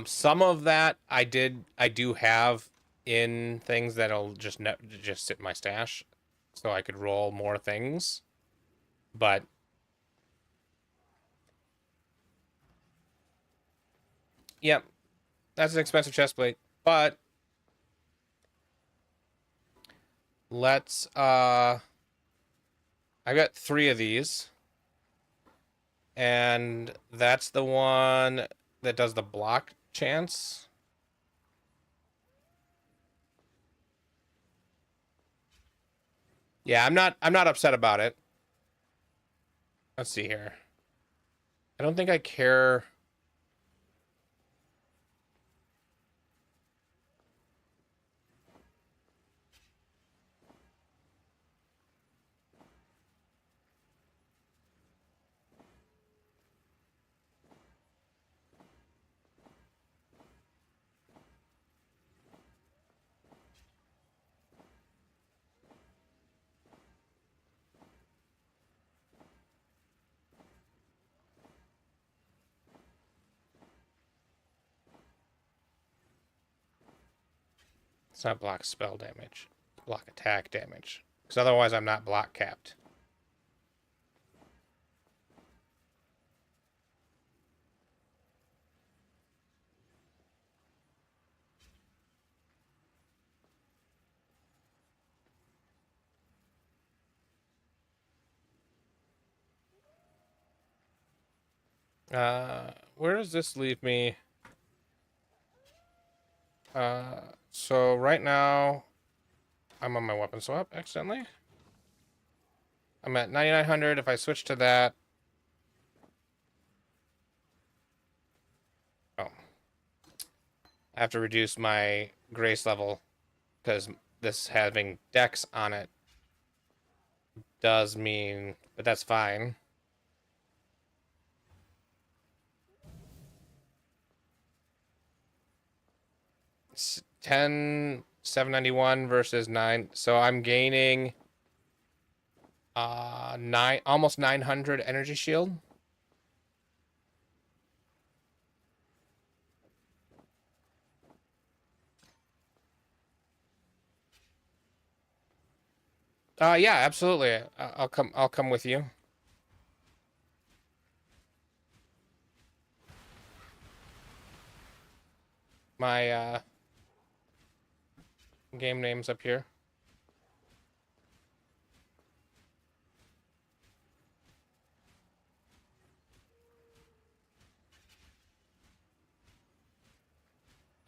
Some of that I do have in things that'll just sit in my stash, so I could roll more things. But yep, that's an expensive chest plate. But let's I got 3 of these. And that's the one that does the block chance. Yeah, I'm not upset about it. Let's see here. I don't think I care. It's not block spell damage. Block attack damage. Because otherwise I'm not block capped. Where does this leave me? So right now, I'm on my weapon swap accidentally. I'm at 9,900. If I switch to that, oh, I have to reduce my grace level because this having dex on it does mean, but that's fine. 10, 791 versus 9. So I'm gaining almost 900 energy shield. Yeah, absolutely. I'll come with you. My game name's up here.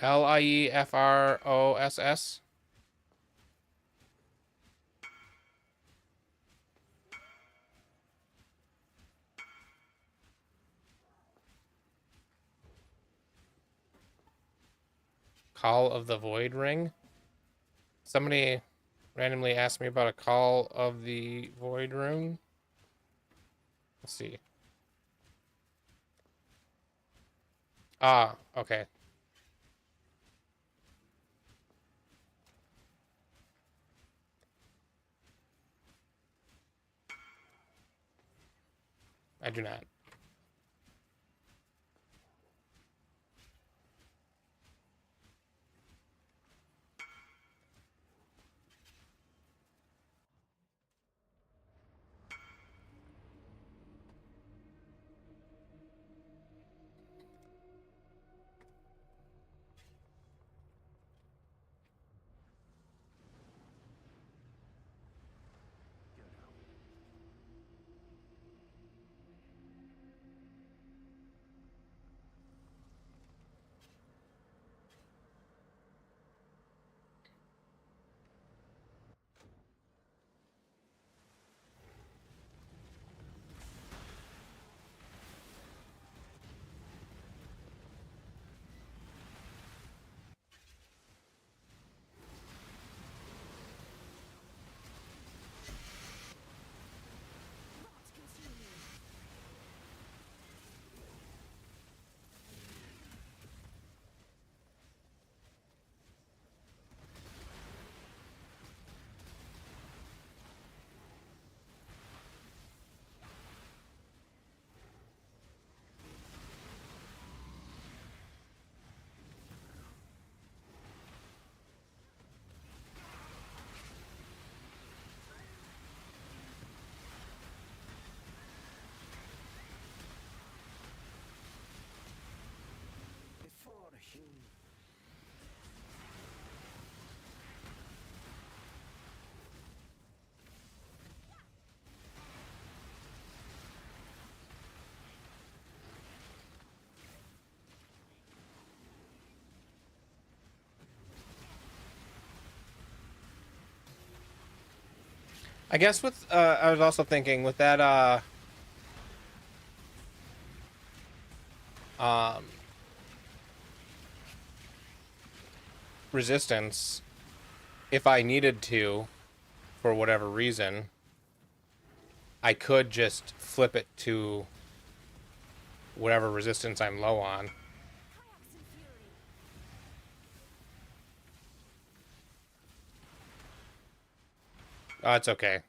Liefross. Call of the Void Ring. Somebody randomly asked me about a Call of the Void Ring. Let's see. Ah, okay. I do not. Rot consume you. Before him. I guess with I was also thinking with that um resistance, if I needed to, for whatever reason, I could just flip it to whatever resistance I'm low on. Kayaks and fury. Oh, it's okay.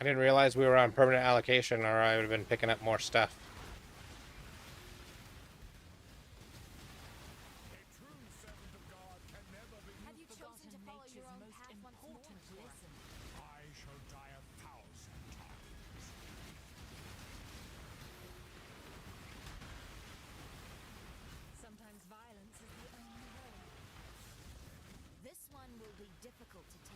didn't realize we were on permanent allocation, or I would have been picking up more stuff. A true servant of God can never be. Have you chosen to follow your own path once more? lesson. I shall die 1,000 times. Sometimes violence is the only way. This one will be difficult to take.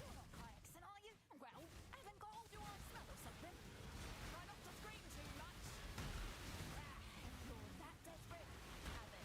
You're not Kayakson, are you? Well, haven't got all your own smell or something? Try not to scream too much. If you're that desperate, have it.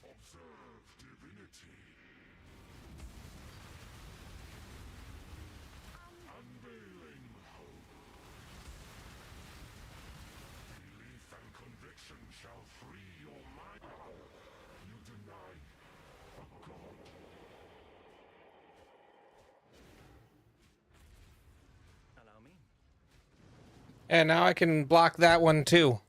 Observe divinity. Unveiling hope. Belief and conviction shall free your mind. You deny a god. Allow me. And now I can block that one too.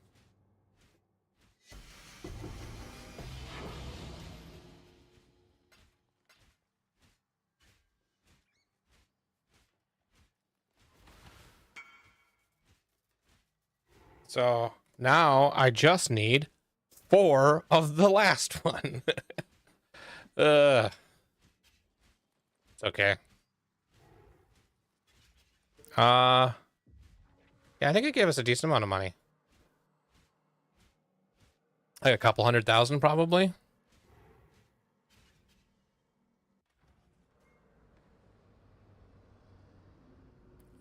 So now I just need 4 of the last one. It's okay. Yeah, I think it gave us a decent amount of money. Like a couple 100,000 probably.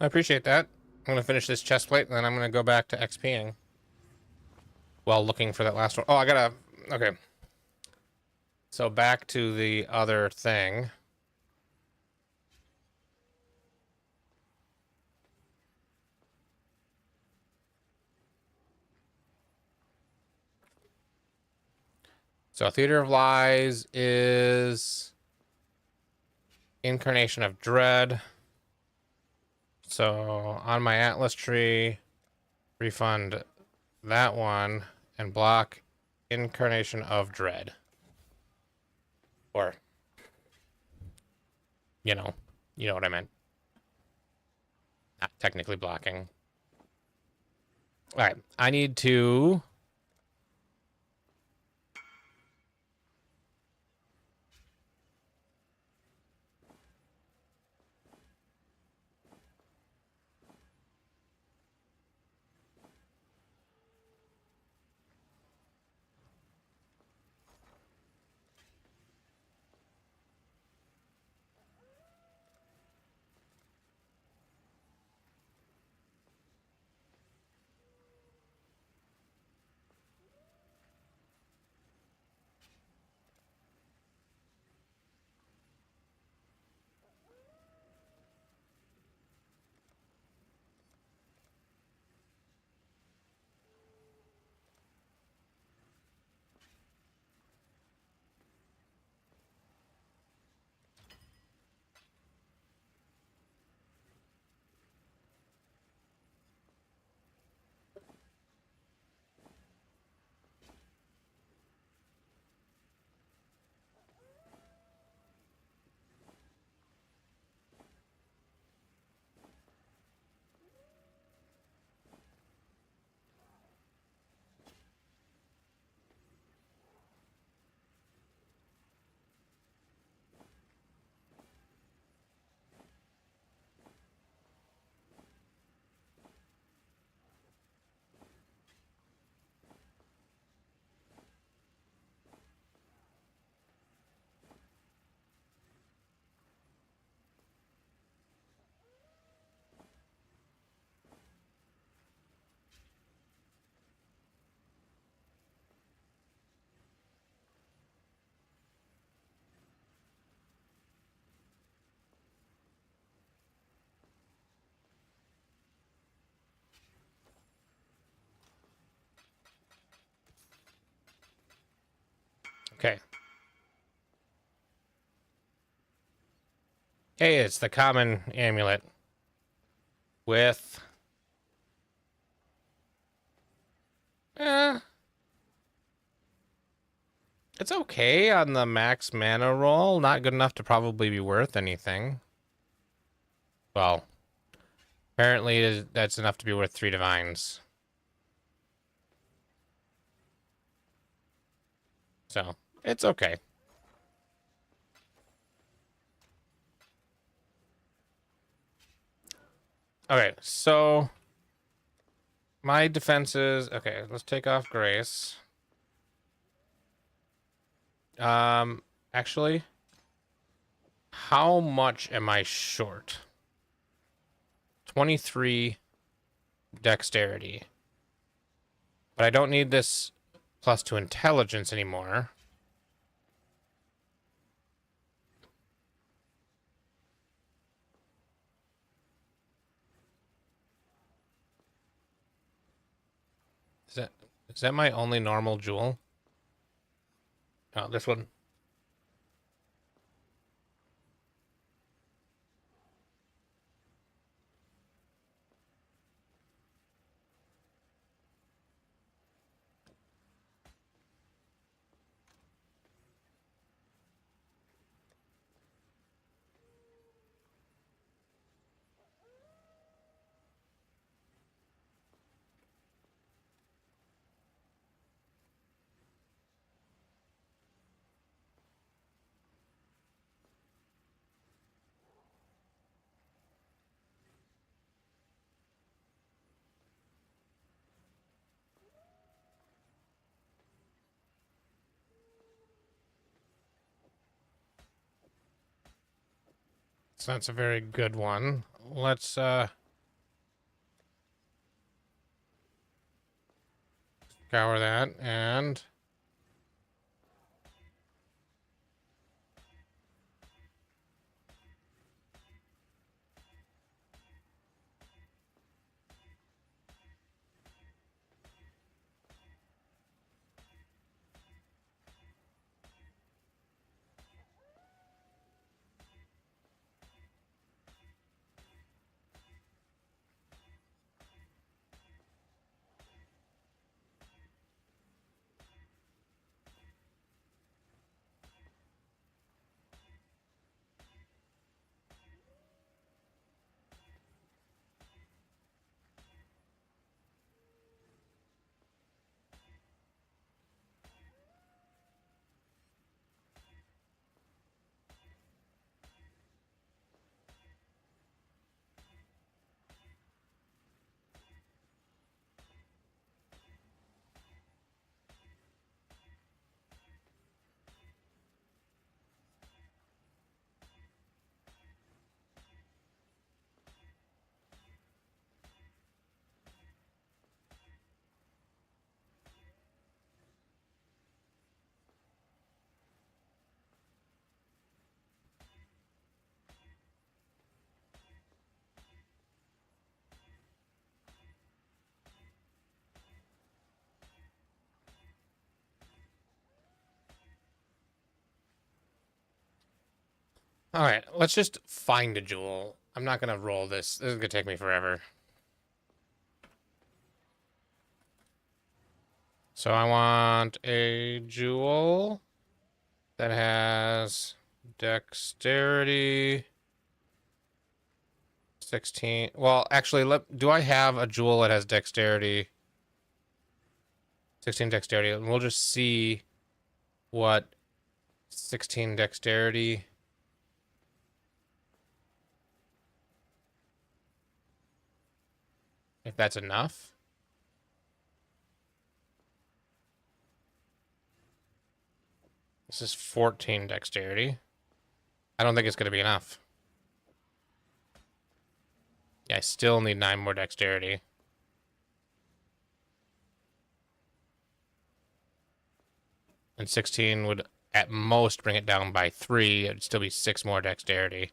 I appreciate that. I'm gonna finish this chest plate and then I'm gonna go back to XPing. While looking for that last one. Oh, I gotta... Okay. So back to the other thing. So Theater of Lies is Incarnation of Dread. So on my Atlas tree, refund that one and block Incarnation of Dread. Or, you know what I meant. Not technically blocking. All right, I need to... Hey, it's the common amulet with it's okay on the max mana roll. Not good enough to probably be worth anything. Well, apparently that's enough to be worth 3 divines. So, it's okay. Okay, so my defenses. Okay, let's take off Grace. Actually, how much am I short? 23 dexterity. But I don't need this plus 2 intelligence anymore. Is that my only normal jewel? Oh, this one. So that's a very good one. Let's scour that and all right, let's just find a jewel. I'm not gonna roll this. This is gonna take me forever. So I want a jewel that has dexterity 16. Well, actually, do I have a jewel that has dexterity 16 dexterity? And we'll just see what 16 dexterity, if that's enough. This is 14 dexterity. I don't think it's going to be enough. Yeah, I still need 9 more dexterity. And 16 would at most bring it down by 3. It'd still be 6 more dexterity.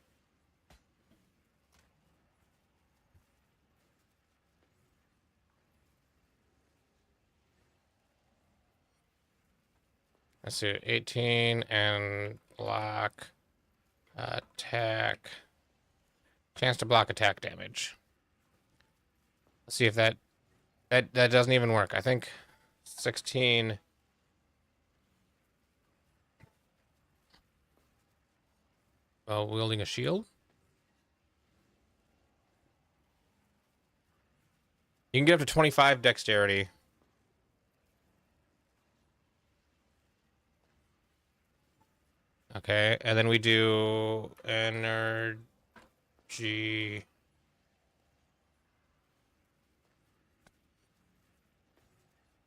Let's see, 18 and block, attack. Chance to block attack damage. Let's see if that doesn't even work. I think 16. While wielding a shield. You can get up to 25 dexterity. Okay, and then we do energy.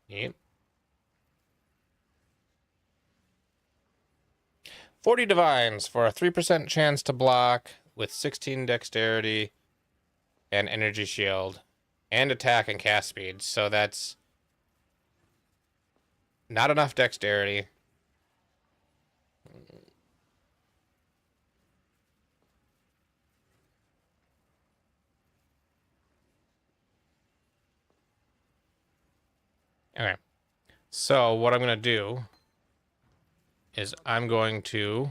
Yep. 40 divines for a 3% chance to block with 16 dexterity and energy shield and attack and cast speed. So that's not enough dexterity. Okay. So what I'm going to do is I'm going to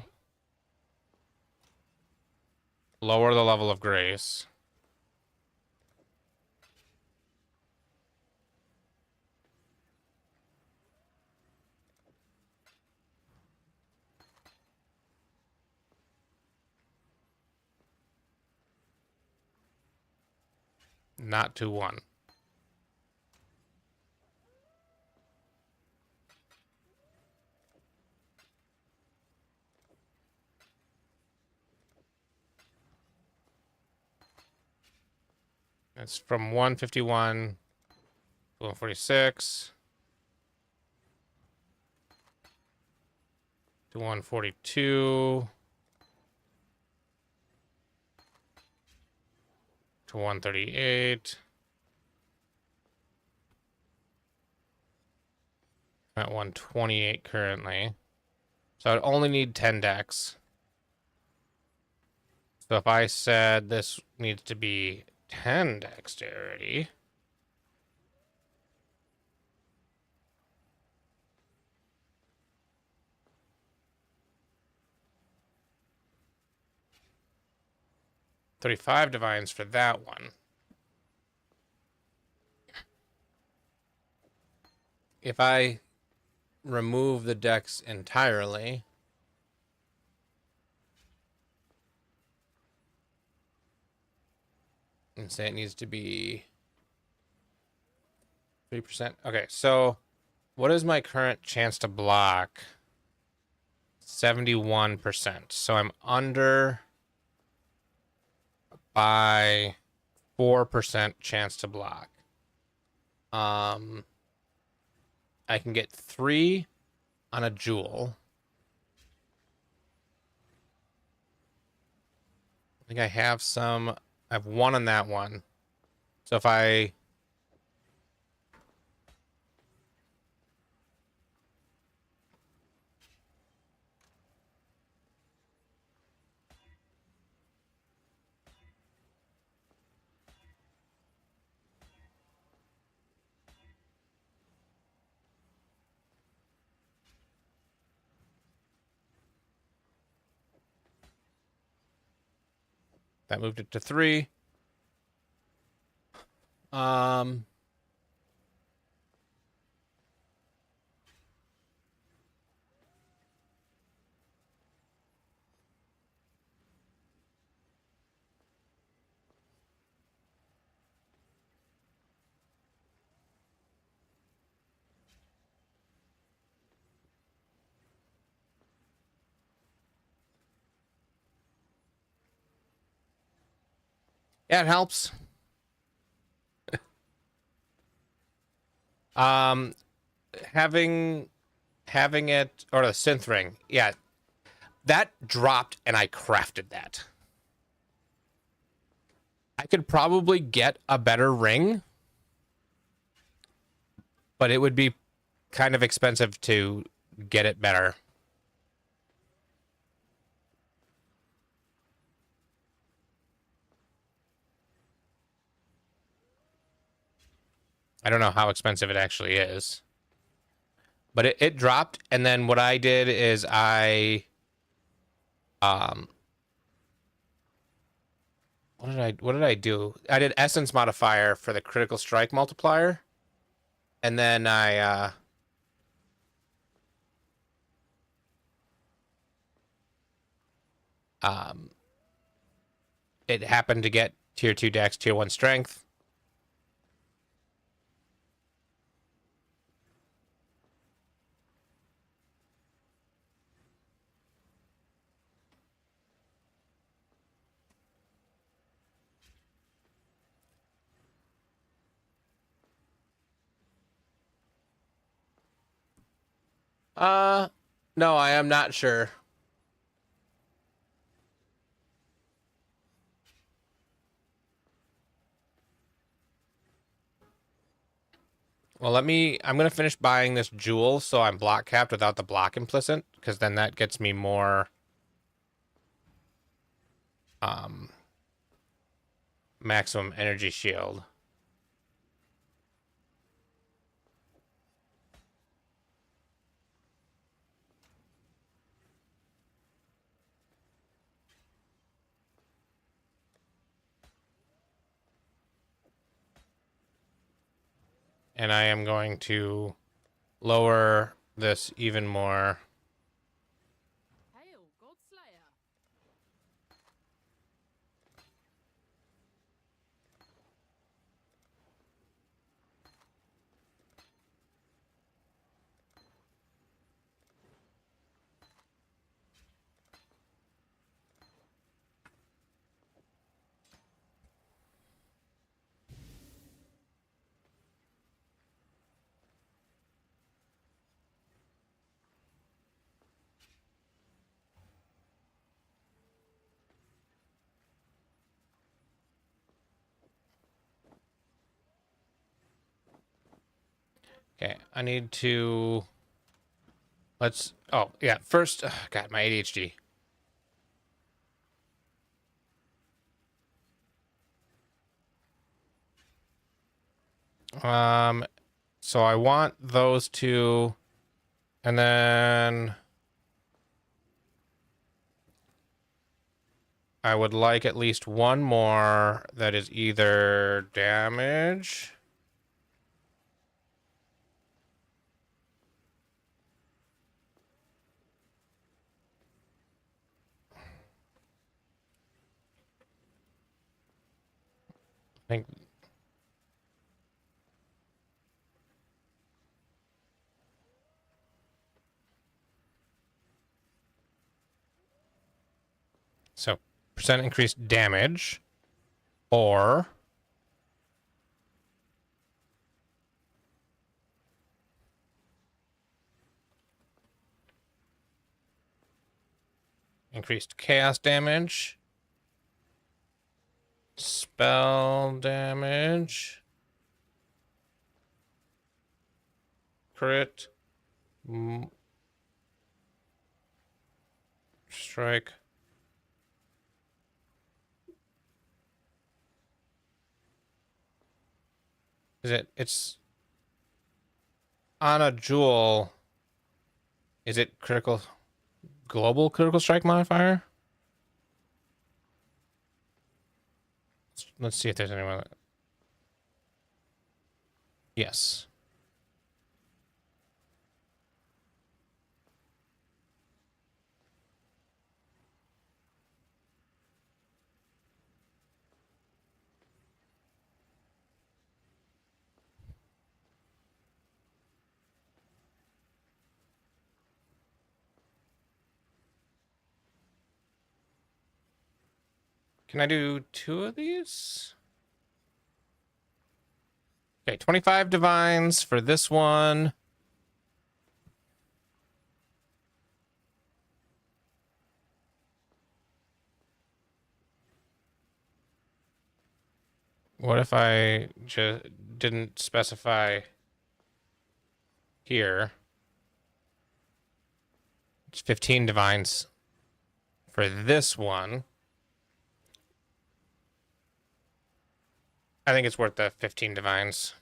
lower the level of grace. Not to 1. It's from 151 to 146 to 142 to 138. I'm at 128 currently. So I'd only need 10 dex. So if I said this needs to be 10 dexterity. $35 divines for that one. If I remove the dex entirely, and say it needs to be 3%. Okay, so what is my current chance to block? 71%. So I'm under by 4% chance to block. I can get 3 on a jewel. I think I have some. I have 1 on that one. So if I that moved it to 3. Yeah, it helps. um having it, or the synth ring, yeah, that dropped and I crafted that. I could probably get a better ring, but it would be kind of expensive to get it better. I don't know how expensive it actually is. But it dropped, and then what I did is I What did I do? I did essence modifier for the critical strike multiplier. And then um it happened to get tier 2 dex, tier 1 strength. Uh no, I am not sure. Well, I'm going to finish buying this jewel so I'm block capped without the block implicit, because then that gets me more um, maximum energy shield. And I am going to lower this even more. Hail, Godslayer. Okay, I need to... Let's... Oh, yeah, first... God, my ADHD. So I want those two, and then I would like at least one more that is either damage. I think so. Percent increased damage, or increased chaos damage, spell damage, crit, strike. It's on a jewel. Is it global critical strike modifier? Let's see if there's anyone. Yes. Can I do 2 of these? Okay, 25 divines for this one. What if I just didn't specify here? It's 15 divines for this one. I think it's worth the 15 divines.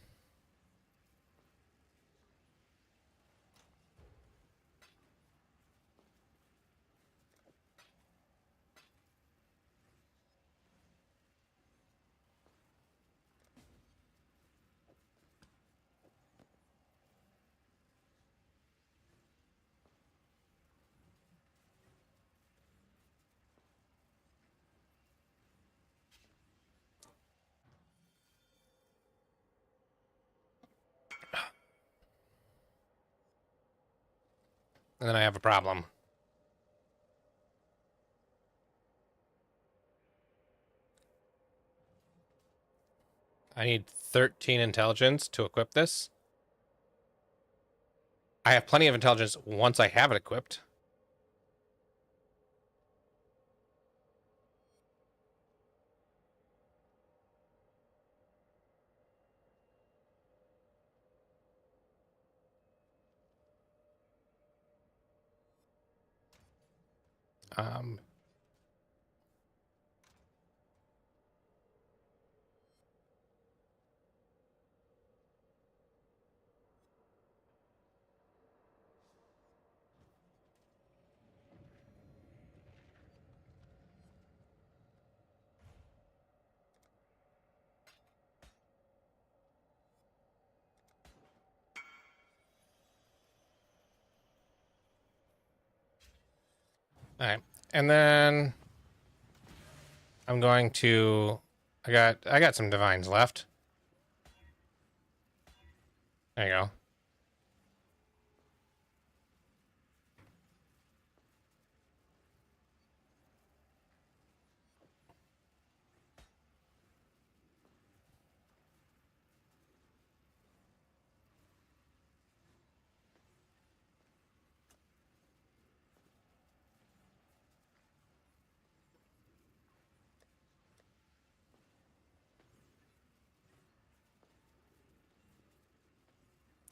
and then I have a problem. I need 13 intelligence to equip this. I have plenty of intelligence once I have it equipped. Um, all right, and then I'm going to. I got some divines left. There you go.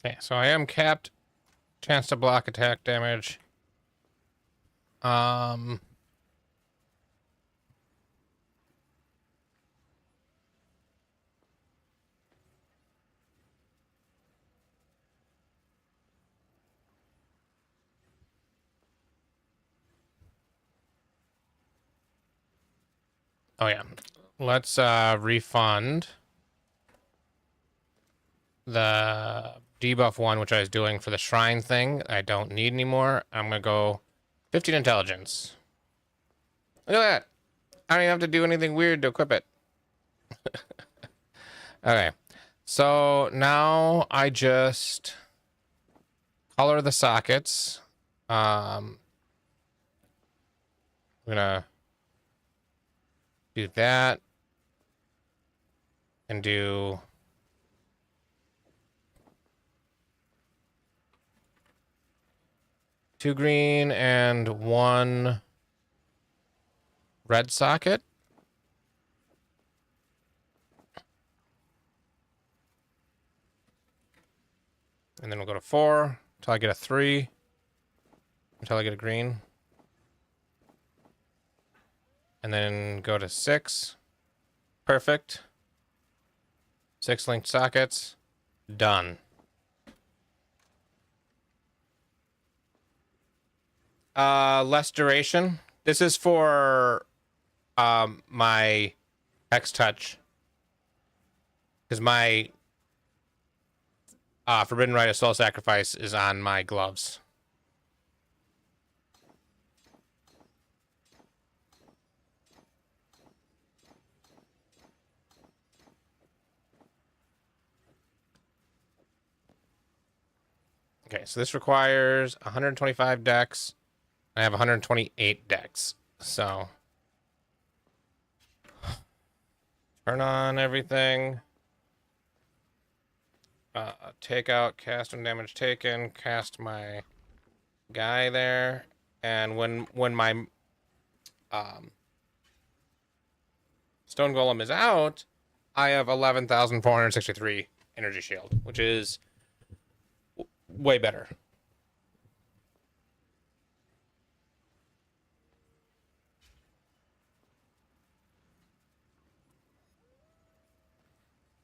Okay, so I am capped. Chance to block attack damage. Um. Oh yeah. Let's refund the debuff one, which I was doing for the shrine thing. I don't need anymore. I'm gonna go 15 intelligence. Look at that. I don't even have to do anything weird to equip it. Okay. So now I just color the sockets. I'm gonna do that and do two green and one red socket. And then we'll go to 4 until I get a 3, until I get a green. And then go to 6. Perfect. 6 linked sockets. Done. Less duration. This is for my X touch. Because my Forbidden Rite of Soul Sacrifice is on my gloves. Okay, so this requires 125 decks. I have 128 decks. So turn on everything. Take out cast and damage taken. Cast my guy there, and when my stone golem is out, I have 11,463 energy shield, which is way better.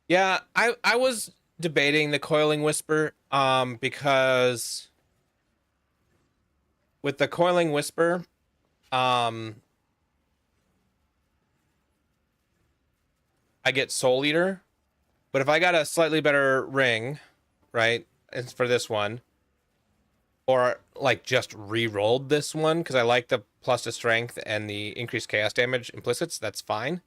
Yeah, I was debating the coiling whisper because with the coiling whisper I get Soul Eater, but if I got a slightly better ring, right, it's for this one, or like just re-rolled this one because I like the plus to strength and the increased chaos damage implicits, that's fine.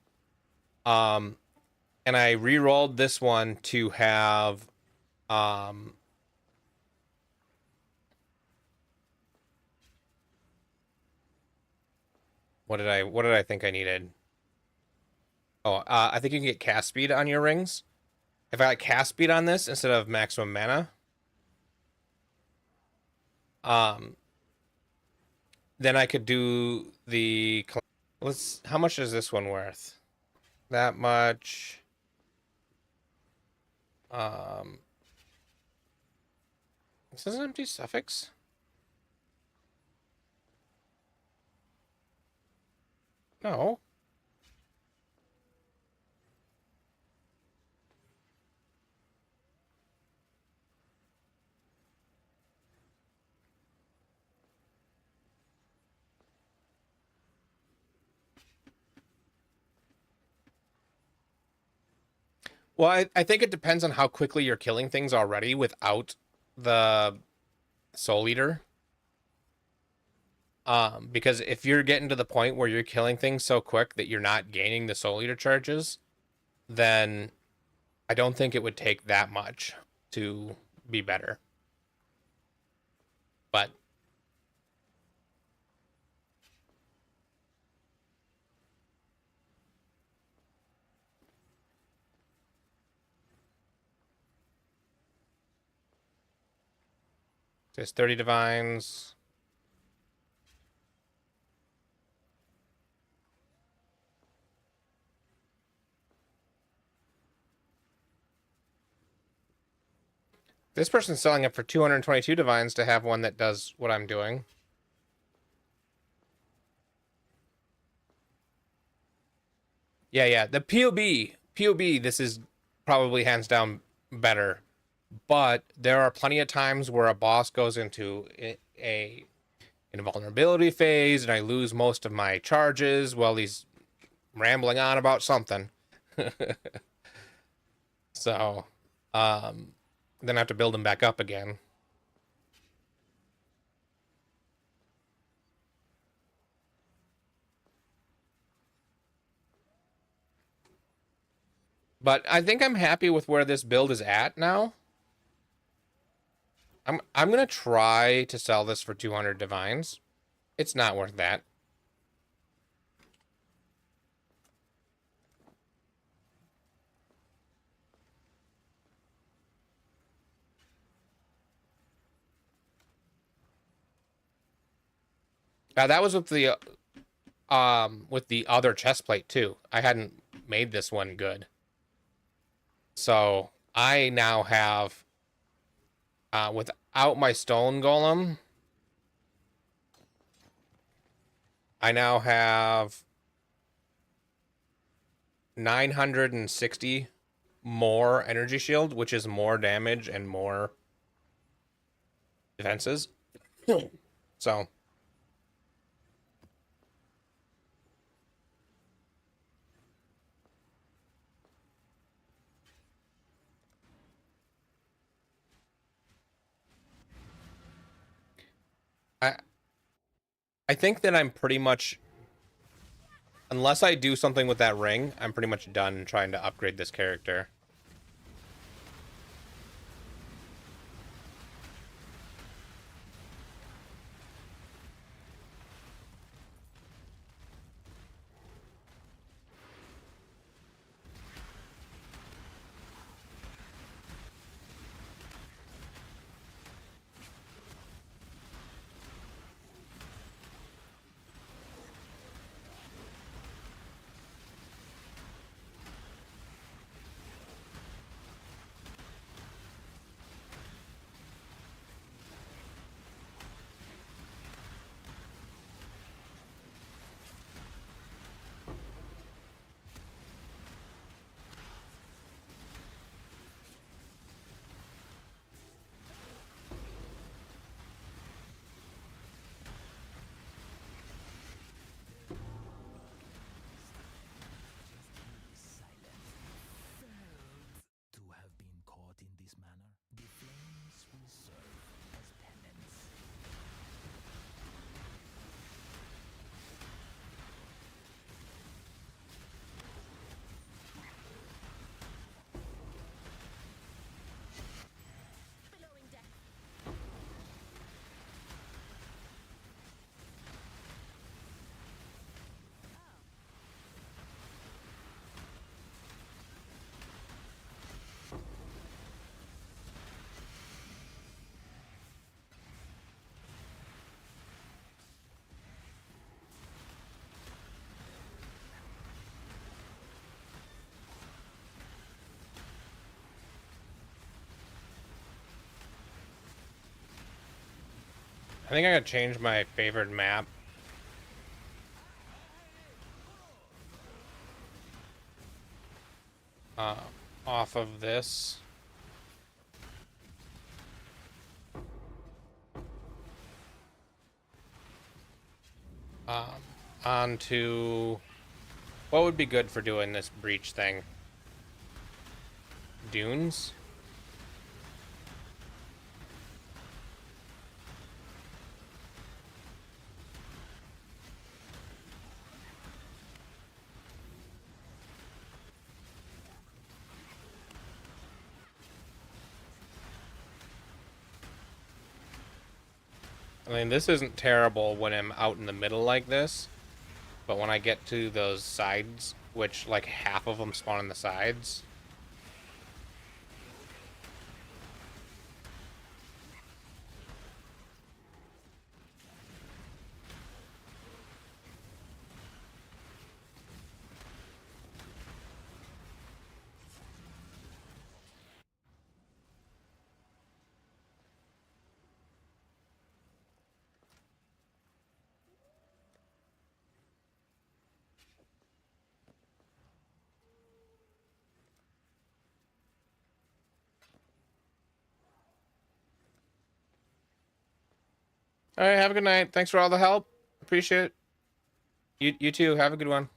And I re-rolled this one to have What did I think I needed? Oh, I think you can get cast speed on your rings. If I got cast speed on this instead of maximum mana, um, then I could do the. Let's. How much is this one worth? That much. Um, this is an empty suffix. No. Well, I think it depends on how quickly you're killing things already without the Soul Eater. Because if you're getting to the point where you're killing things so quick that you're not gaining the Soul Eater charges, then I don't think it would take that much to be better. But there's 30 divines. This person's selling it for 222 divines to have one that does what I'm doing. Yeah. The POB, this is probably hands down better. But there are plenty of times where a boss goes into a invulnerability phase and I lose most of my charges while he's rambling on about something. So, then I have to build him back up again. But I think I'm happy with where this build is at now. I'm gonna try to sell this for 200 divines. It's not worth that. That was with the other chest plate too. I hadn't made this one good. So I now have without my stone golem, I now have 960 more energy shield, which is more damage and more defenses. So I I think that I'm pretty much, unless I do something with that ring, I'm pretty much done trying to upgrade this character. I think I gotta change my favorite map. Uh, Off of this. Onto what would be good for doing this breach thing? Dunes? I mean, this isn't terrible when I'm out in the middle like this, but when I get to those sides, which like half of them spawn on the sides, all right, have a good night. Thanks for all the help. Appreciate it. You too. Have a good one.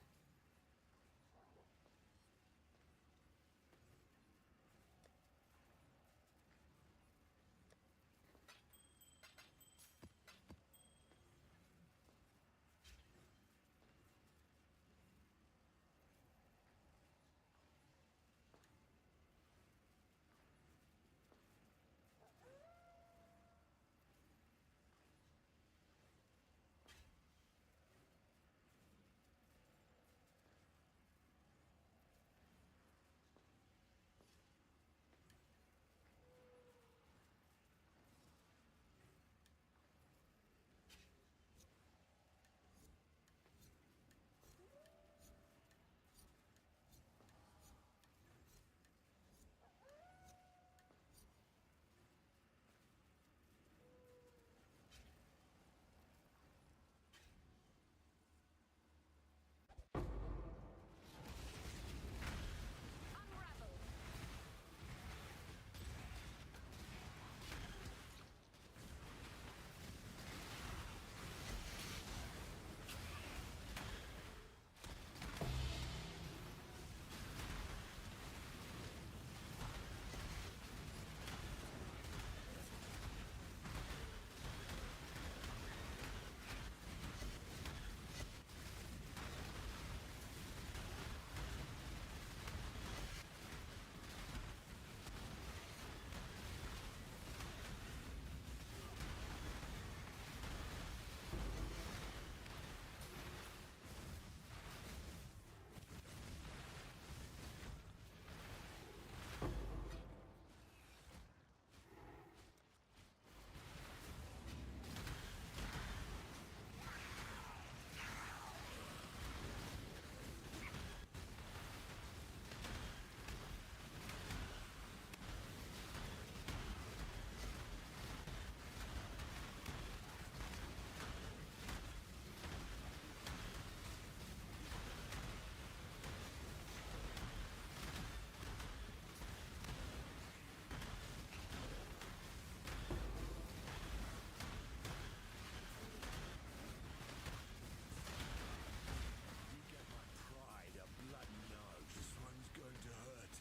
Pride, a bloody nose. This one's going to hurt,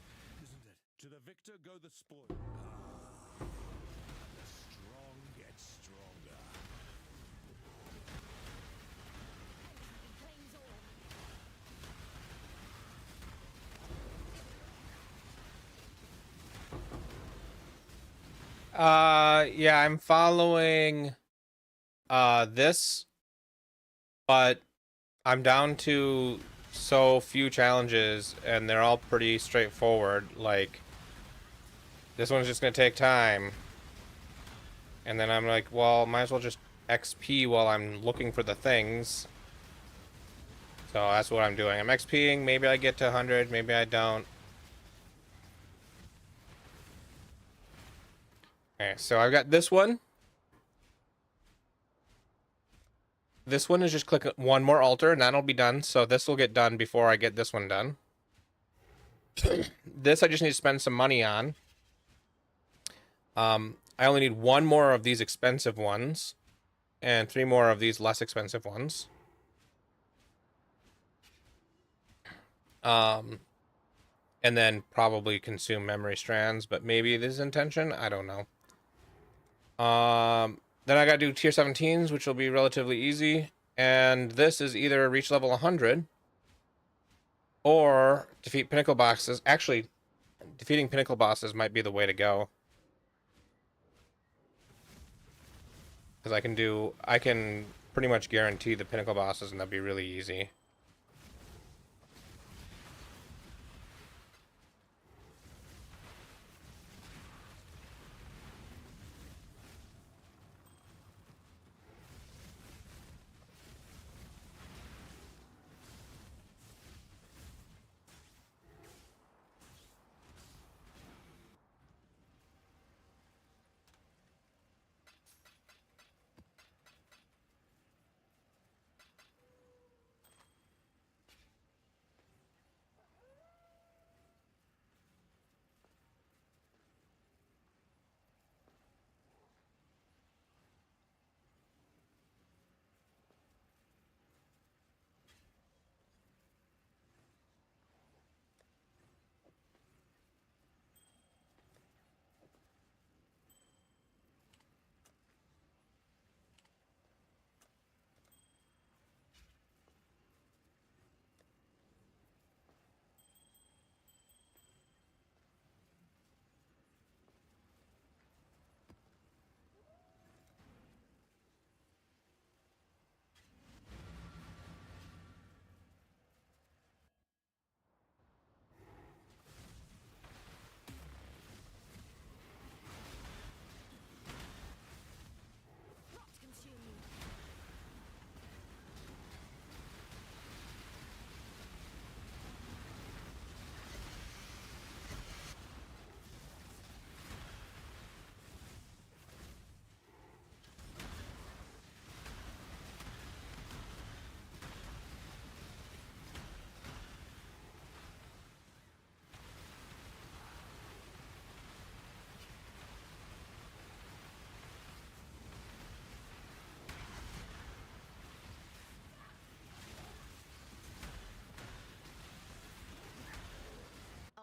isn't it? To the victor go the spoil. The strong get stronger. Claims all. Yeah, I'm following this, but I'm down to so few challenges and they're all pretty straightforward. Like this one's just gonna take time. And then I'm like, well, might as well just XP while I'm looking for the things. So that's what I'm doing. I'm XPing, maybe I get to 100, maybe I don't. Okay, so I've got this one. this one is just click one more altar and that'll be done. So this will get done before I get this one done. This I just need to spend some money on. I only need one more of these expensive ones and 3 more of these less expensive ones. And then probably consume memory strands, but maybe this is intention. I don't know. Then I gotta do tier 17s, which will be relatively easy. And this is either reach level 100 or defeat pinnacle bosses. Actually, defeating pinnacle bosses might be the way to go. Because I can pretty much guarantee the pinnacle bosses, and that'd be really easy. Rot consume you.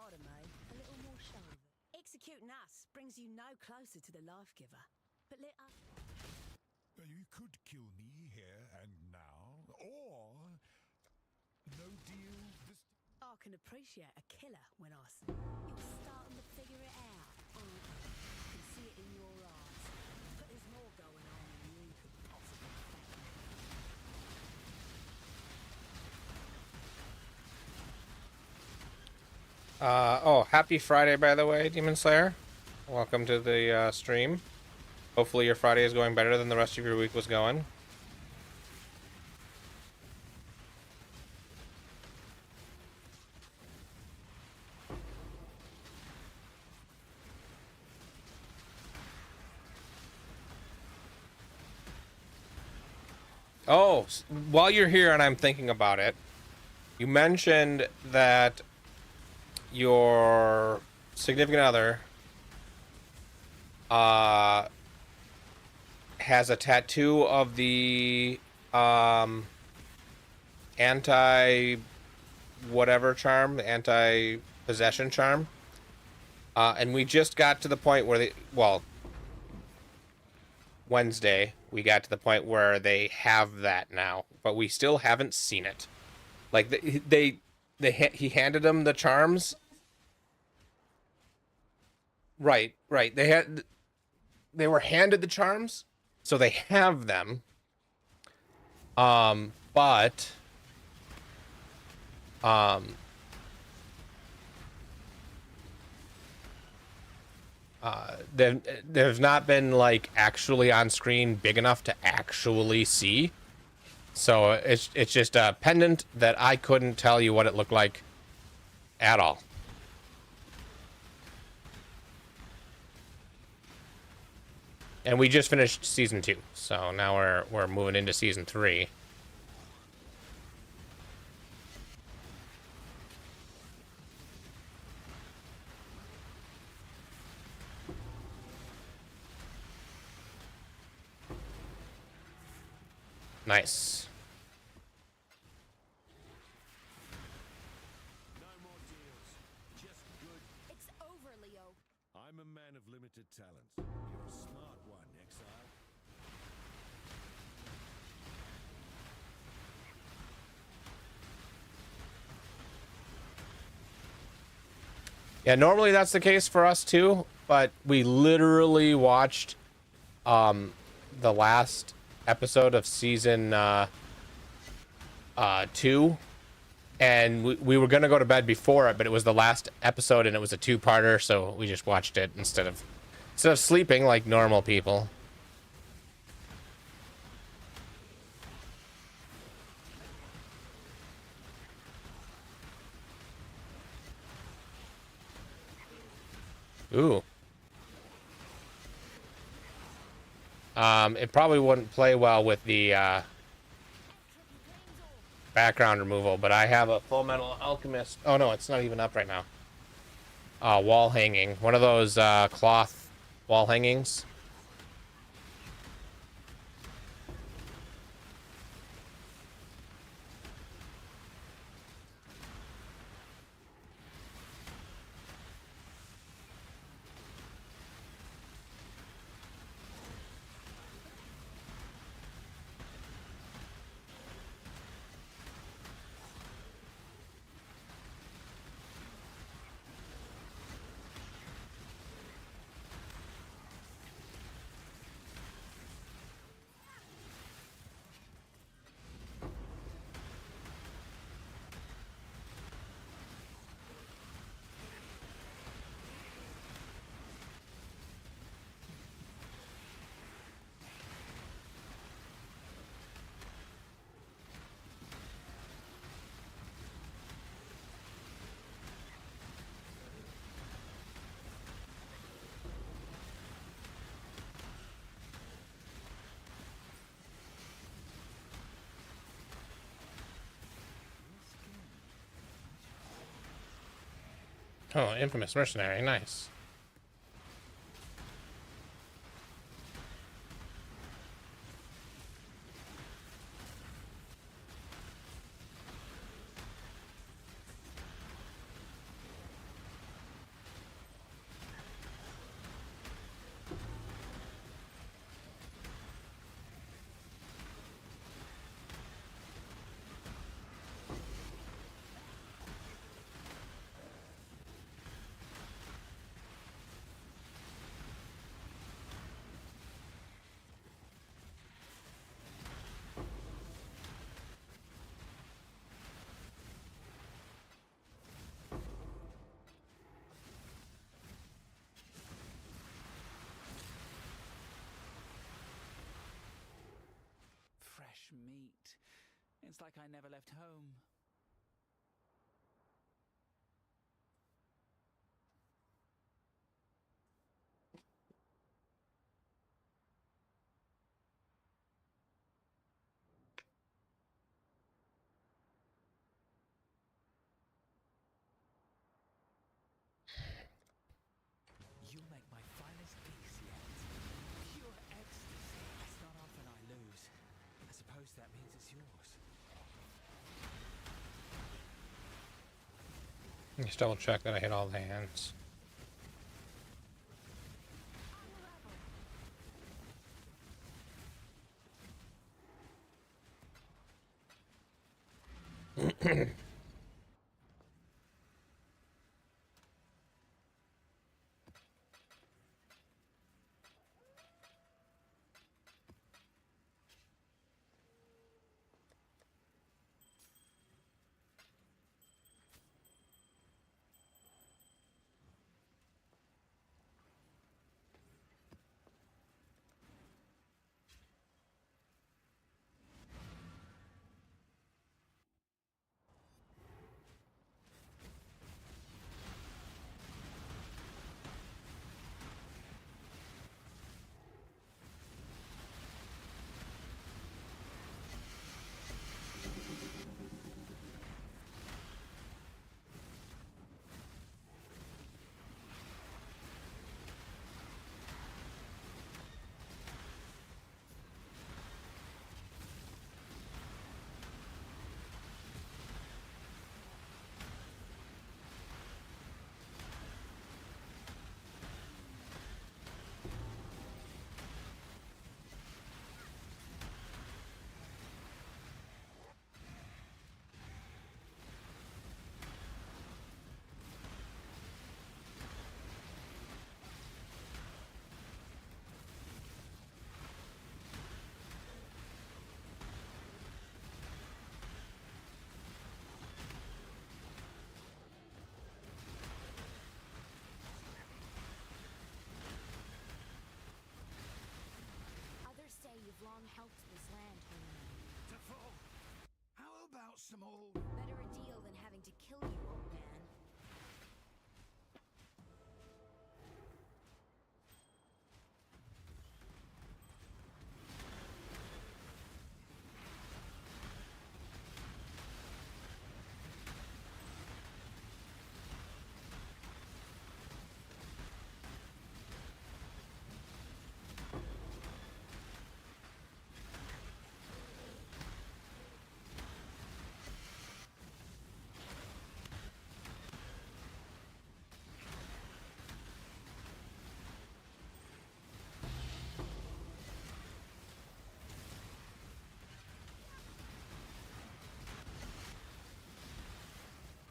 Automate, a little more sharp. Executing us brings you no closer to the life giver. But let us. You could kill me here and now, or no deal. This. I can appreciate a killer when I see. You're starting to figure it out. I can see it in your eyes. But there's more going on than you could possibly fathom. Oh, happy Friday, by the way, Demon Slayer. Welcome to the stream. Hopefully your Friday is going better than the rest of your week was going. Oh, while you're here and I'm thinking about it, you mentioned that your significant other has a tattoo of the anti whatever charm, anti possession charm. And we just got to the point where Wednesday, we got to the point where they have that now, but we still haven't seen it. Like he handed them the charms. Right. They were handed the charms, so they have them. But there's not been like actually on screen big enough to actually see. So it's just a pendant that I couldn't tell you what it looked like at all. And we just finished season 2, so now we're moving into season 3. Nice. No more deals. Just good. It's over, Leo. I'm a man of limited talents. You're a smart one, Exile. Yeah, normally that's the case for us too, but we literally watched the last episode of season 2, and we were gonna go to bed before it, but it was the last episode and it was a 2-parter, so we just watched it instead of sleeping like normal people. Ooh. It probably wouldn't play well with the background removal, but I have a Full Metal Alchemist. Oh no, it's not even up right now. Wall hanging. One of those cloth wall hangings. Oh, infamous mercenary, nice. Fresh meat. It's like I never left home. You make my finest piece yet. Pure ecstasy. It's not often I lose. I suppose that means it's yours. Just double check that I hit all the hands. helped this land home. Tafel, how about some old... Better a deal than having to kill you, old man.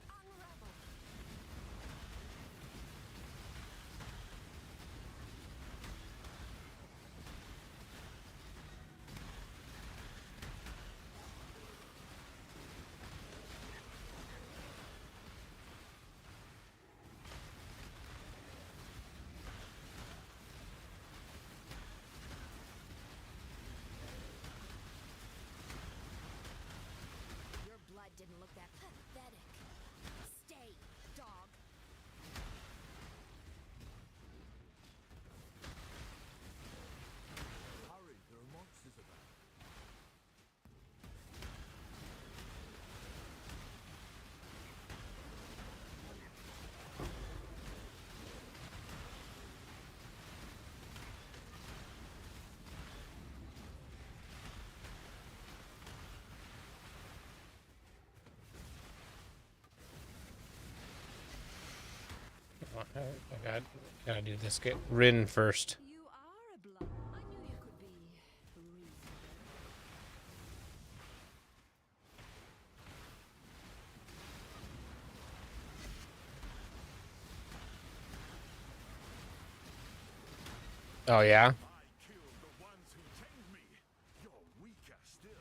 Unravel. Your blood didn't look that pathetic. Stay, dog. Hurry, there are monsters about. I gotta do this. Get Rin first. You are a blood. I knew you could be reasonable. Oh yeah. I killed the ones who tamed me. You're weaker still.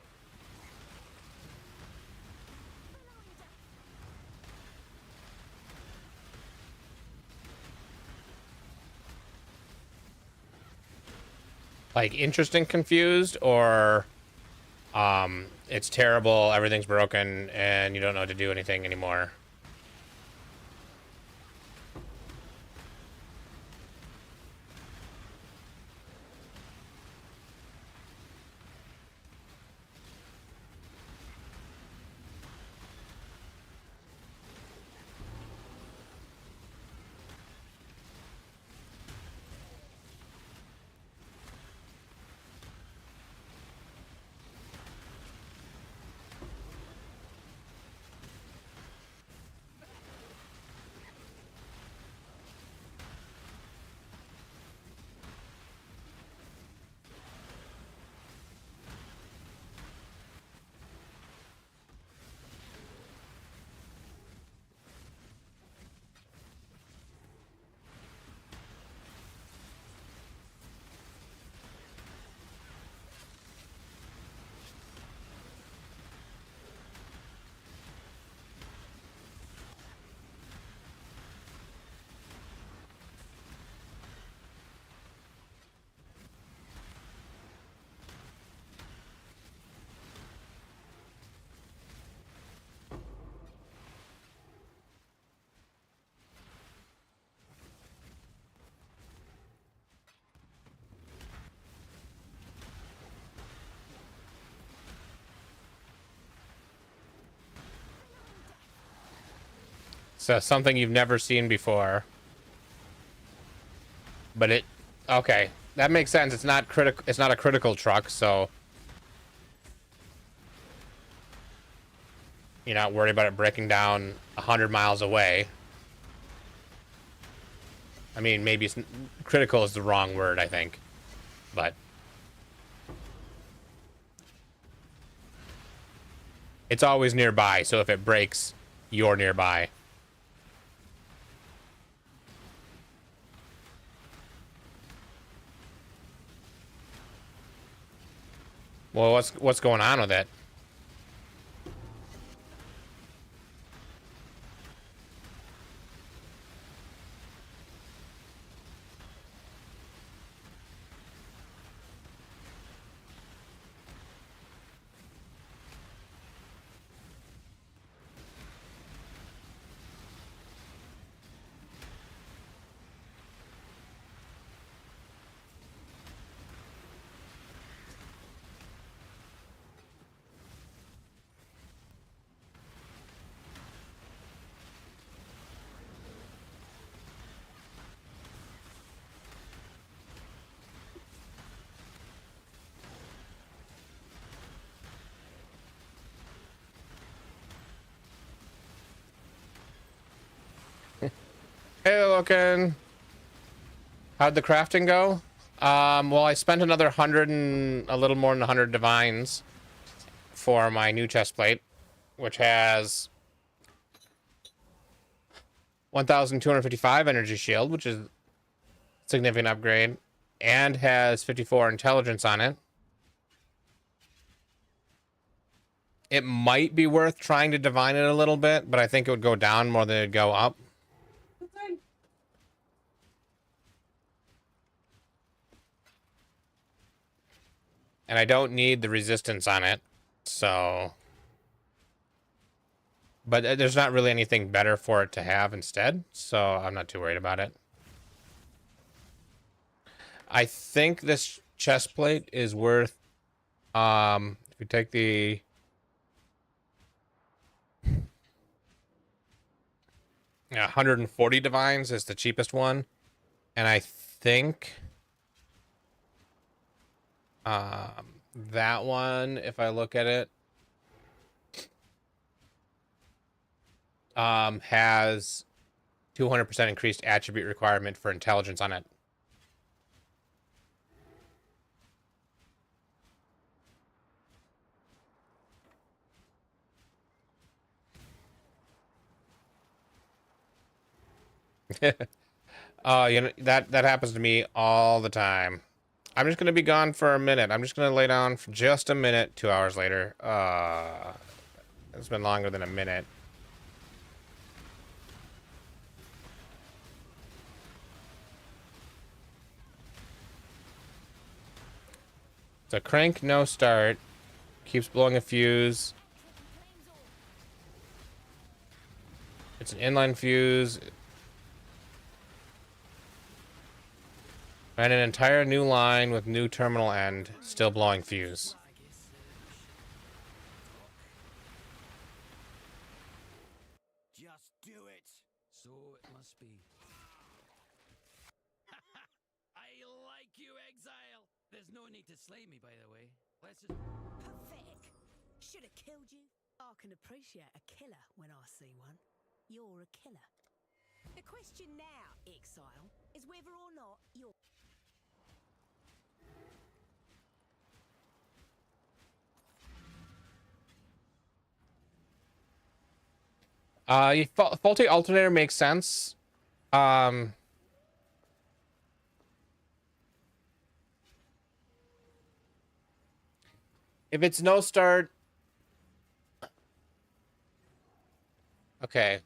Like interesting confused, or it's terrible, everything's broken, and you don't know how to do anything anymore. So something you've never seen before. But it, okay, that makes sense. It's not critical. It's not a critical truck, so you're not worried about it breaking down 100 miles away. I mean, maybe it's, critical is the wrong word, I think, but it's always nearby. So if it breaks, you're nearby. Well, what's going on with it? Hey, looking. How'd the crafting go? Well, I spent another 100 and a little more than 100 divines for my new chest plate, which has 1,255 energy shield, which is a significant upgrade, and has 54 intelligence on it. It might be worth trying to divine it a little bit, but I think it would go down more than it'd go up. And I don't need the resistance on it, so... But there's not really anything better for it to have instead, so I'm not too worried about it. I think this chest plate is worth... if we take the... Yeah, 140 divines is the cheapest one. And I think... that one, if I look at it, has 200% increased attribute requirement for intelligence on it. You know, that happens to me all the time. I'm just gonna be gone for a minute. I'm just gonna lay down for just a minute. 2 hours later. It's been longer than a minute. So crank, no start. Keeps blowing a fuse. It's an inline fuse. Ran an entire new line with new terminal end, still blowing fuse. Just do it. So it must be. I like you, Exile. There's no need to slay me, by the way. Let's just... Pathetic. Should have killed you. I can appreciate a killer when I see one. You're a killer. The question now, Exile, is whether or not you're... Faulty alternator makes sense. If it's no start... Okay.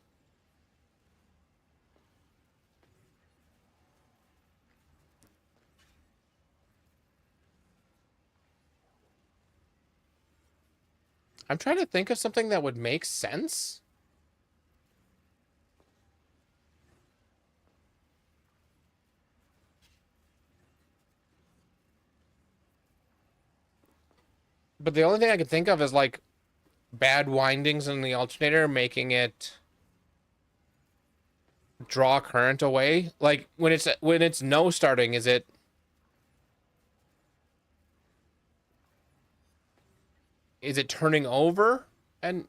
I'm trying to think of something that would make sense. But the only thing I could think of is like bad windings in the alternator, making it draw current away. Like when it's no starting, is it turning over? And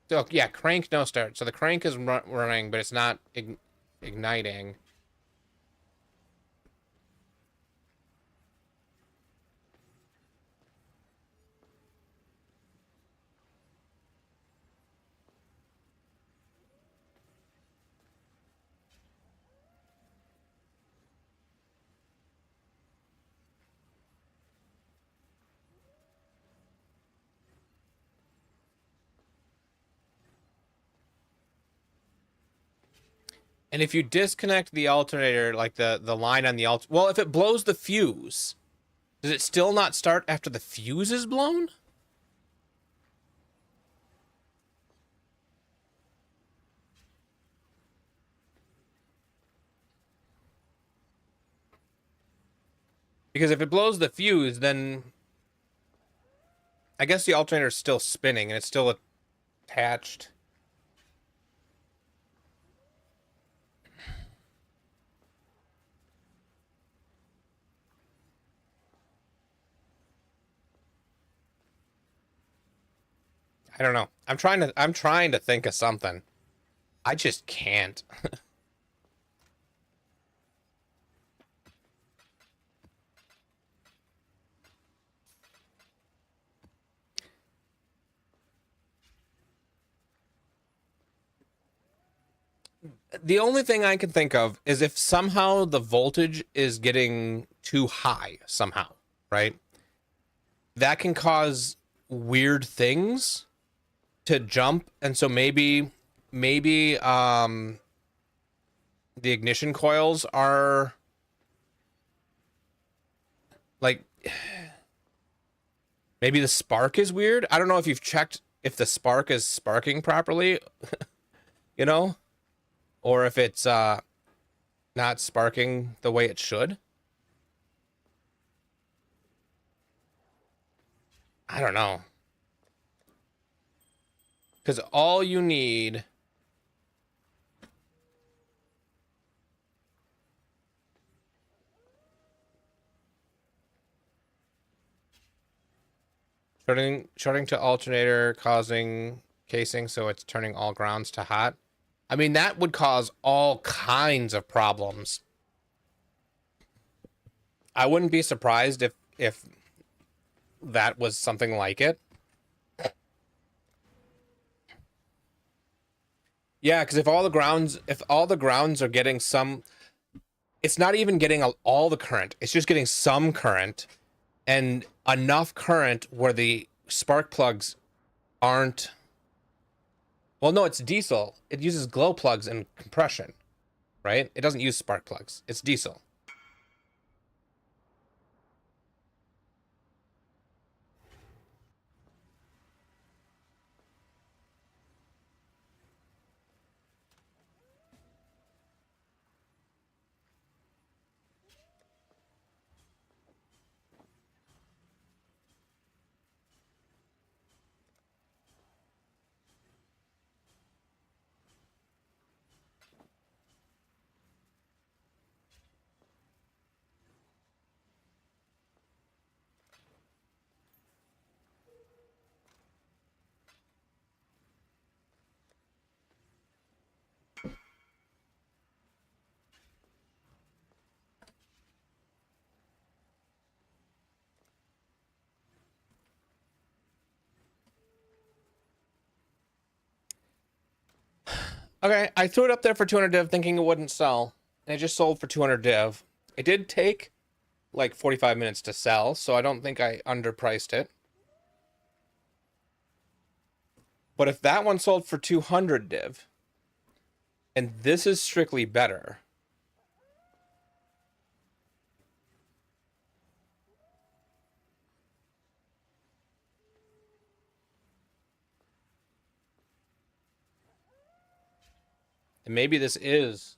so yeah, crank no start. So the crank is running, but it's not igniting. And if you disconnect the alternator, like the line on the well, if it blows the fuse, does it still not start after the fuse is blown? Because if it blows the fuse, then I guess the alternator is still spinning and it's still attached. I don't know. I'm trying to think of something. I just can't. The only thing I can think of is if somehow the voltage is getting too high somehow, right? That can cause weird things to jump, and so maybe the ignition coils are like maybe the spark is weird. I don't know if you've checked if the spark is sparking properly, you know, or if it's not sparking the way it should. I don't know. Because all you need shorting to alternator causing casing so it's turning all grounds to hot. I mean, that would cause all kinds of problems. I wouldn't be surprised if that was something like it. Yeah, because if all the grounds are getting some, it's not even getting all the current. It's just getting some current and enough current where the spark plugs aren't. Well, no, it's diesel. It uses glow plugs and compression, right? It doesn't use spark plugs. It's diesel. Okay, I threw it up there for 200 div thinking it wouldn't sell, and it just sold for 200 div. It did take like 45 minutes to sell, so I don't think I underpriced it. But if that one sold for 200 div, and this is strictly better, then maybe this is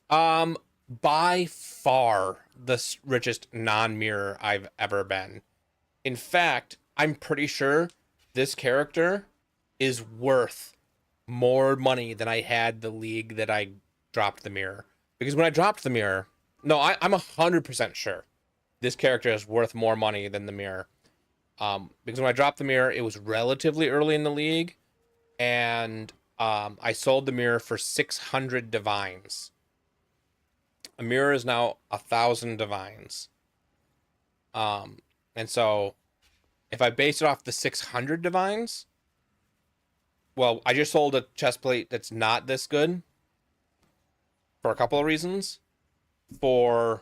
by far the richest non-mirror I've ever been. In fact, I'm pretty sure this character is worth more money than I had the league that I dropped the mirror. Because when I dropped the mirror, no, I'm 100% sure this character is worth more money than the mirror. Because when I dropped the mirror, it was relatively early in the league, and I sold the mirror for 600 divines. A mirror is now 1,000 divines. And so if I base it off the 600 divines, well, I just sold a chest plate that's not this good for a couple of reasons. For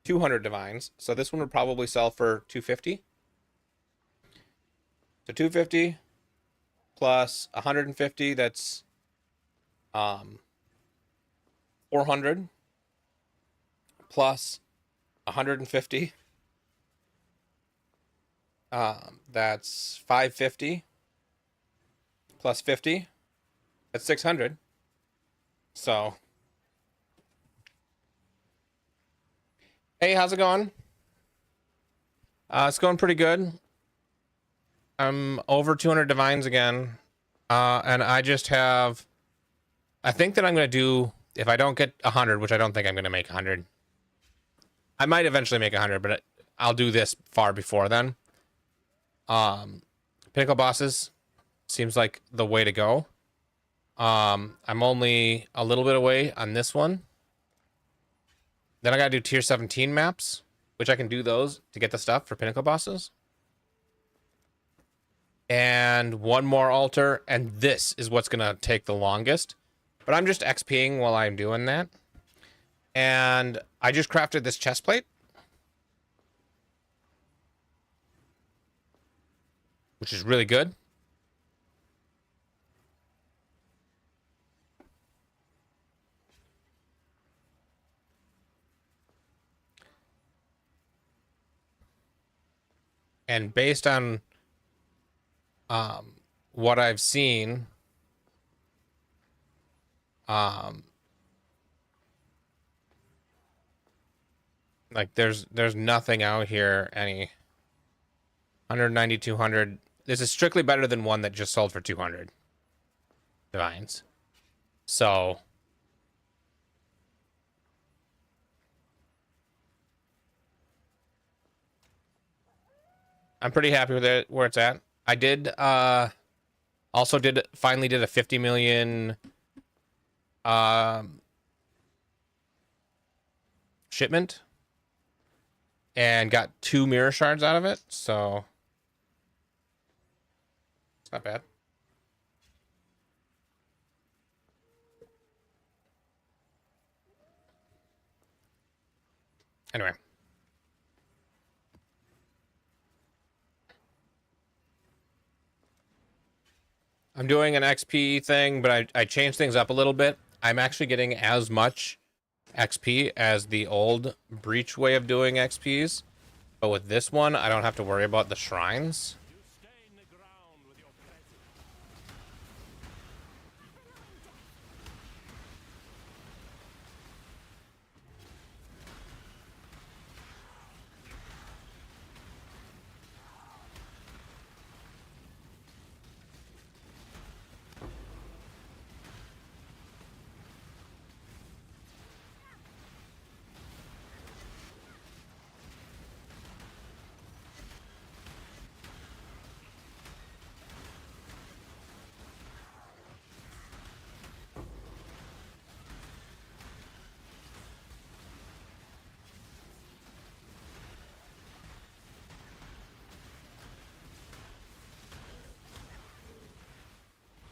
200 divines, so this one would probably sell for 250. So 250 plus 150, that's 400 plus 150. That's 550 plus 50. That's 600. So, hey, how's it going? It's going pretty good. I'm over 200 divines again. And I just have, I think that I'm going to do, if I don't get 100, which I don't think I'm going to make 100. I might eventually make 100, but I'll do this far before then. Pinnacle bosses seems like the way to go. I'm only a little bit away on this one. Then I gotta do tier 17 maps, which I can do those to get the stuff for pinnacle bosses. and one more altar, and this is what's gonna take the longest. But I'm just XPing while I'm doing that. And I just crafted this chest plate, which is really good. And based on what I've seen, like there's nothing out here any 190, 200. This is strictly better than one that just sold for 200 divines. So I'm pretty happy with it where it's at. I did also finally did a 50 million shipment and got 2 mirror shards out of it, so it's not bad. Anyway, I'm doing an XP thing, but I changed things up a little bit. I'm actually getting as much XP as the old Breach way of doing XPs. But with this one, I don't have to worry about the shrines. You stain the ground with your presence.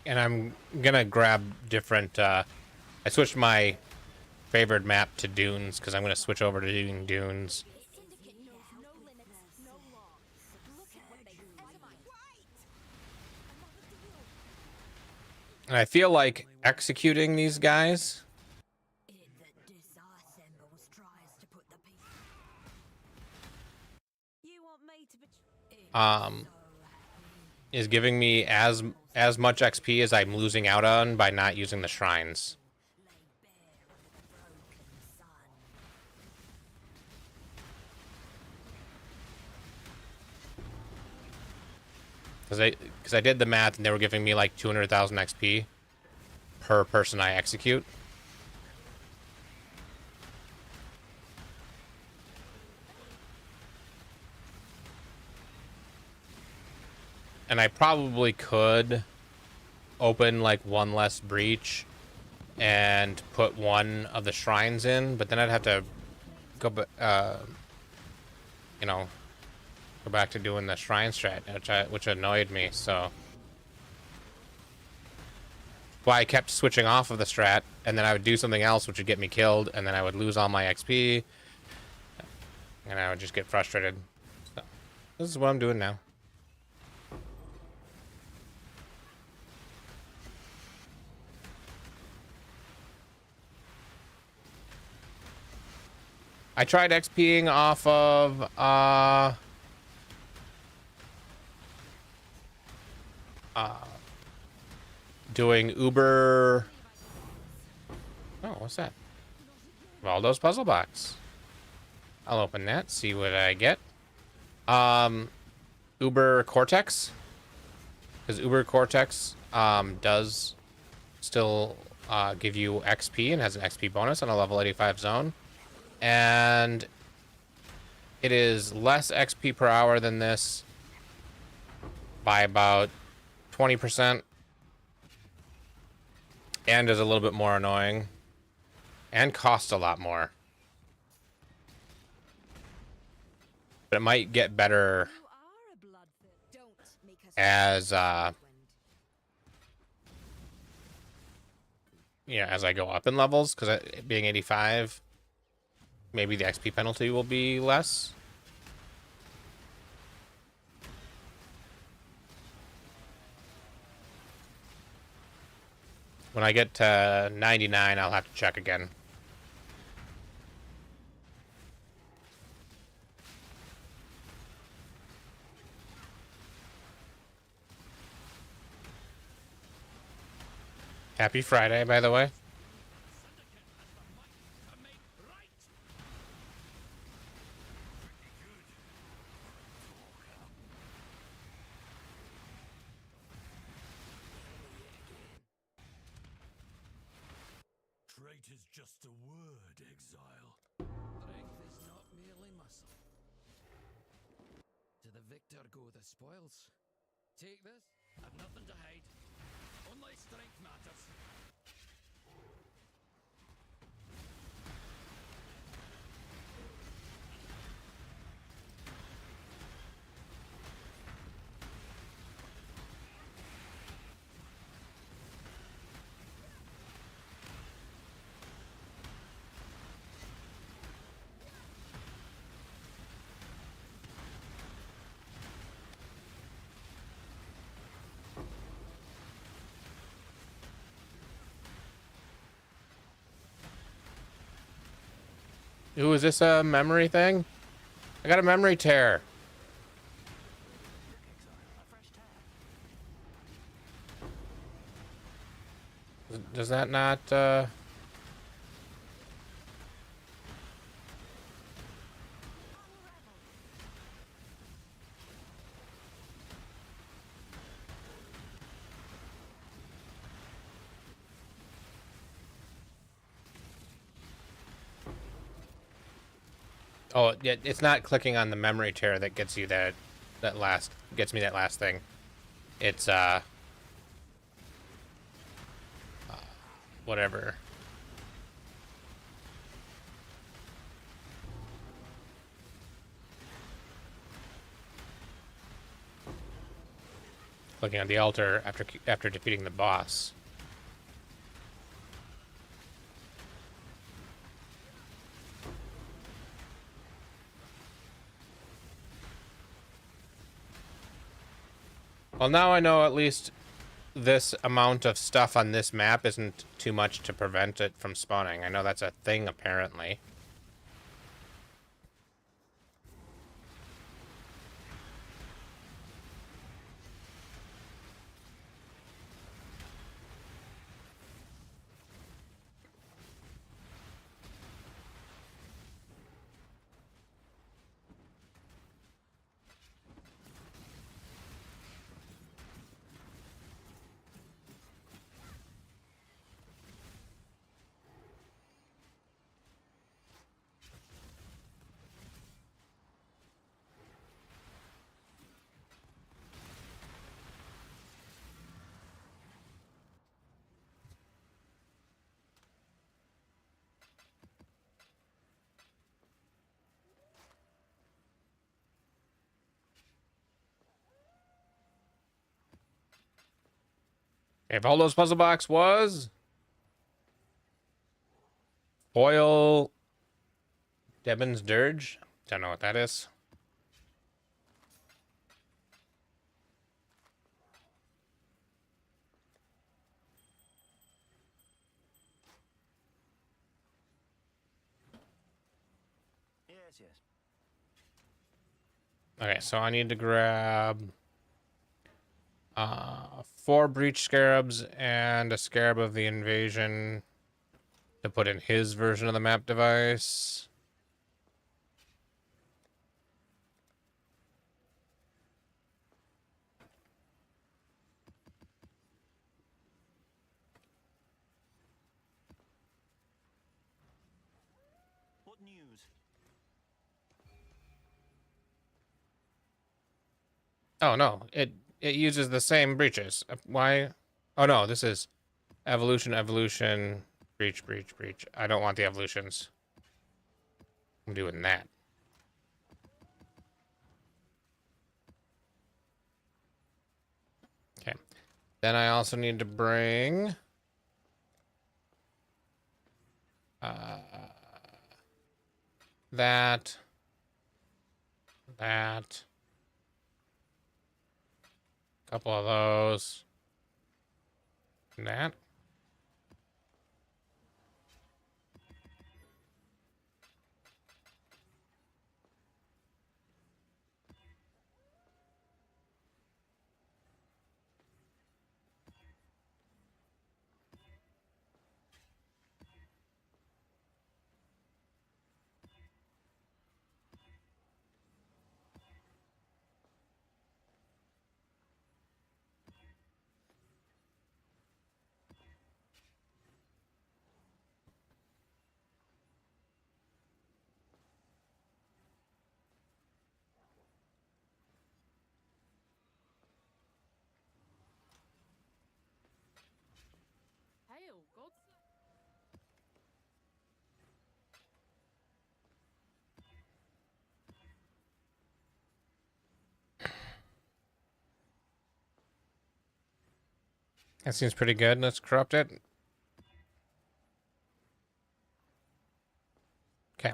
And I'm gonna grab different, I switched my favored map to dunes, because I'm gonna switch over to doing dunes. Syndicate knows no limits, no law. Look at what they fight. Right! Another deal. And I feel like executing these guys It that disassembles tries to put the piece. You want me to betray? is giving me as much XP as I'm losing out on by not using the shrines. Lay bare of the broken sun. Because I did the math and they were giving me like 200,000 XP per person I execute. And I probably could open like one less breach and put one of the shrines in, but then I'd have to go you know, go back to doing the shrine strat, which annoyed me, so why I kept switching off of the strat, and then I would do something else which would get me killed, and then I would lose all my XP, and I would just get frustrated. So this is what I'm doing now. I tried XPing off of doing Uber. Oh, what's that? Valdo's puzzle box. I'll open that, see what I get. Uber Cortex, because Uber Cortex does still give you XP and has an XP bonus on a level 85 zone. And it is less XP per hour than this by about 20%. And is a little bit more annoying. And costs a lot more. But it might get better You are a bloodthirsty. Don't make us as Wind. yeah, as I go up in levels, because being 85, maybe the XP penalty will be less. When I get to 99, I'll have to check again. Happy Friday, by the way. Trait is just a word, Exile. Strength is not merely muscle. To the victor go the spoils. Take this. I've nothing to hide. Only strength matters. Ooh, is this a memory thing? I got a memory tear. Does that not, Oh, yeah, it's not clicking on the memory tear that gets you gets me that last thing. It's, whatever. Clicking on the altar after defeating the boss. Well, now I know at least this amount of stuff on this map isn't too much to prevent it from spawning. I know that's a thing, apparently. If all those puzzle box was foil Devon's Dirge, don't know what that is. Yes, yes. Okay, so I need to grab 4 breach scarabs and a scarab of the invasion to put in his version of the map device. What news? Oh no, it uses the same breaches. Why? Oh no, this is evolution, evolution, breach, breach, breach. I don't want the evolutions. I'm doing that. Then I also need to bring that, that, couple of those, and that. Hail, gods. That seems pretty good. Let's corrupt it. Okay.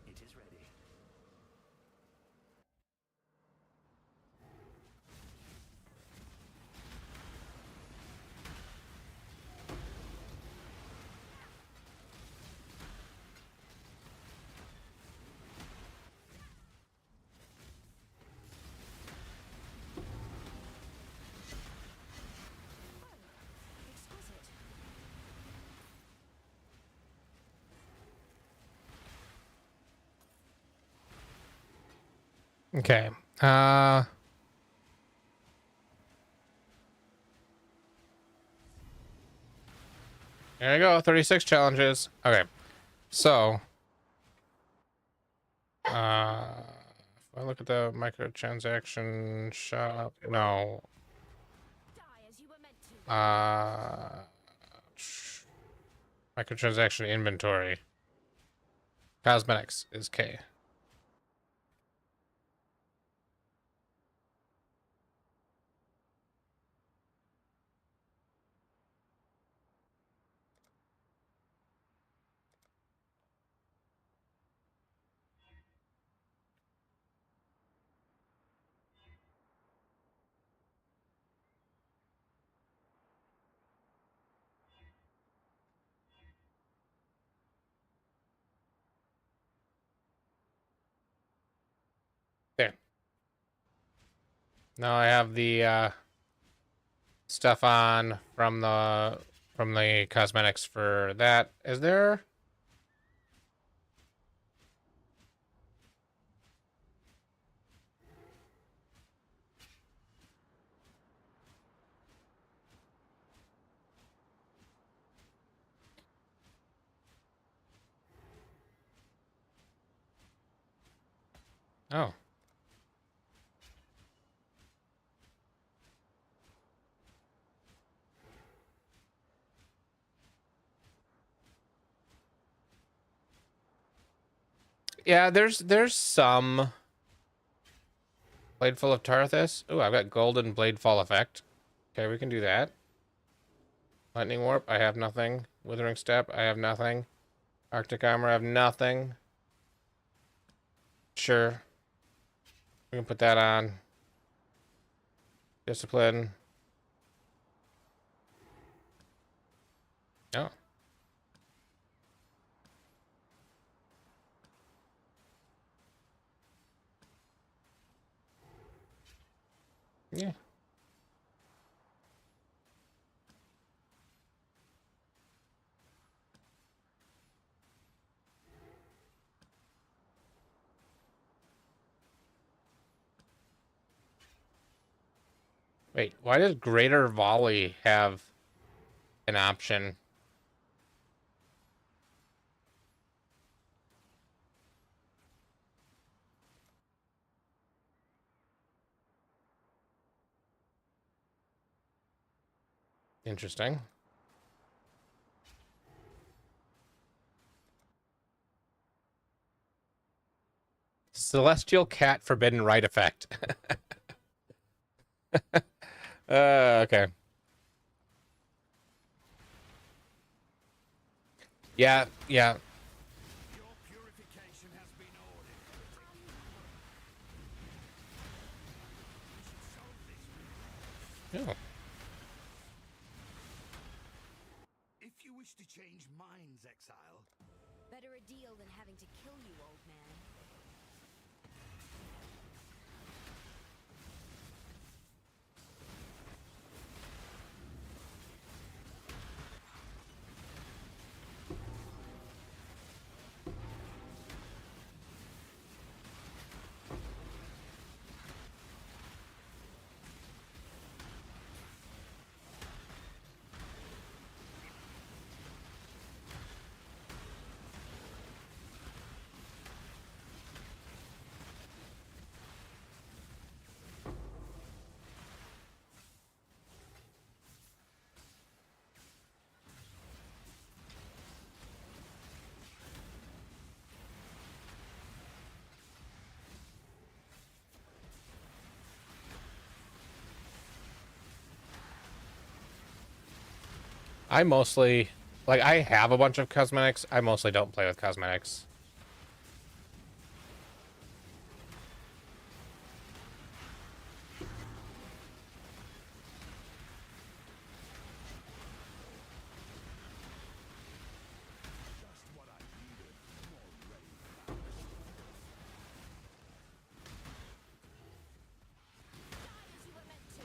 It is ready. Exquisite. Okay. There you go. 36 challenges. Okay. So, if I look at the microtransaction shop, no. Die as you were meant to. Microtransaction inventory. Cosmetics is K. There. Now I have the stuff on from the cosmetics for that. Is there? Oh. Yeah, there's some Bladeful of Tarthus. Oh, I've got golden Bladefall effect. Okay, we can do that. Lightning Warp, I have nothing. Withering Step, I have nothing. Arctic Armor, I have nothing. Sure. We can put that on. Discipline. Oh. Yeah. Wait, why does Greater Volley have an option? Interesting. Celestial Cat Forbidden Right effect. Okay. Yeah, yeah. Your purification has been ordered. We should solve this. Oh. If you wish to change minds, Exile, Better a deal than having to kill you, old man. I mostly, like, I have a bunch of cosmetics. I mostly don't play with cosmetics. just what I needed. More ready. Die as you were meant to.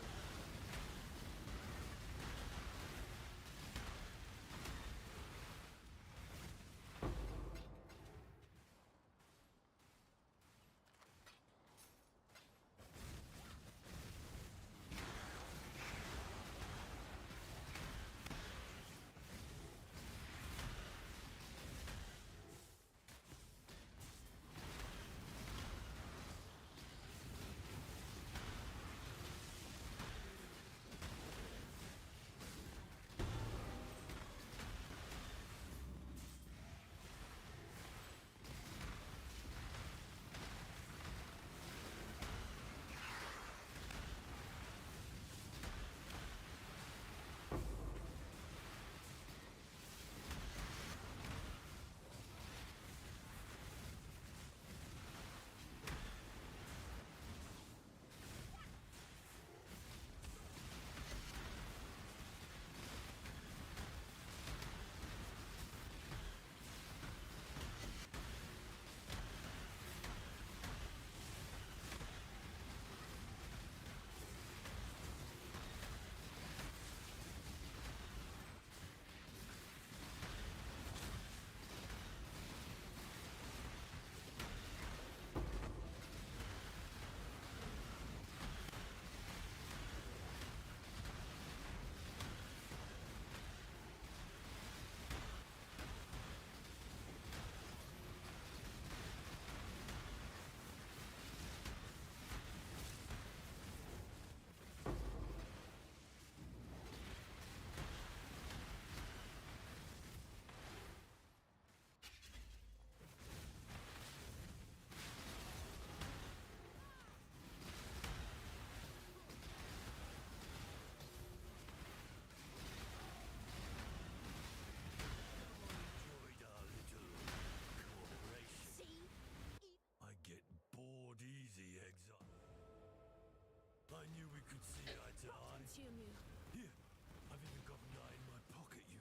Enjoyed our little cooperation. See? I get bored easy, Exile. I knew we could see eye to eye. Consume you. Here, I've even got an eye in my pocket, you.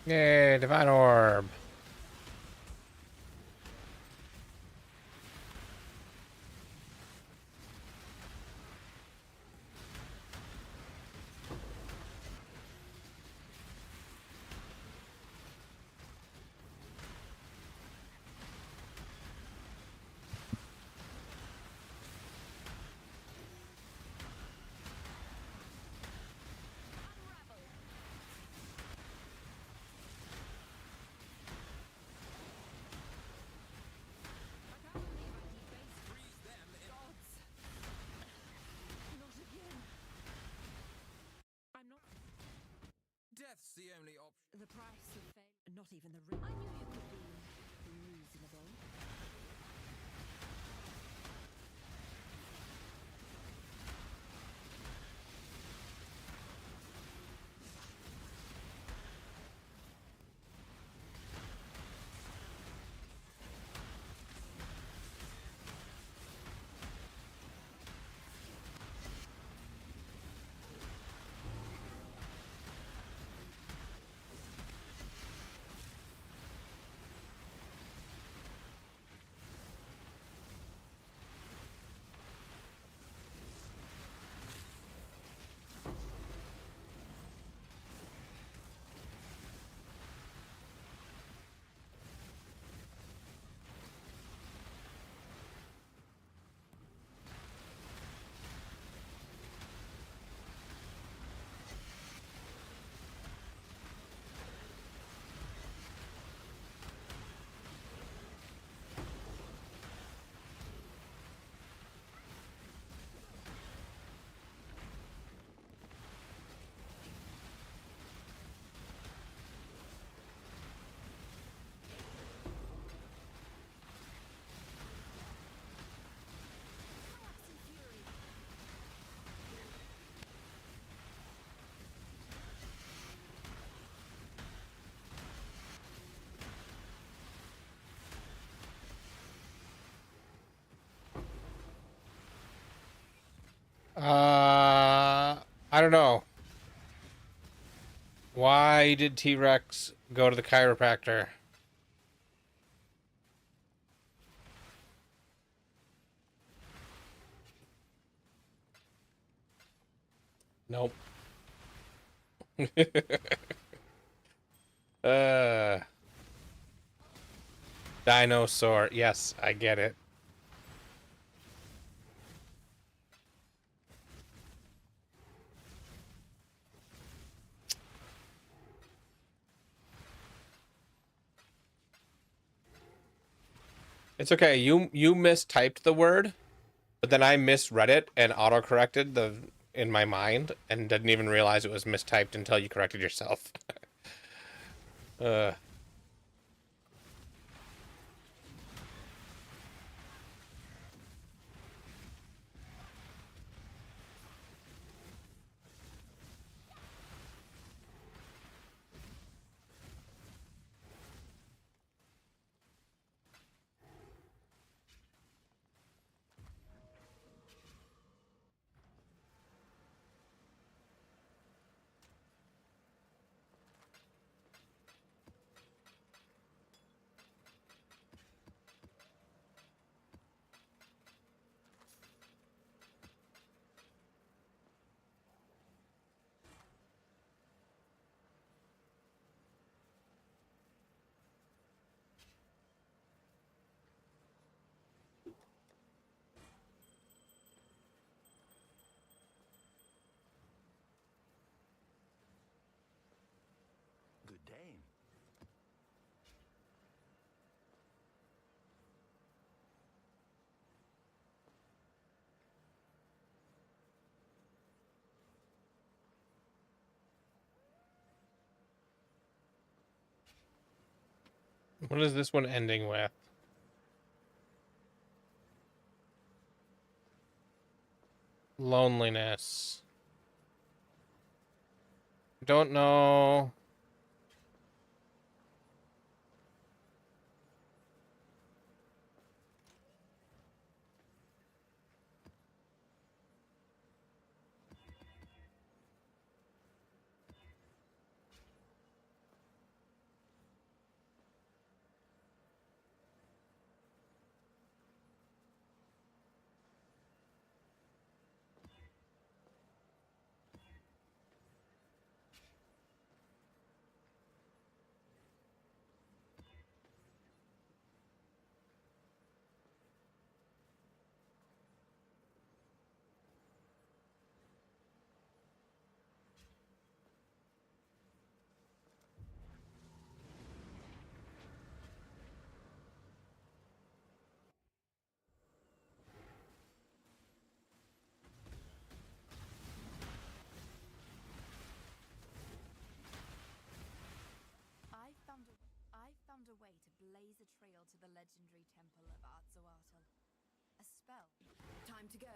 Yay, Divine Orb. Not again. I'm not. Death's the only option. The price of fame. Not even the. I knew you could be reasonable. I don't know. Why did T-Rex go to the chiropractor? Nope. uh, Dinosaur. Yes, I get it. It's okay. You mistyped the word, but then I misread it and auto-corrected the in my mind and didn't even realize it was mistyped until you corrected yourself. uh Good day. what is this one ending with? Loneliness. Don't know. the legendary temple of Arzoatl. A spell. Time to go.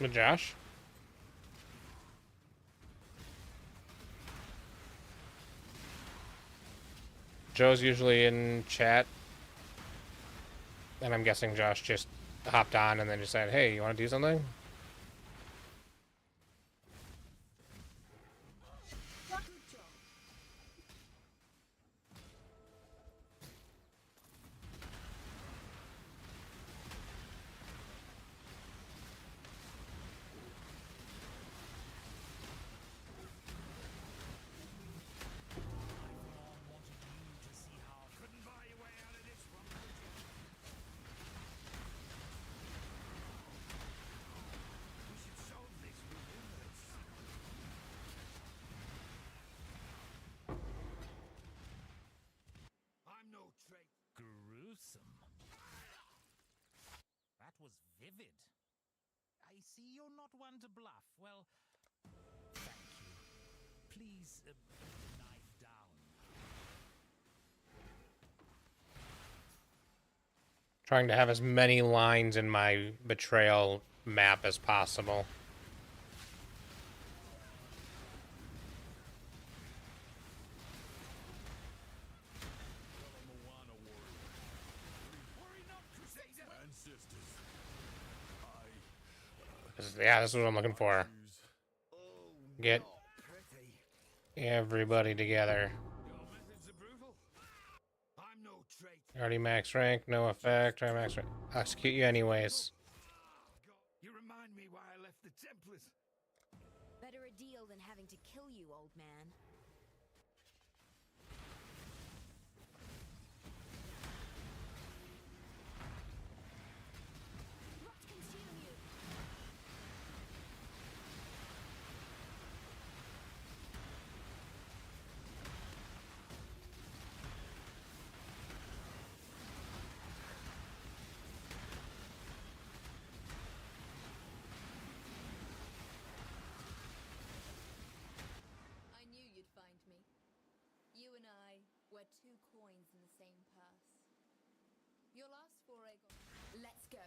With Josh? Joe's usually in chat. And I'm guessing Josh just hopped on and then just said, hey, you want to do something? Couldn't buy your way out of this one, could you? We should solve this with words. I'm no traitor. Gruesome. That was vivid. I see you're not one to bluff. Well, thank you. Please, knife down. Trying to have as many lines in my betrayal map as possible. Moana warrior. Worry not, Crusader. Ancestors. Yeah, this is what I'm looking for. Get Pretty. everybody together. Your methods are brutal. I'm no traitor. Already max rank, no effect. Try max rank. I'll execute you anyways. You remind me why I left the Templars. Better a deal than having to kill you, old man. Rot consume you! I knew you'd find me. You and I were two coins in the same purse. Your last foray got... Let's go.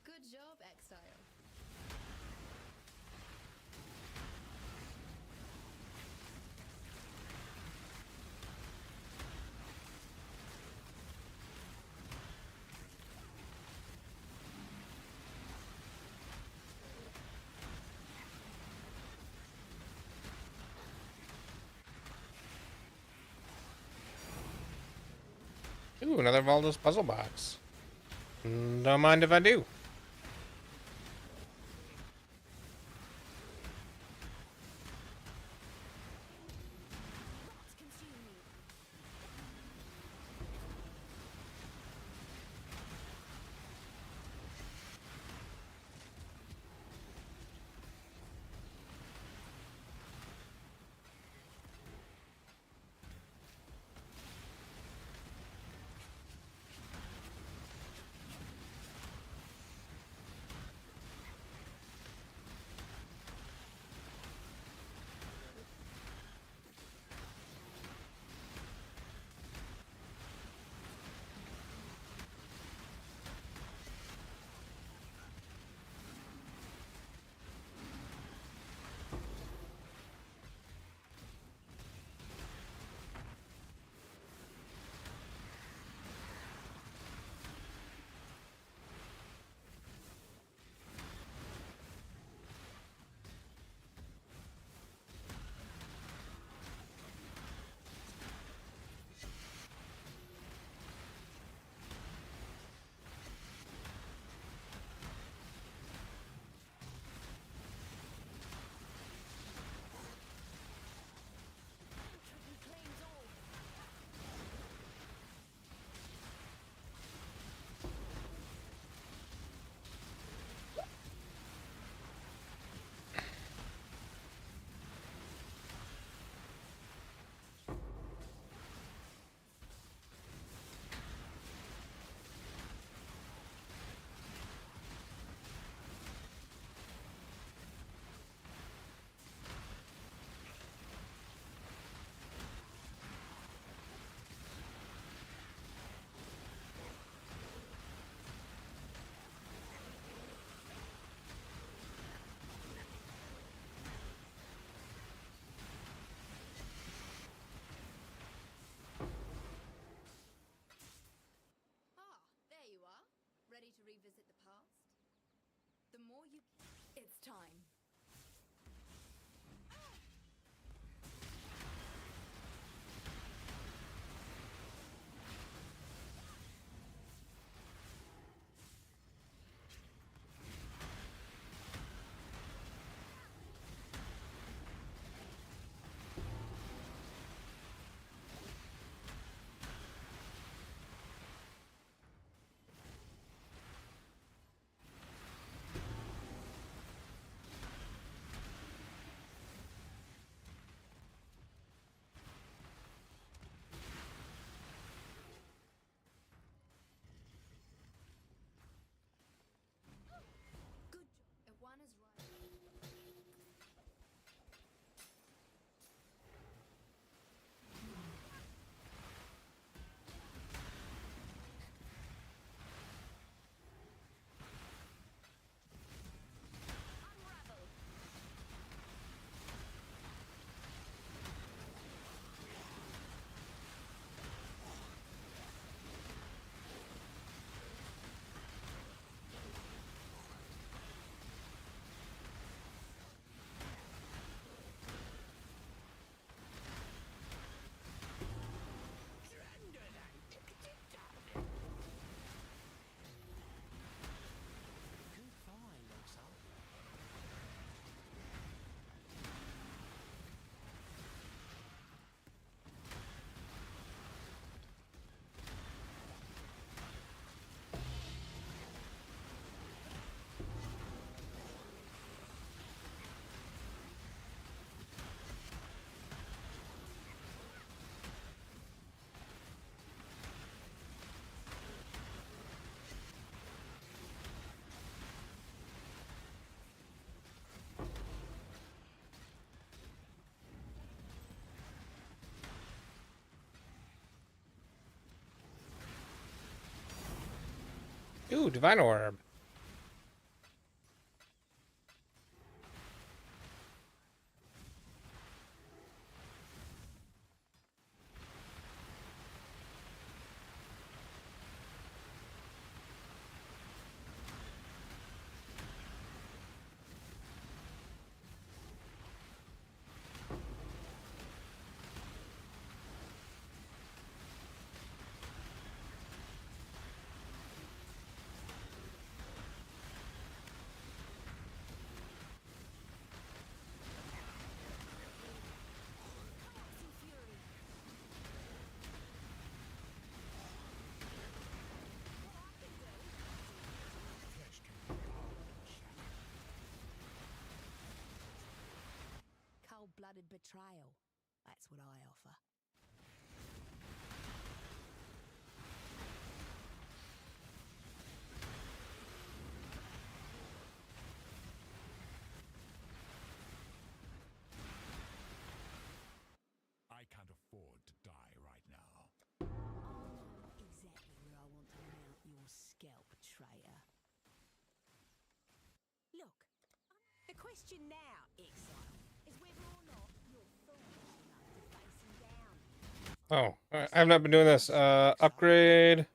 Good job, Exile. Ooh, another Valdo's puzzle box. Don't mind if I do. Rot consume you! Before you... It's time. Good job. If one is right. Unravel. Goodbye, Loxo. Ooh, Divine Orb. Some fury. What I can do. Flesh can be hard and shattered. Cold-blooded betrayal. That's what I offer. I can't afford to die right now. I know exactly where I want to mount your scalp, traitor. Look, the question now, Exile, is whether or not you're foolish enough to face him down. Oh, alright. I have not been doing this. Upgrade.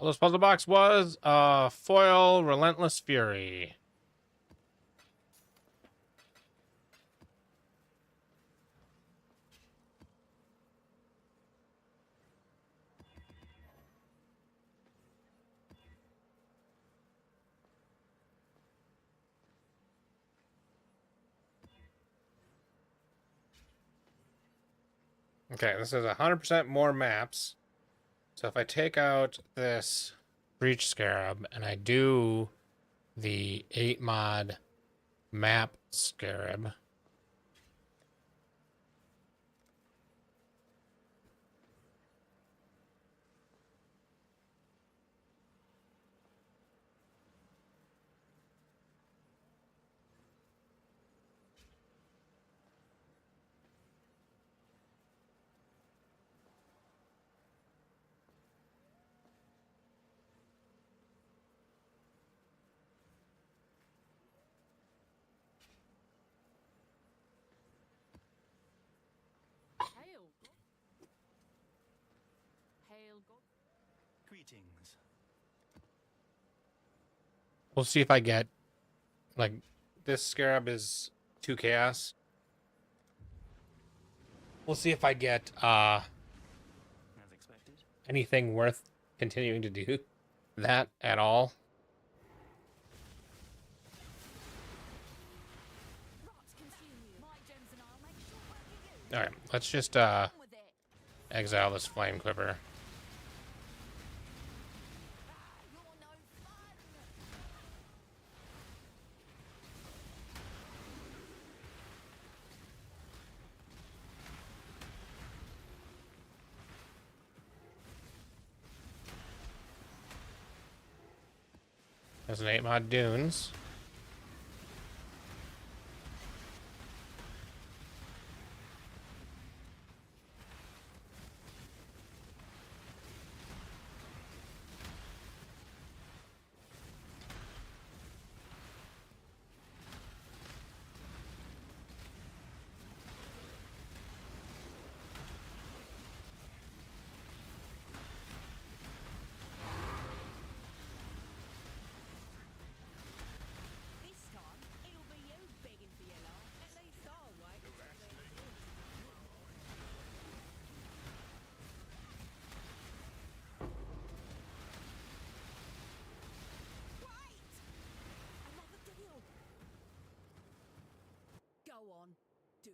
All this puzzle box was foil relentless fury. Okay, this is 100% more maps. So if I take out this breach scarab and I do the 8 mod map scarab, Hail. Hail, God. Greetings. we'll see if I get, like, this scarab is 2 chaos. We'll see if I get As expected. anything worth continuing to do that at all. Rot consume you. My gems and I'll make short work of you. All right, let's just On with it. exile this flame quiver. You're no fun. There's an 8 mod dunes. This time, it'll be you begging for your life. At least I'll wait. Wait! Another deal. Go on, do.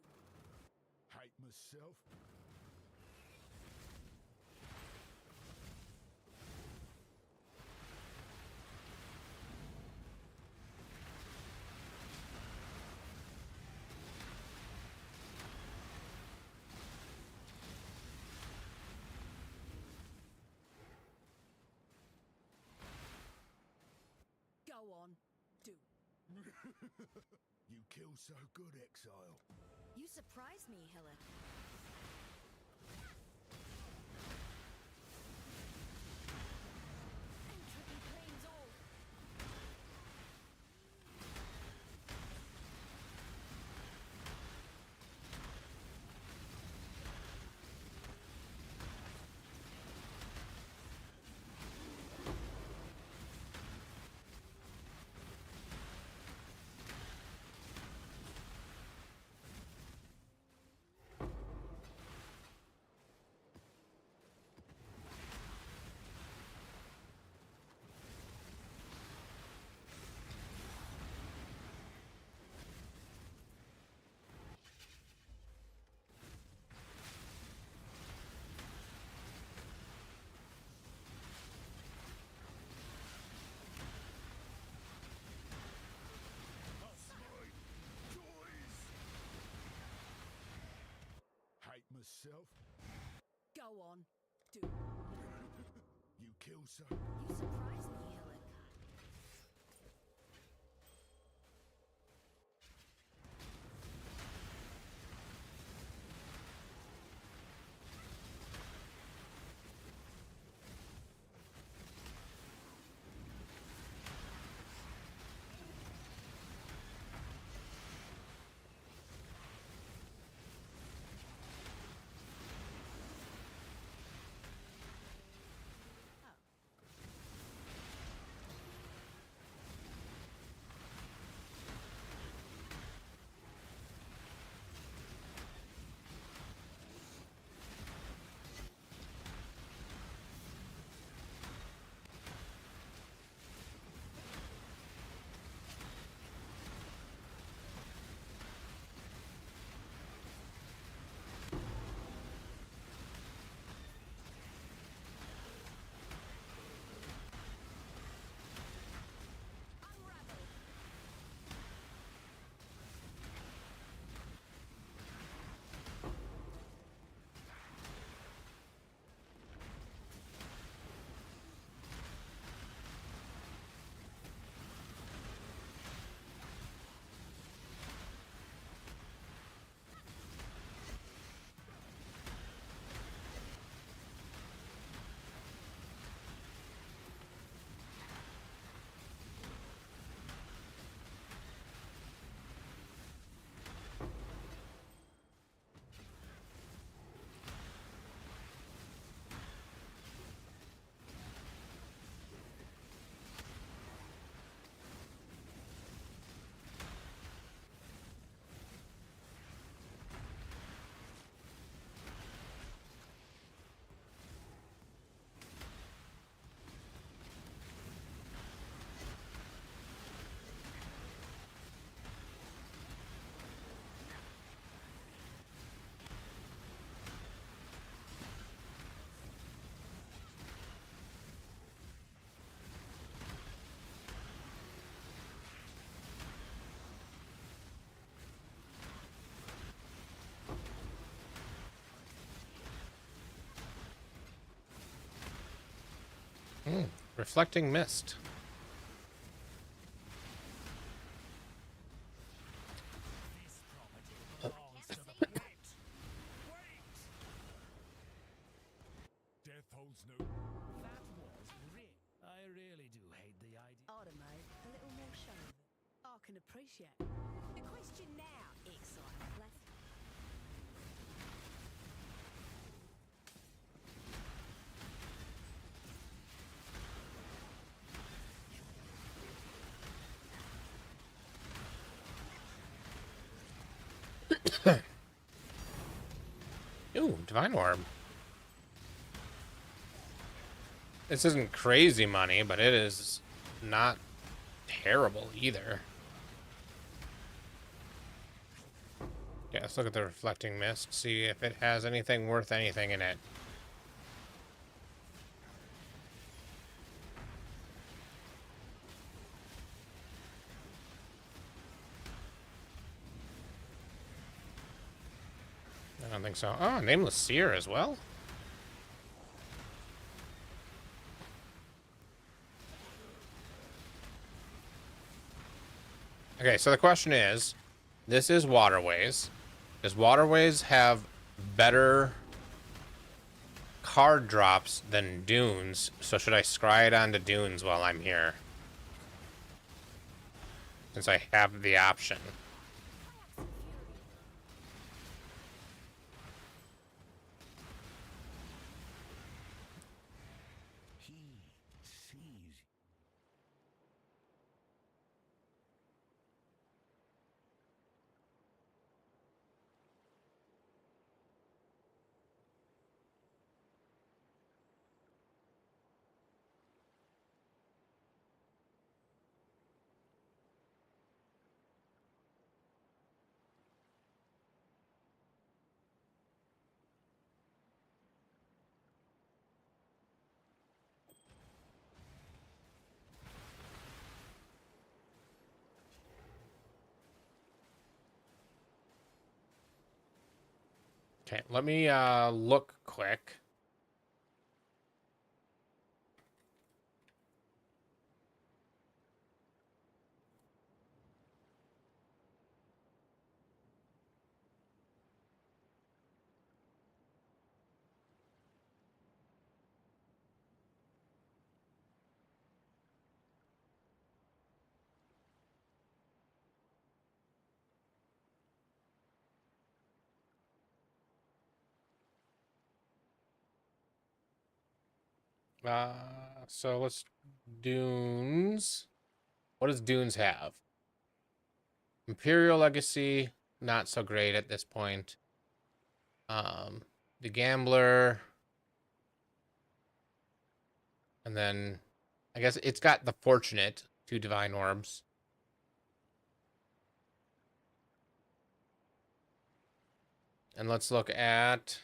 Hate myself. Go on, do. You kill so good, Exile. You surprise me, Helen. Entropy cleans all. Hate myself. Go on, do. You kill so. You surprise me, Helen. Reflecting mist. This property belongs to the wait! Wait! Death holds no. That was real. I really do hate the idea. I'd have made a little more show of it. I can appreciate it. The question now, Exile, left. Ooh, Divine Orb. This isn't crazy money, but it is not terrible either. Yeah, let's look at the Reflecting Mist, see if it has anything worth anything in it. I don't think so. Oh, Nameless Seer as well? Okay, so the question is, this is Waterways. Does Waterways have better card drops than Dunes? So should I scry it onto Dunes while I'm here? Since I have the option. He sees. Okay, let me look quick. So let's Dunes. What does Dunes have? Imperial Legacy, not so great at this point. The Gambler, and then I guess it's got the Fortunate, 2 Divine Orbs. And let's look at,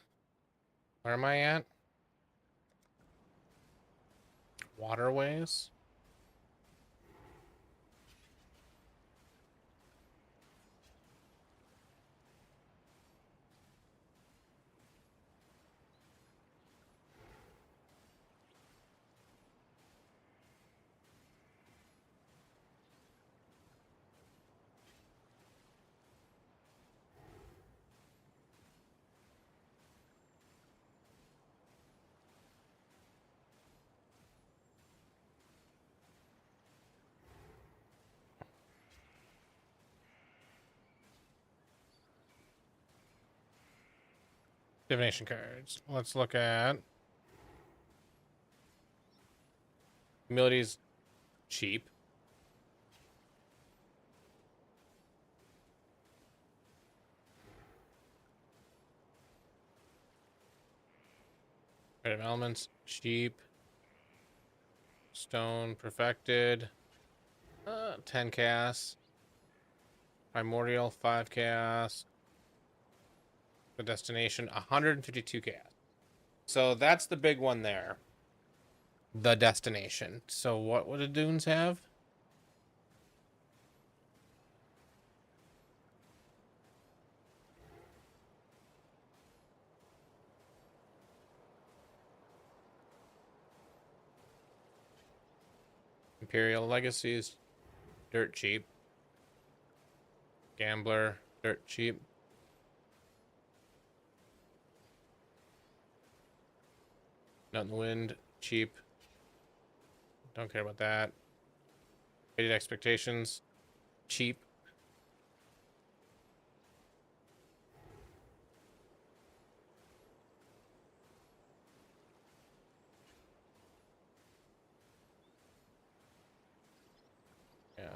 where am I at? Waterways. Divination cards. Let's look at Humility's cheap. Creative Elements, cheap. Stone, Perfected. 10 cast. Primordial, 5 cast. The Destination, 152 cast. So that's the big one there. The Destination. So what would the Dunes have? Imperial Legacies, dirt cheap. Gambler, dirt cheap. Not in the Wind, cheap. Don't care about that. Faded Expectations, cheap. Yeah.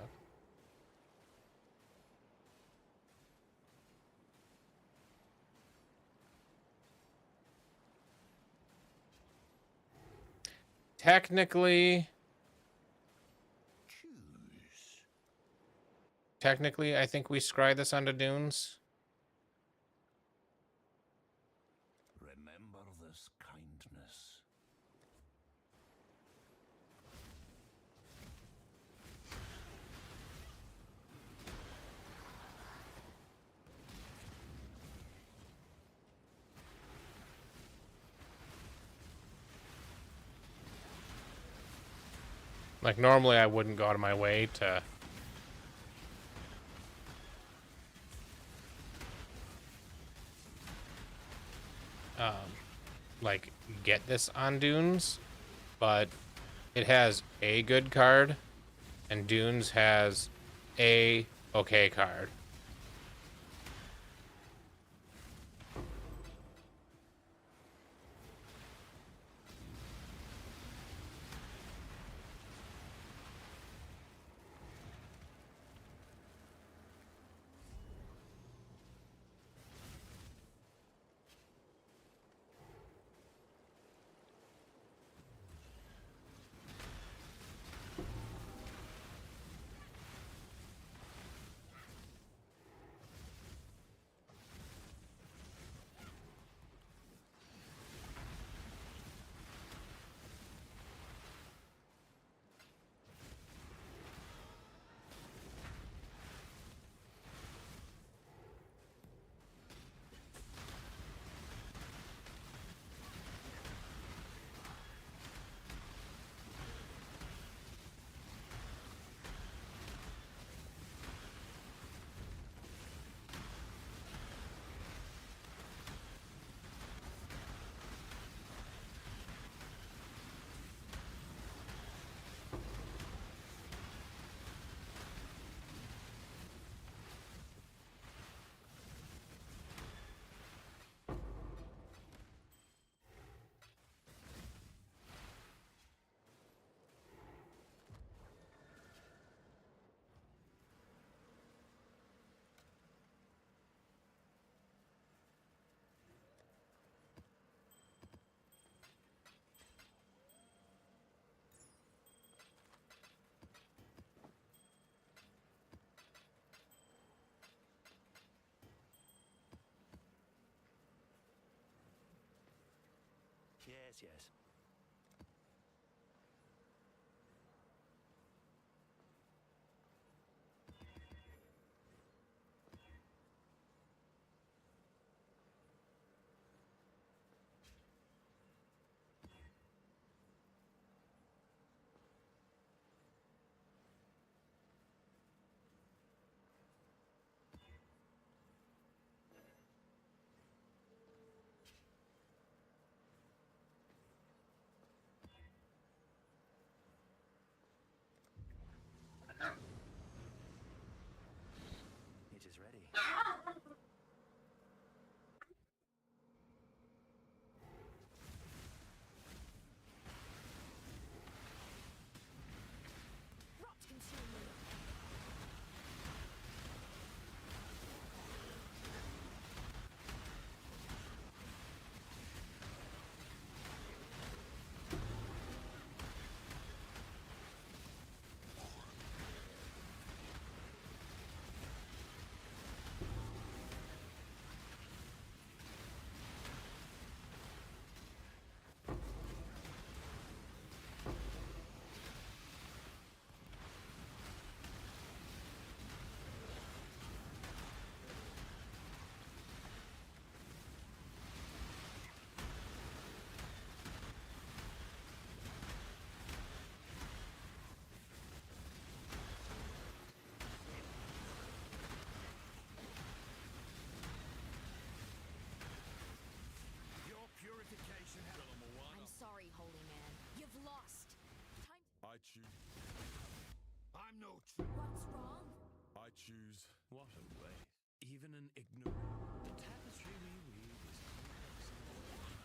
Technically, I think we scry this onto Dunes. Remember this kindness. Like, normally I wouldn't go out of my way to... like, get this on Dunes, but it has a good card, and Dunes has a okay card. Yes, yes. choose. I'm no true. What's wrong? I choose. What a waste. Even an ignorant. The tapestry we weave is complex and Unravel.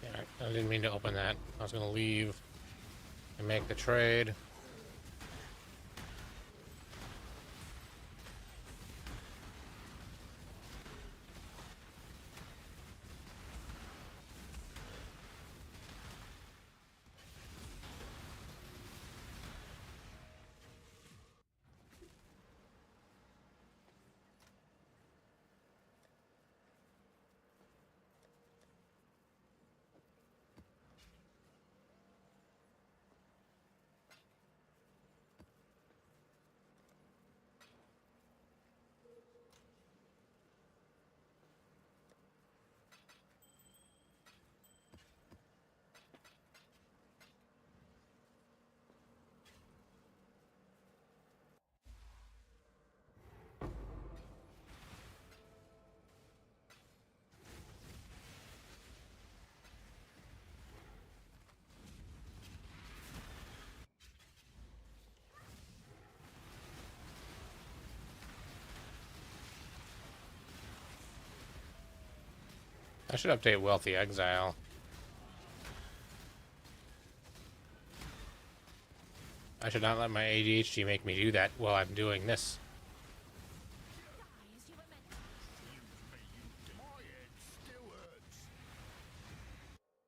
Yeah, I didn't mean to open that. I was gonna leave and make the trade. I should update Wealthy Exile. I should not let my ADHD make me do that while I'm doing this. Die as you were meant to. My head still hurts.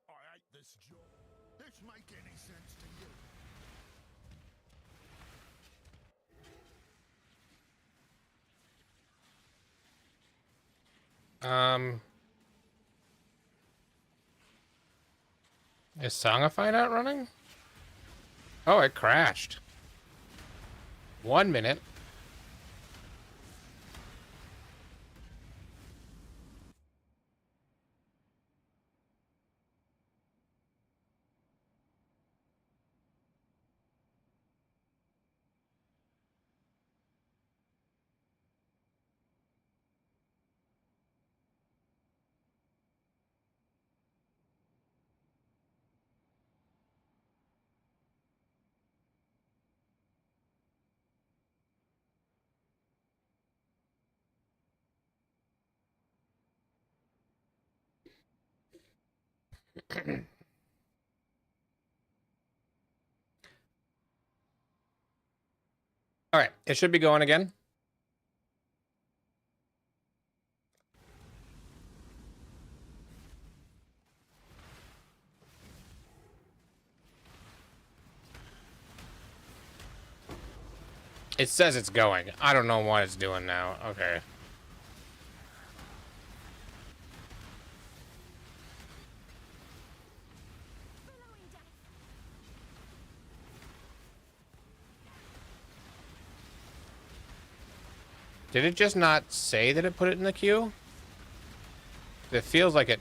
I hate this job. This make any sense to you? Is Songify not running? Oh, it crashed. 1 minute. All right, it should be going again. It says it's going. I don't know what it's doing now. Okay. Billowing death. Did it just not say that it put it in the queue? It feels like it.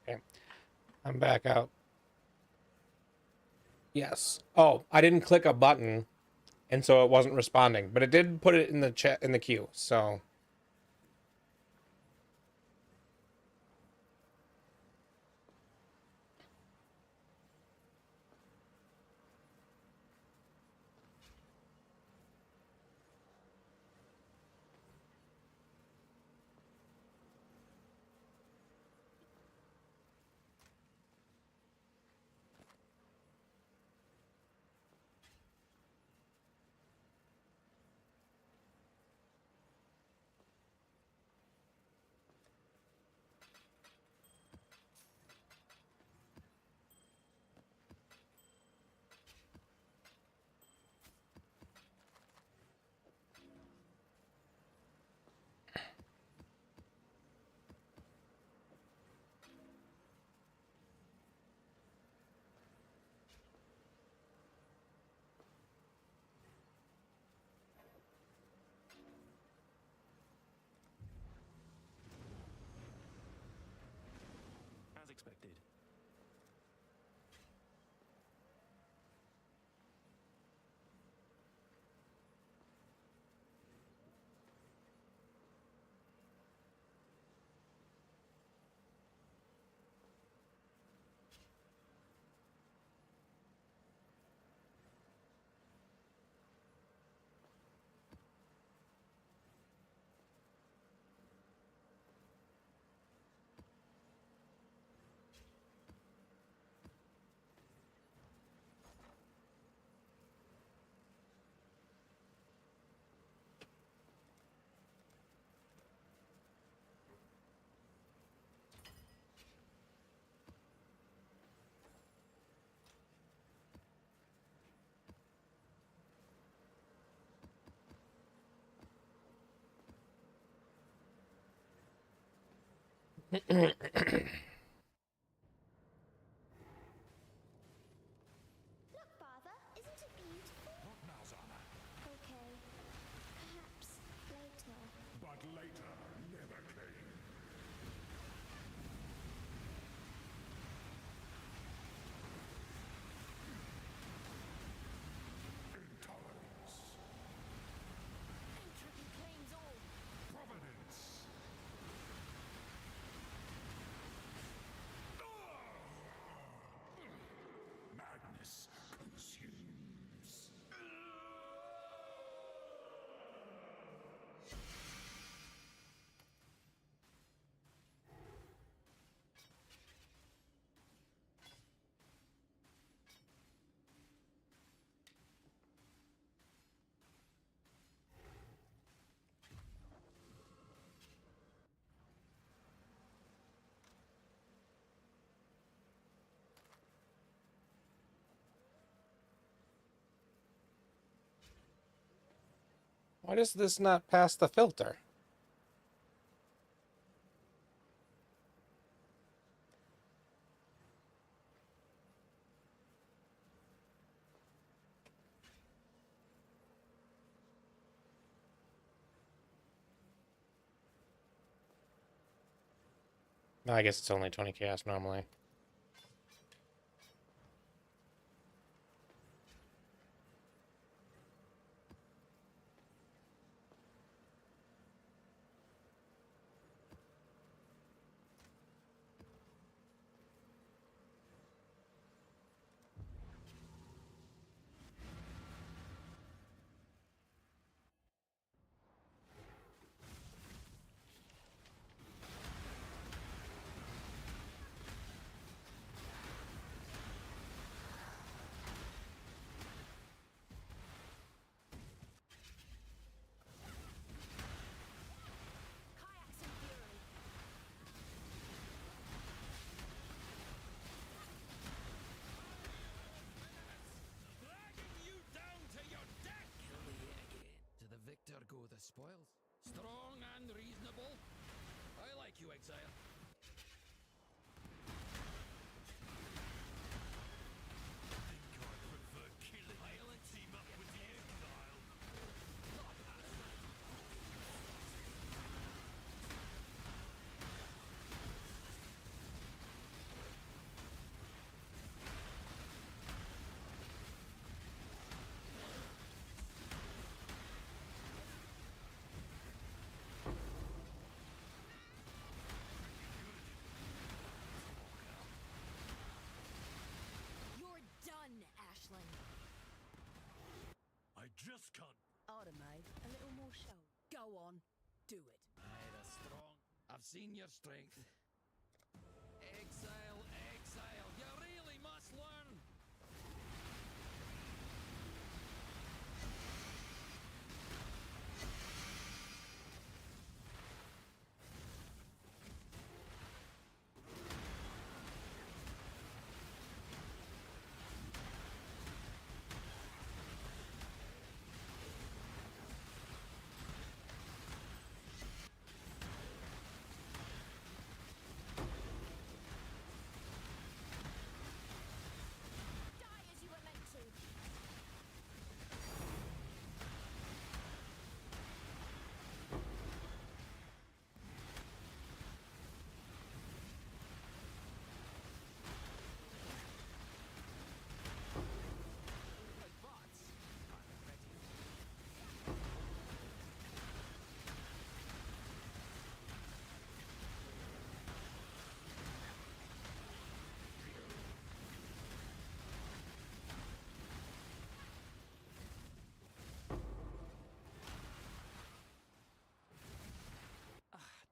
Okay, I'm back out. Yes. Oh, I didn't click a button, and so it wasn't responding, but it did put it in the chat in the queue. So As expected. Look, Father, isn't it beautiful? Not now, Zana. Okay, perhaps later. But later never came. Intolerance. Entropy claims all. Providence. Madness consumes. why does this not pass the filter? No, I guess it's only 20 chaos normally. Kayaks and fury. Dragging you down to your death! Kill the yet again. To the victor go the spoils. Strong and reasonable. I like you, Exile. Think I prefer killing violent team up with the Exile. say. A little more show. Go on, do it. Aye, the strong. I've seen your strength. Exile, exile, you really must learn. Die as you were meant to.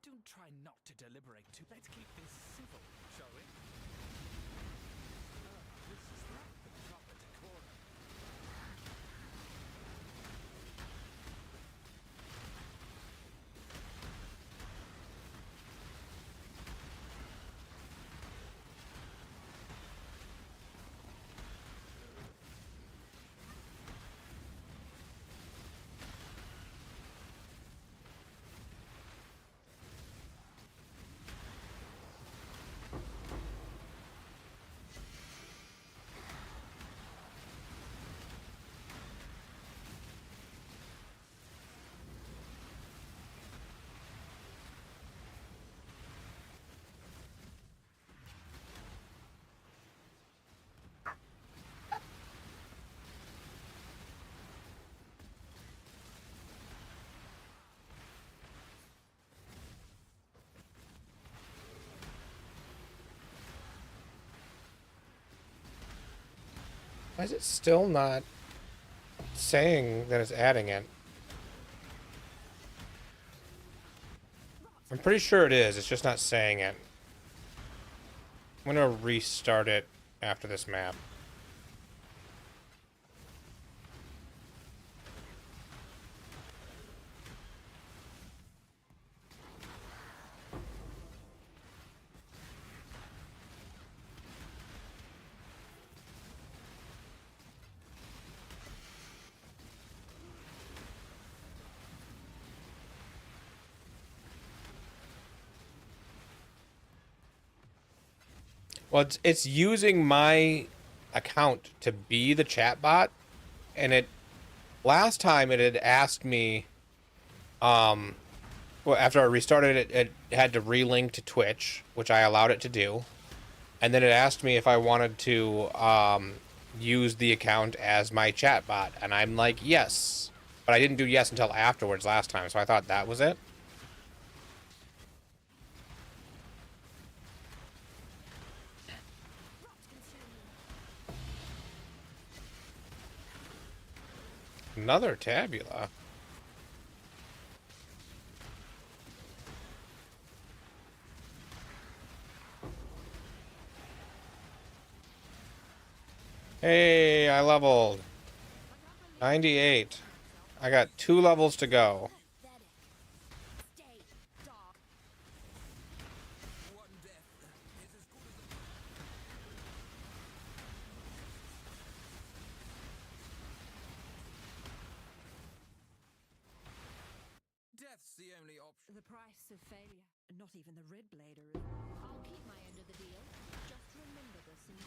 Don't try not to deliberate too. Let's keep this civil, shall we? This is not the proper decorum. Why is it still not saying that it's adding it? I'm pretty sure it is. It's just not saying it. I'm gonna restart it after this map. Well, it's using my account to be the chatbot, and it last time it had asked me, well, after I restarted it, it had to relink to Twitch, which I allowed it to do, and then it asked me if I wanted to use the account as my chatbot, and I'm like, yes, but I didn't do yes until afterwards last time, so I thought that was it. Another tabula. Hey, I leveled 98. I got 2 levels to go. Pathetic. Stay dark. One death is as good as death's the only option. The price of failure. Not even the Red Blader is. I'll keep my end of the deal. Just remember this and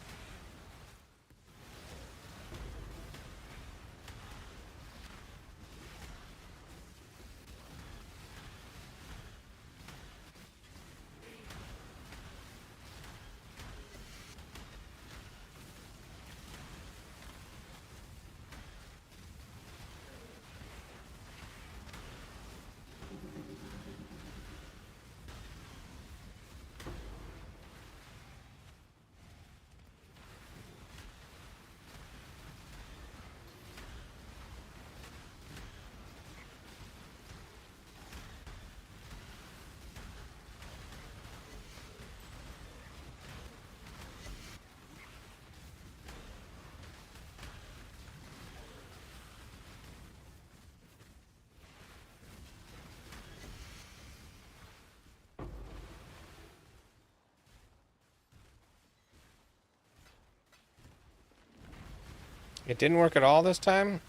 It didn't work at all this time?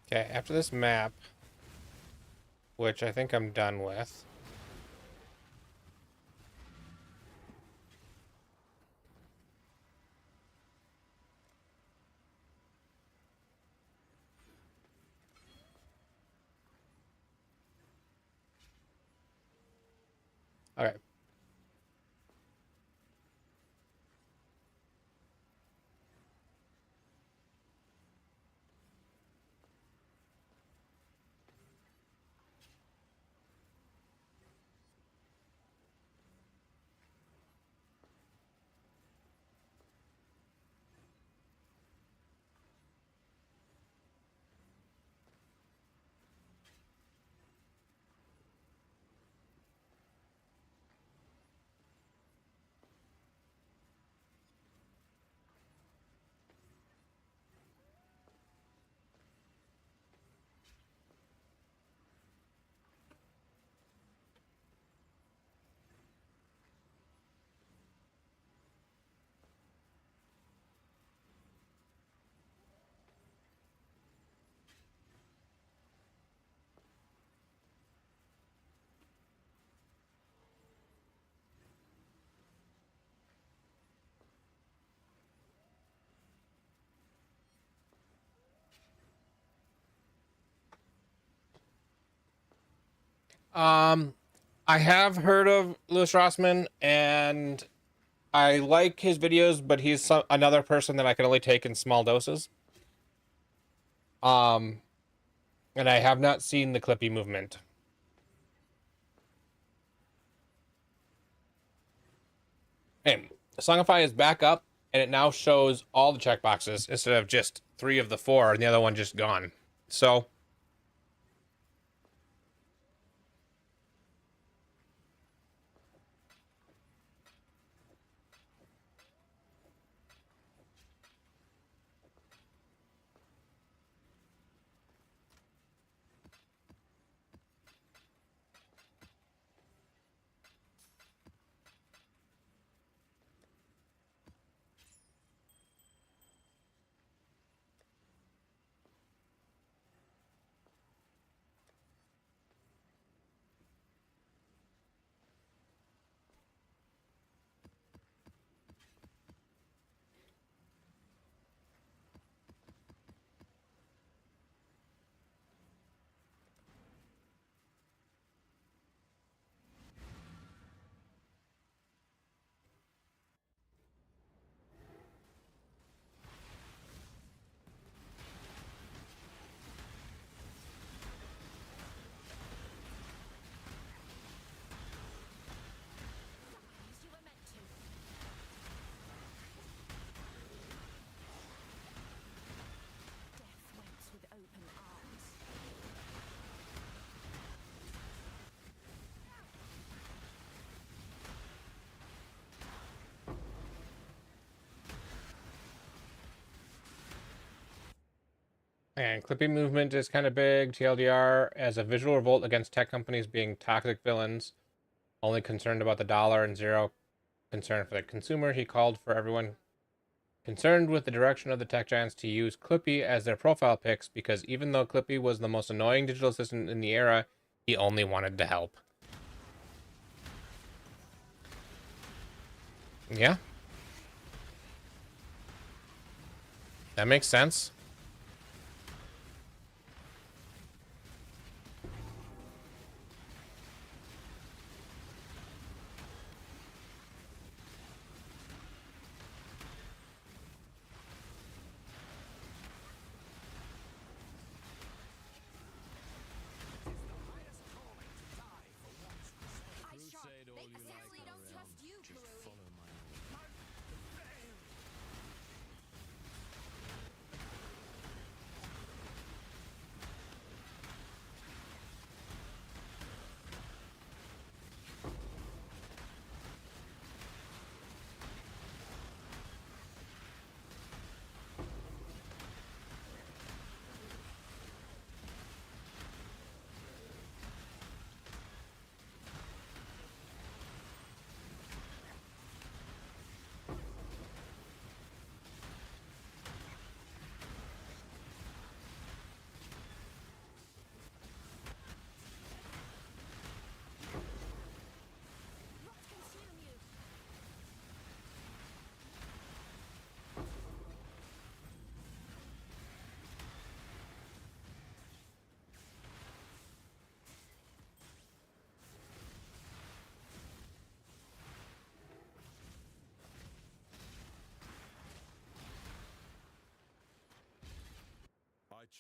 Okay, after this map, which I think I'm done with. Okay. I have heard of Louis Rossman, and I like his videos, but he's another person that I can only take in small doses. Um, and I have not seen the Clippy movement. Hey, Songify is back up, and it now shows all the checkboxes instead of just 3 of the 4, and the other one just gone. So, You were meant to. Death waits with open arms. and Clippy movement is kind of big. TLDR as a visual revolt against tech companies being toxic villains, only concerned about the dollar and zero concern for the consumer. He called for everyone concerned with the direction of the tech giants to use Clippy as their profile pics because even though Clippy was the most annoying digital assistant in the era, he only wanted to help. Yeah. That makes sense. I sharp. Crusade all you like, Seriously, don't Aurel. trust you, Just Karui. follow my orders.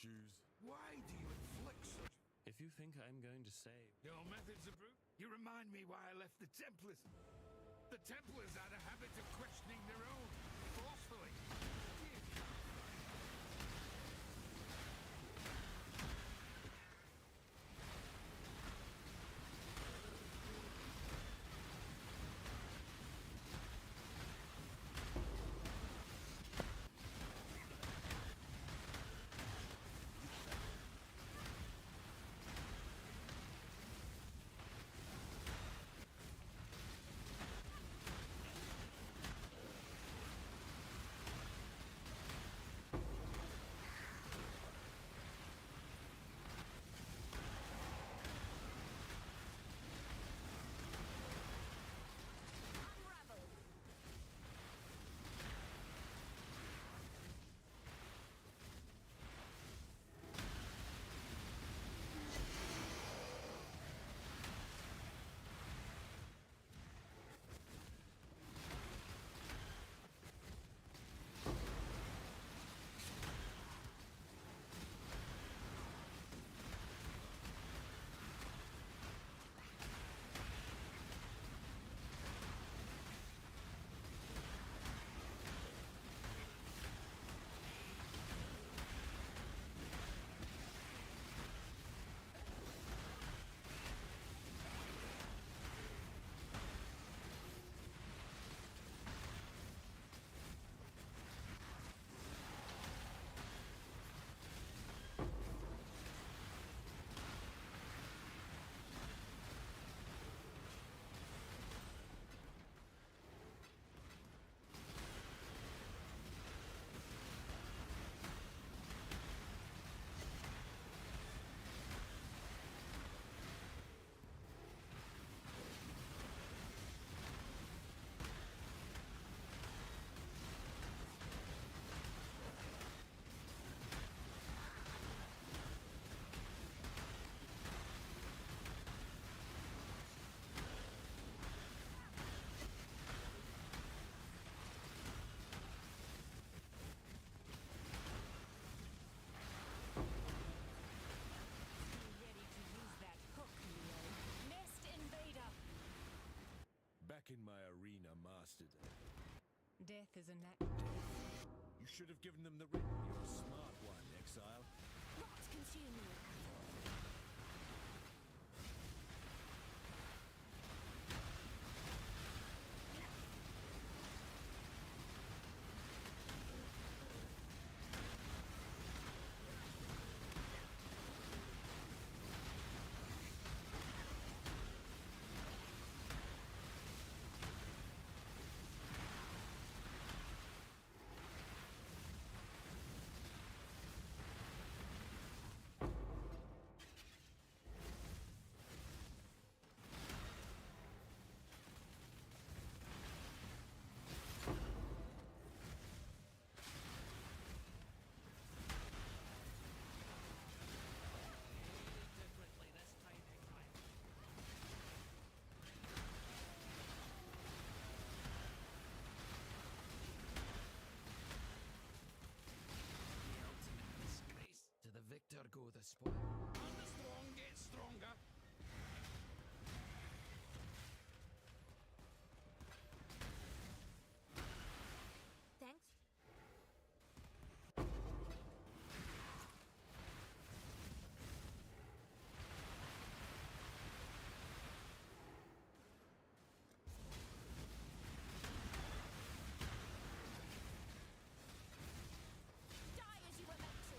shoes. Why do you inflict such... If you think I'm going to save... Your methods are brute. You remind me why I left the Templars. The Templars had a habit of questioning their own, forcefully. Unravel. Ready to use that hook, Leo. Mist Invader. Back in my arena, mastered. Death is a You should have given them the ring. You're a smart one, Exile. Rot consume you. Differently this time, Exile. The ultimate disgrace. To the victor go the spoil. And the strong get stronger. Thanks. Die as you were meant to.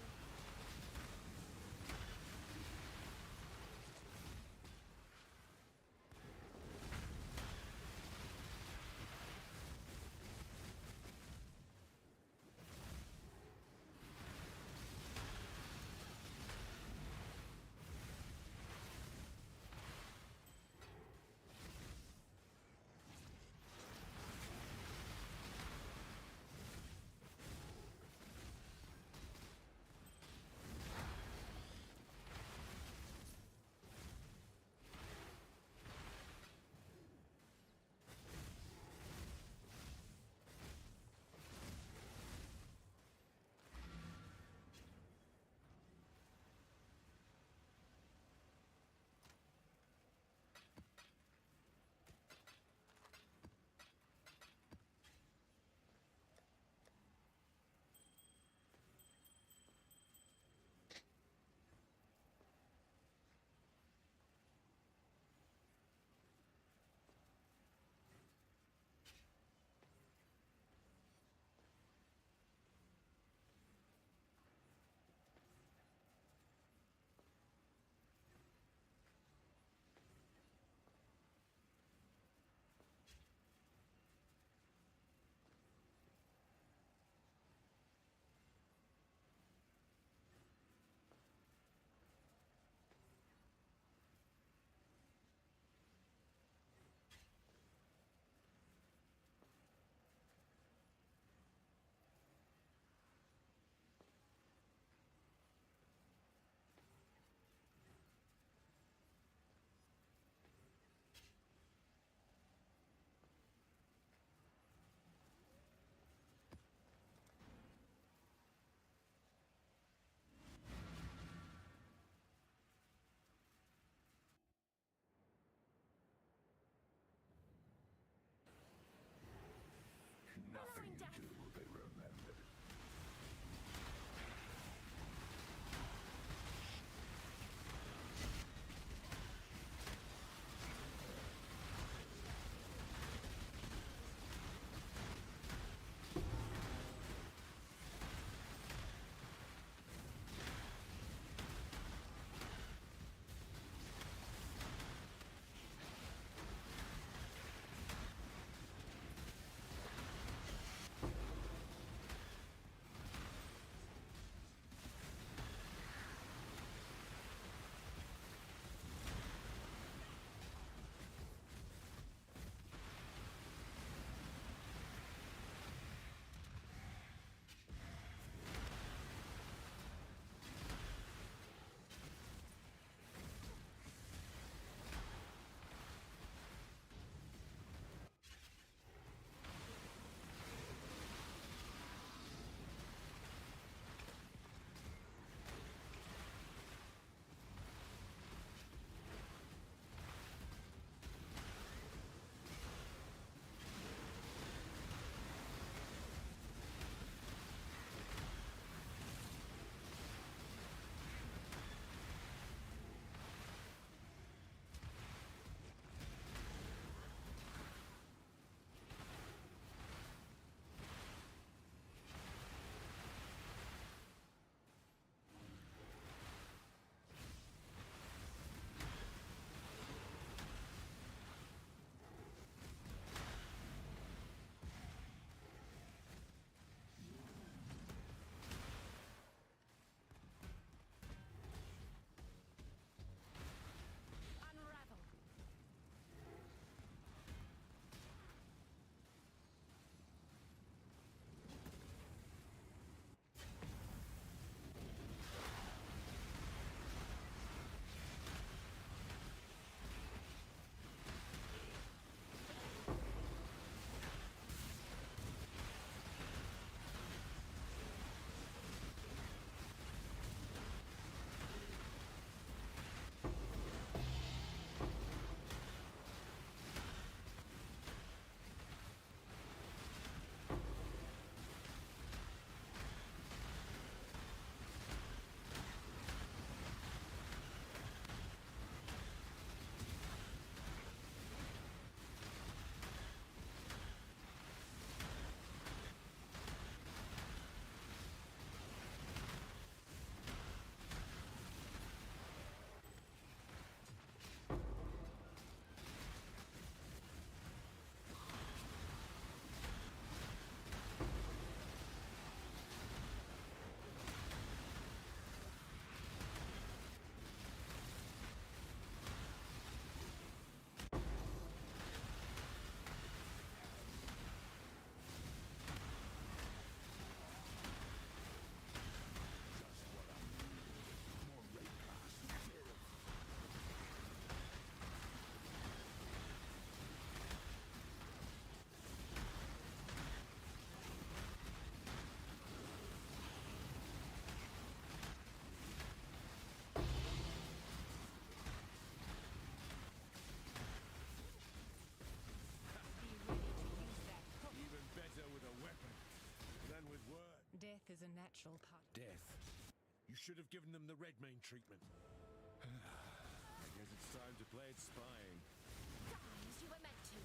is a natural part. Death. You should have given them the Redmayne treatment. I guess it's time to play it spying. Guys, you were meant to.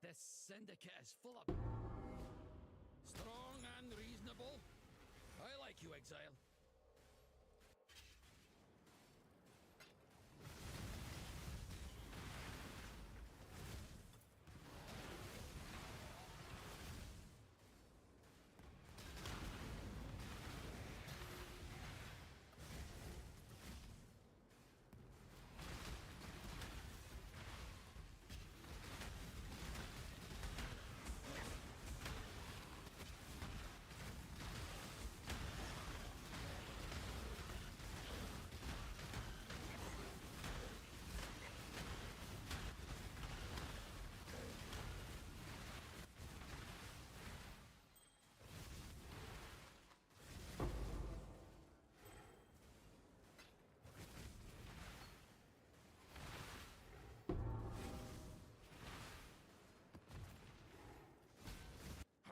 This syndicate is full of strong and reasonable. I like you, Exile.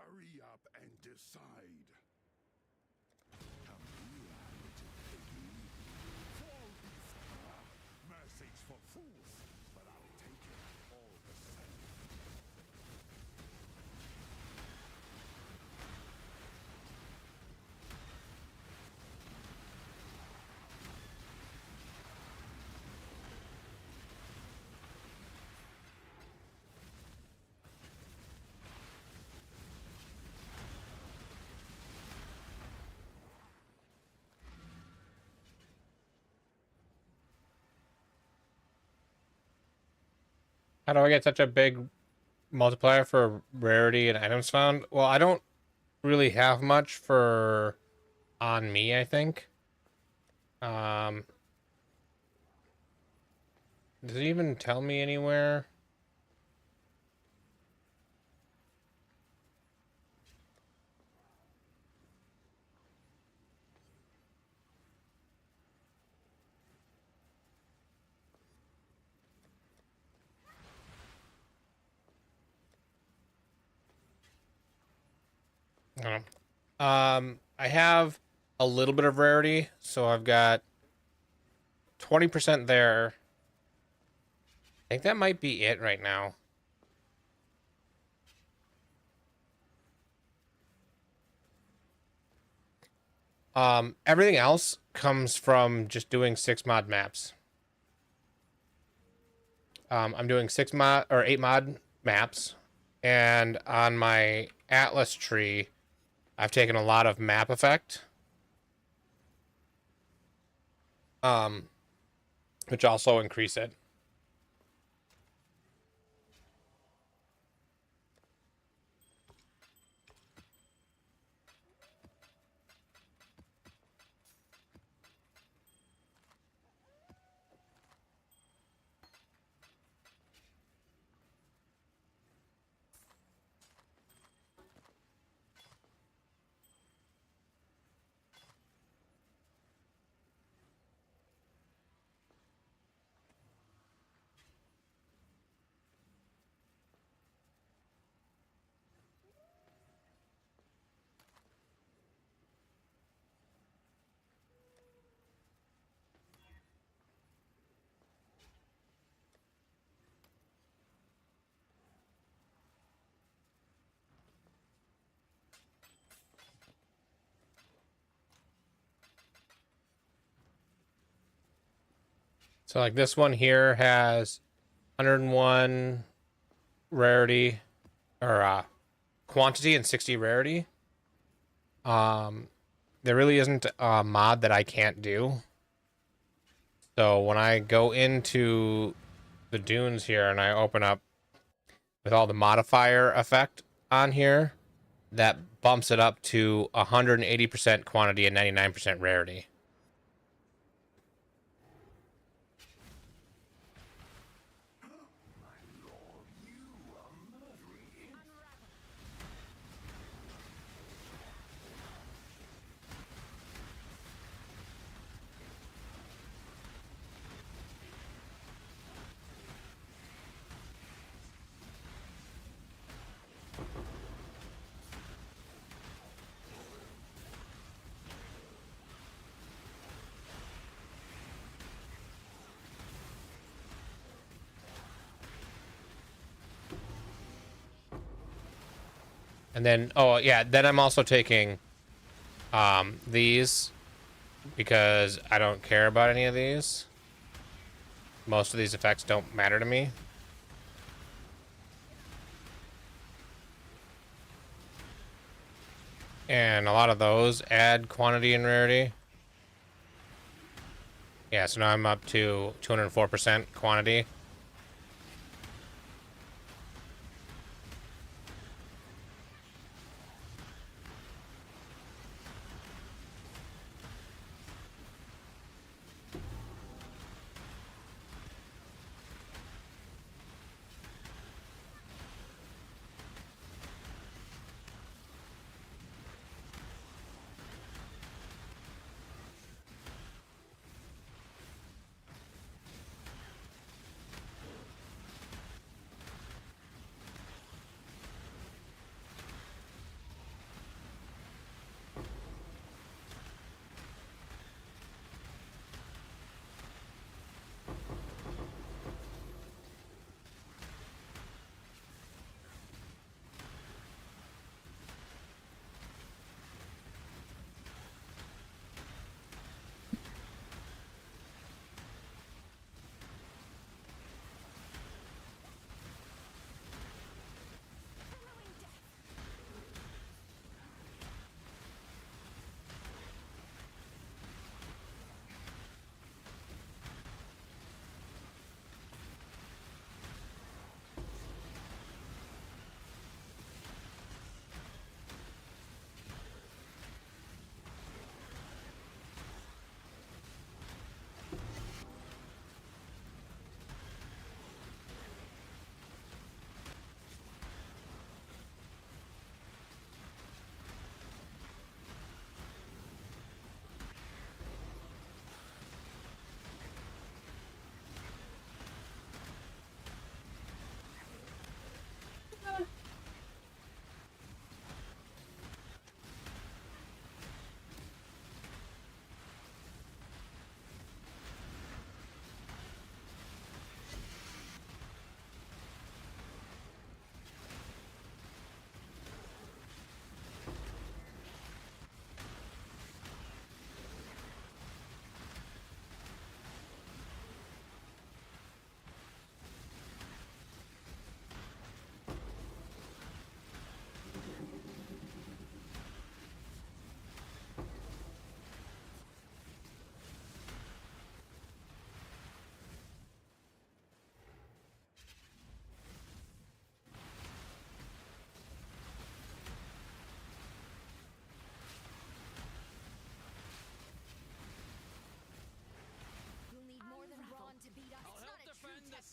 Hurry up and decide. Come here, little piggy. Fall before. Mercy's for fools, but I'll take it all the same. How do I get such a big multiplier for rarity and items found? Well, I don't really have much for on me, I think. Does it even tell me anywhere? I don't know. I have a little bit of rarity, so I've got 20% there. I think that might be it right now. Everything else comes from just doing 6 mod maps. I'm doing 6 mod or 8 mod maps, and on my Atlas tree, I've taken a lot of map effect, um, which also increase it. So like this one here has 101 rarity or quantity and 60 rarity. There really isn't a mod that I can't do. So when I go into the dunes here and I open up with all the modifier effect on here, that bumps it up to 180% quantity and 99% rarity. And then, oh yeah, then I'm also taking these because I don't care about any of these. Most of these effects don't matter to me. And a lot of those add quantity and rarity. Yeah, so now I'm up to 204% quantity.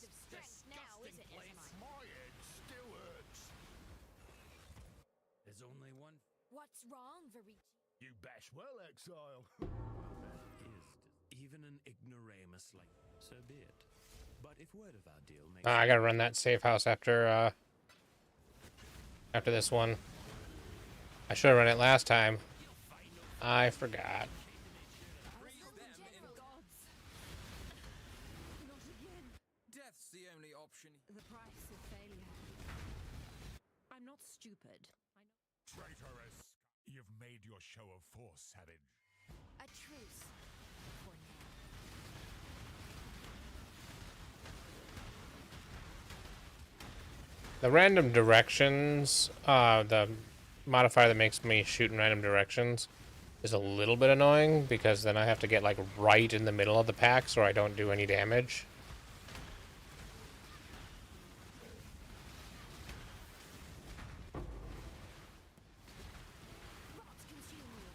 of strength now, is it, place. Ismar? My head still hurts. There's only one. What's wrong, Varici? You bash well, Exile. Even an ignoramus like so be it. But if word of our deal makes I gotta run that safe house after this one. I should have run it last time. I forgot. Gods. Not again. Death's the only option. The price of failure. I'm not stupid. Traitorous. You've made your show of force, Savage. A truce. For now. The random directions, the modifier that makes me shoot in random directions is a little bit annoying because then I have to get like right in the middle of the pack so I don't do any damage. Rot consume you.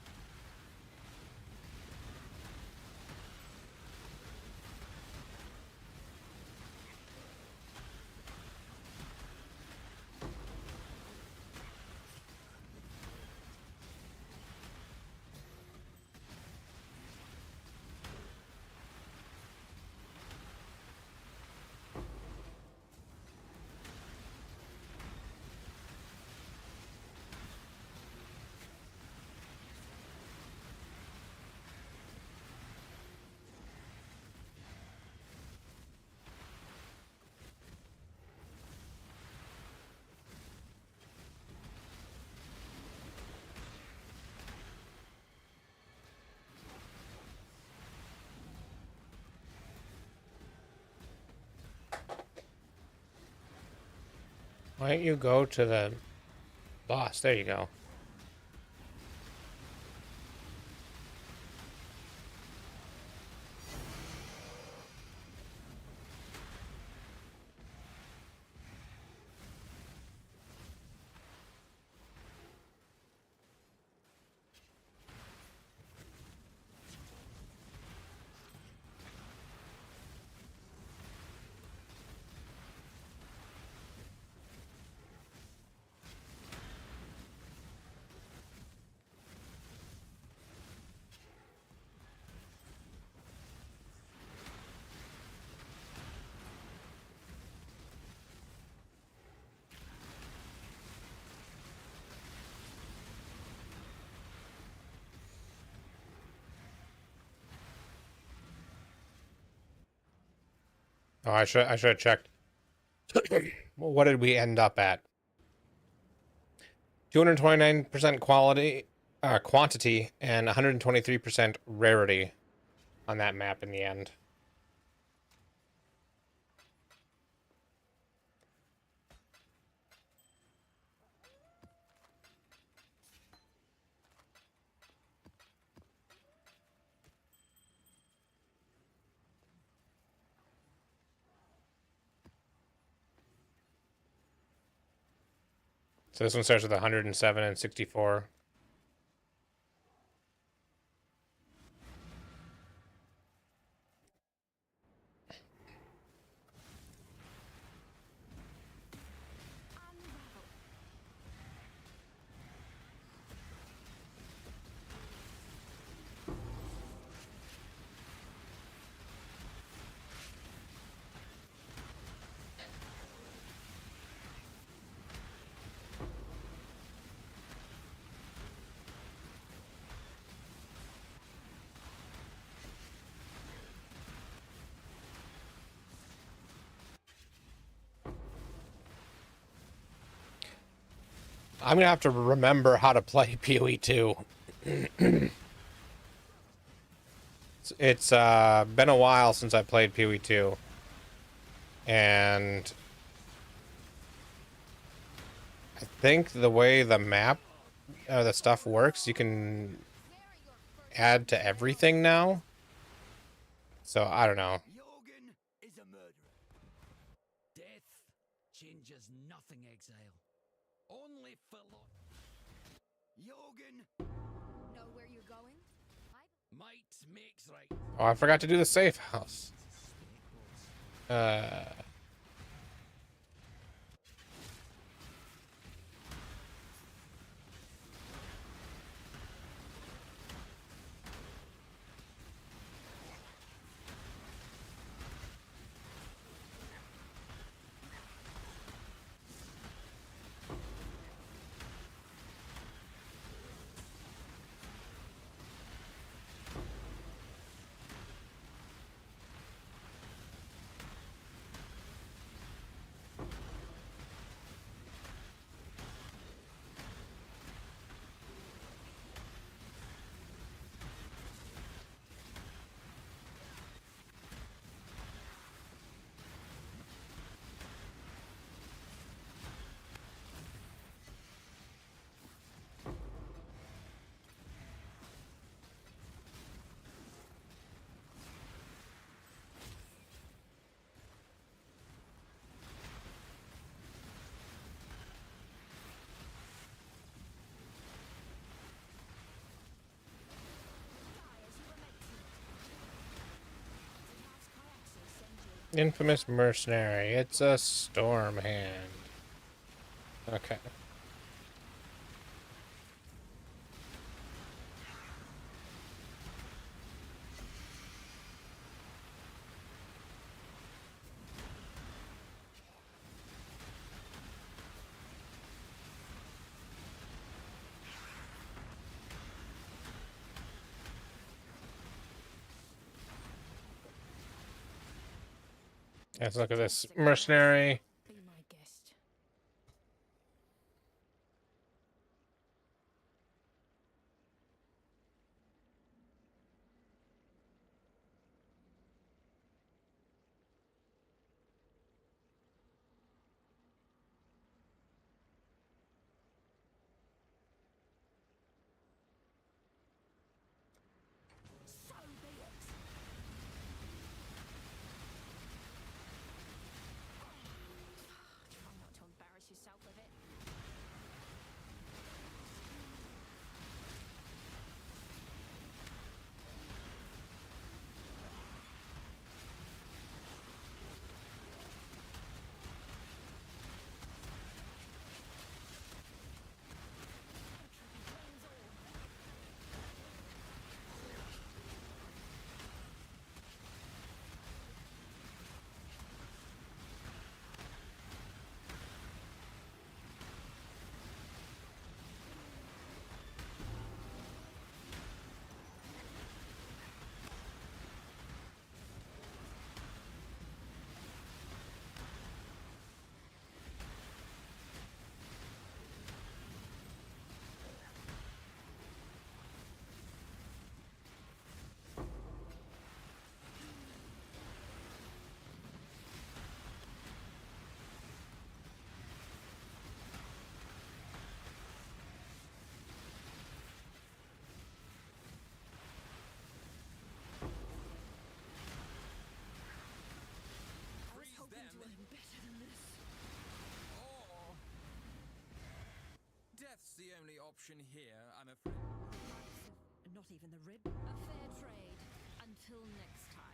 Why don't you go to the boss? There you go. Oh, I should have checked. Well, what did we end up at? 229% quantity, and 123% rarity on that map in the end. So this one starts with 107 and 64. I'm gonna have to remember how to play PoE 2. It's been a while since I played PoE 2, and I think the way the map or the stuff works, you can add to everything now. So I don't know. Jorgen is a murderer. Death changes nothing, Exile. Only Jorgen. Know where you're going? Might makes right. Oh, I forgot to do the safe house. Infamous mercenary. It's a storm hand. Okay. Let's look at this mercenary. Be my guest. So be it. Try not to embarrass yourself with it. Freeze them, Better than this. or death's the only option here, I'm afraid. Not even the rib. A fair trade. Until next time.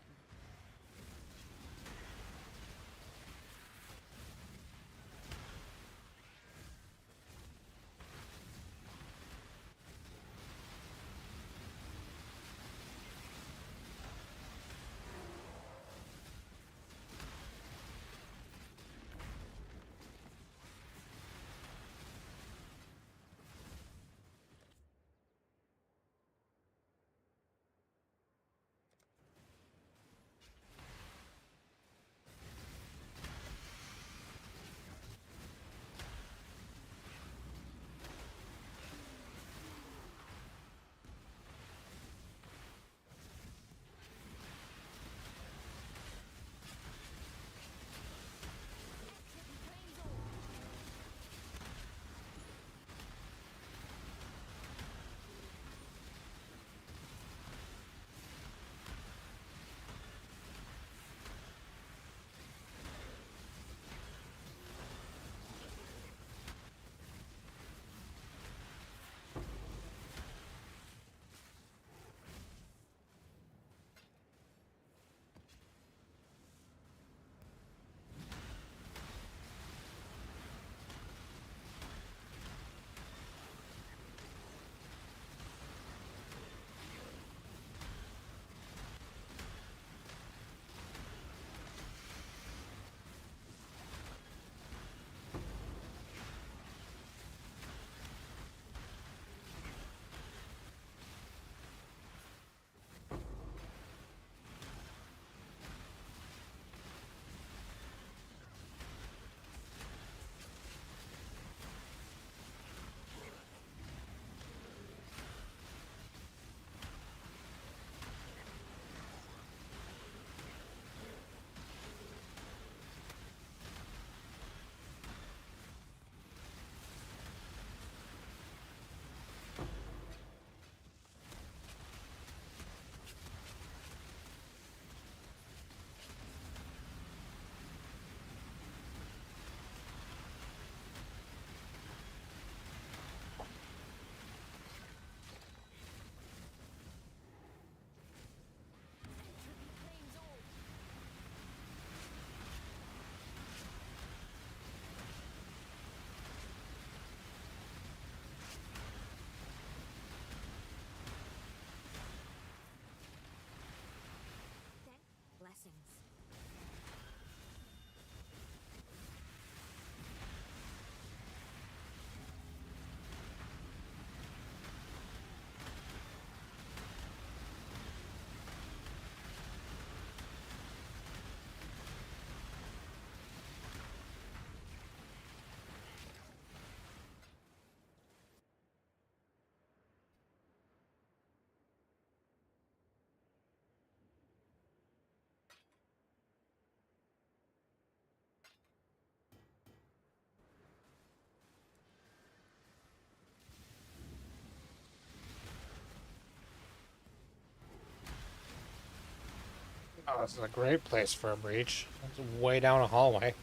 Oh, this is a great place for a breach. It's way down a hallway.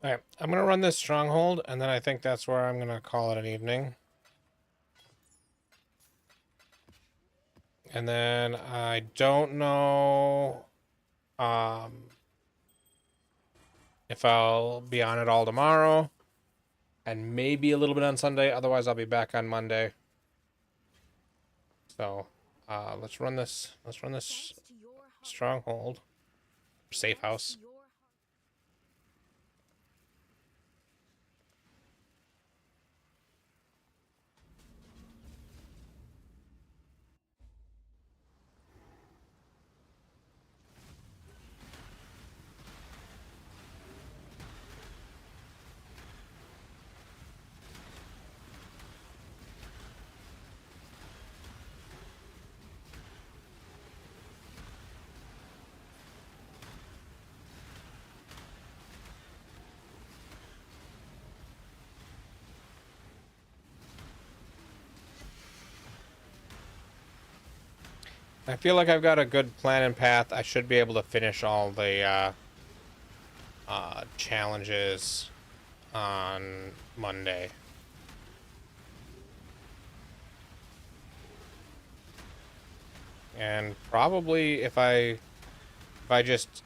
All right, I'm gonna run this stronghold, and then I think that's where I'm gonna call it an evening. And then I don't know if I'll be on it all tomorrow, and maybe a little bit on Sunday. Otherwise, I'll be back on Monday. So let's run this. Let's run this Thanks to your hard stronghold, safe house. Thanks to your hard I feel like I've got a good plan and path. I should be able to finish all the challenges on Monday. And probably if I just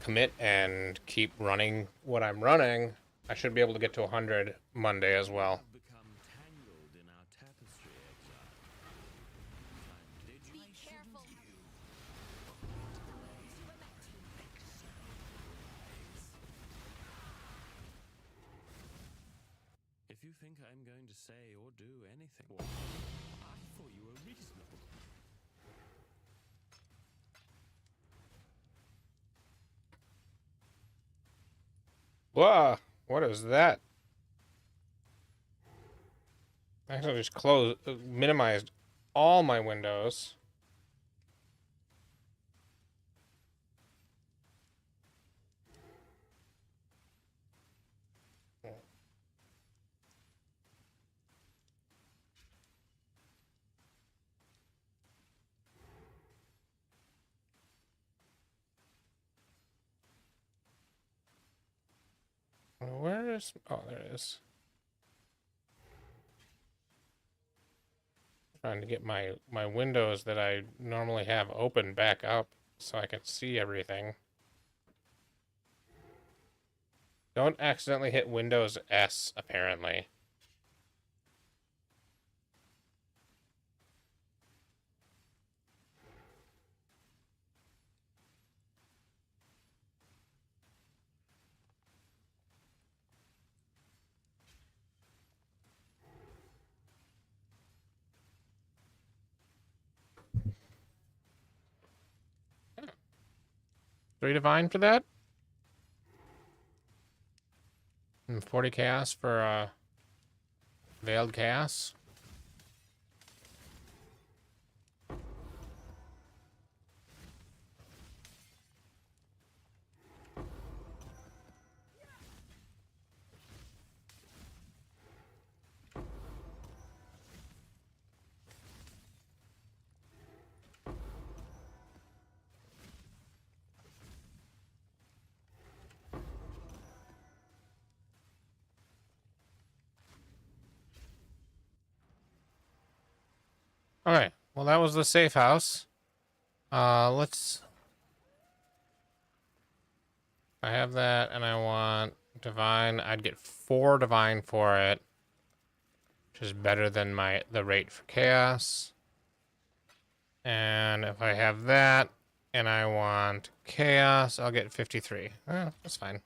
commit and keep running what I'm running, I should be able to get to 100 Monday as well. Have become tangled in our tapestry, Exile. Did you? Be careful. If you think I'm going to say or do anything, well, I thought you were reasonable. Whoa, what is that? I actually just minimized all my windows. Where is... Oh, there it is. Trying to get my windows that I normally have open back up so I can see everything. Don't accidentally hit Windows S, apparently. Three divine for that? And 40 chaos for veiled chaos. All right. Well, that was the safe house. Let's I have that, and I want divine. I'd get 4 divine for it, which is better than the rate for chaos. And if I have that, and I want chaos, I'll get 53. Oh, that's fine.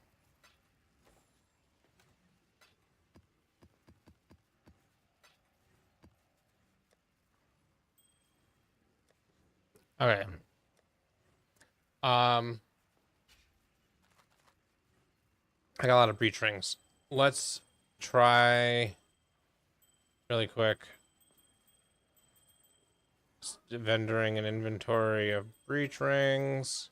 Okay. I got a lot of breach rings. Let's try really quick vendoring an inventory of breach rings.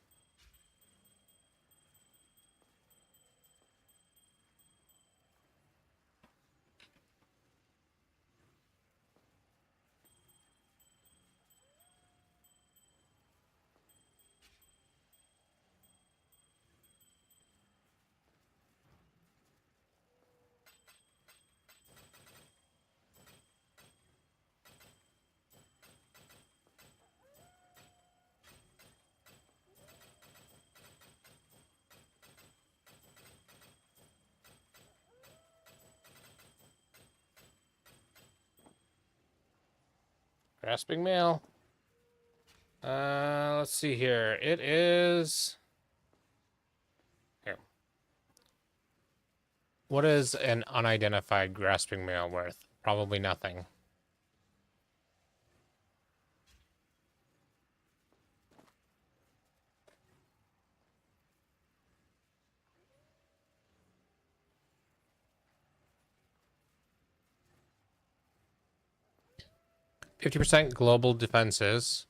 Grasping mail. Let's see here. It is here. What is an unidentified grasping mail worth? Probably nothing. %50 global defenses.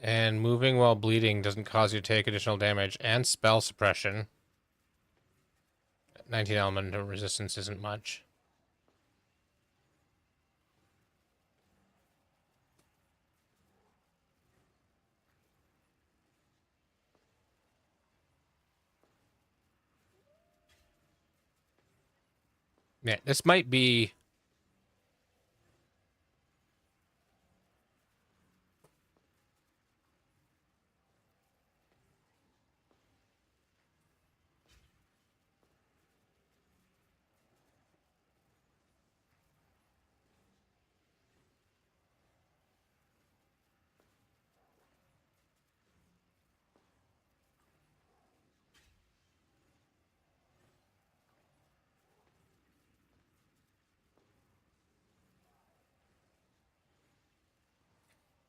And moving while bleeding doesn't cause you to take additional damage. And spell suppression. 19 elemental resistance isn't much. Yeah, this might be...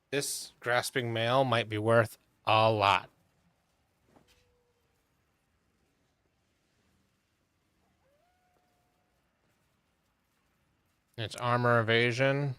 This grasping mail might be worth a lot. It's armor evasion.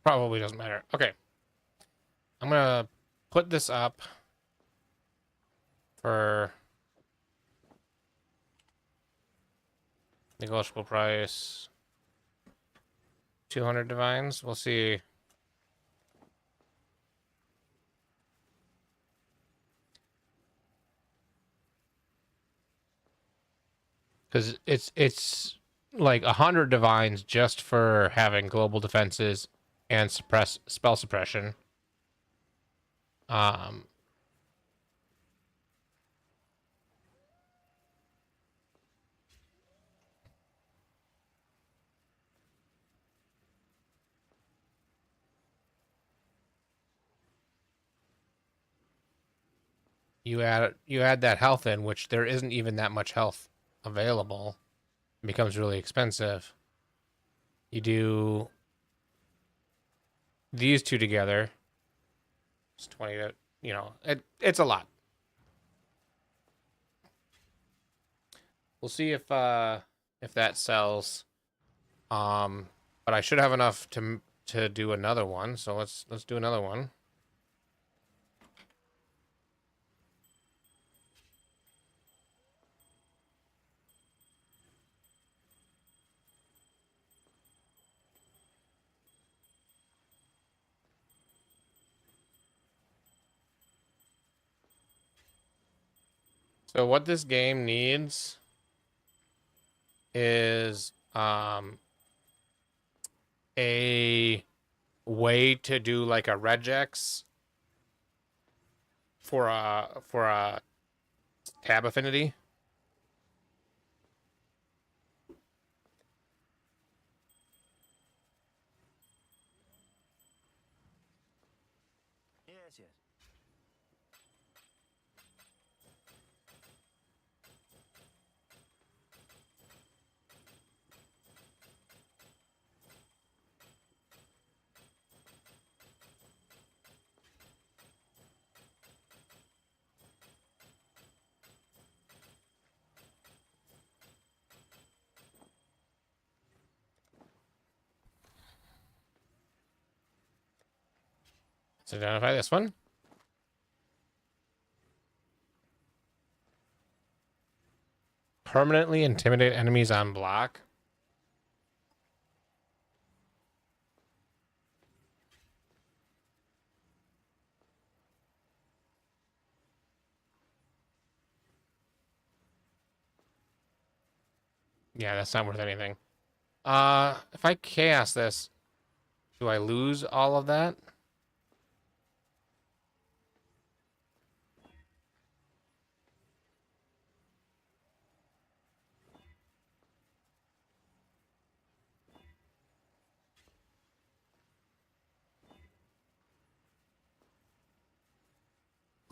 Probably doesn't matter. Okay. I'm going to put this up for negotiable price. 200 divines. We'll see. Because it's like 100 divines just for having global defenses and spell suppression. You add that health in, which there isn't even that much health available. It becomes really expensive. You do these two together. It's 20 to, you know, it's a lot. We'll see if that sells. But I should have enough to do another one. So let's do another one. So what this game needs is a way to do like a regex for a tab affinity. Yes, yes. Let's identify this one. Permanently intimidate enemies on block. Yeah, that's not worth anything. If I chaos this, do I lose all of that?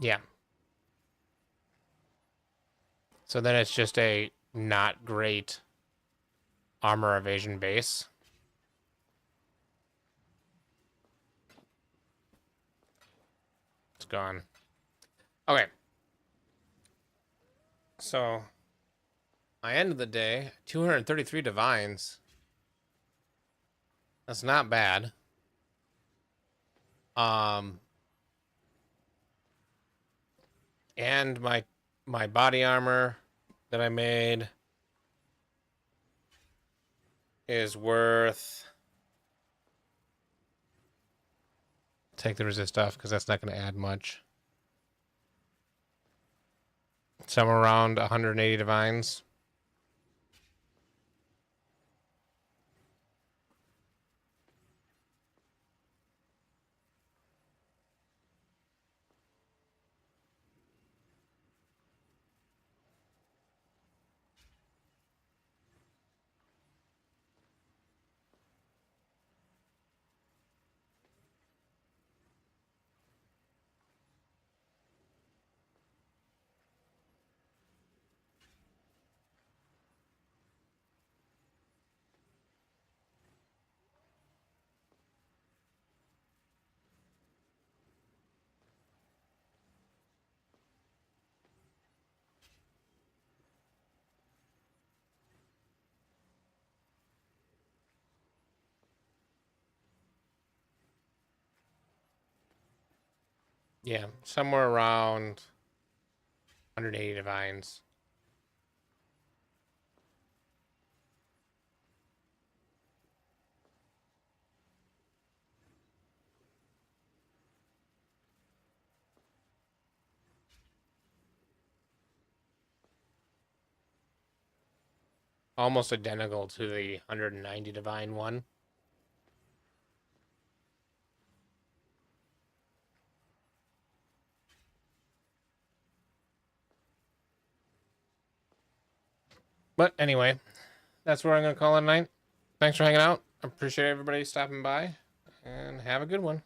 Yeah. So then it's just a not great armor evasion base. It's gone. Okay. So, my end of the day, 233 divines. That's not bad. And my body armor that I made is worth. Take the resist off because that's not going to add much. Somewhere around 180 divines. Yeah, somewhere around 180 divines. Almost identical to the 190 divine one. But anyway, that's where I'm going to call it a night. Thanks for hanging out. I appreciate everybody stopping by, and have a good one.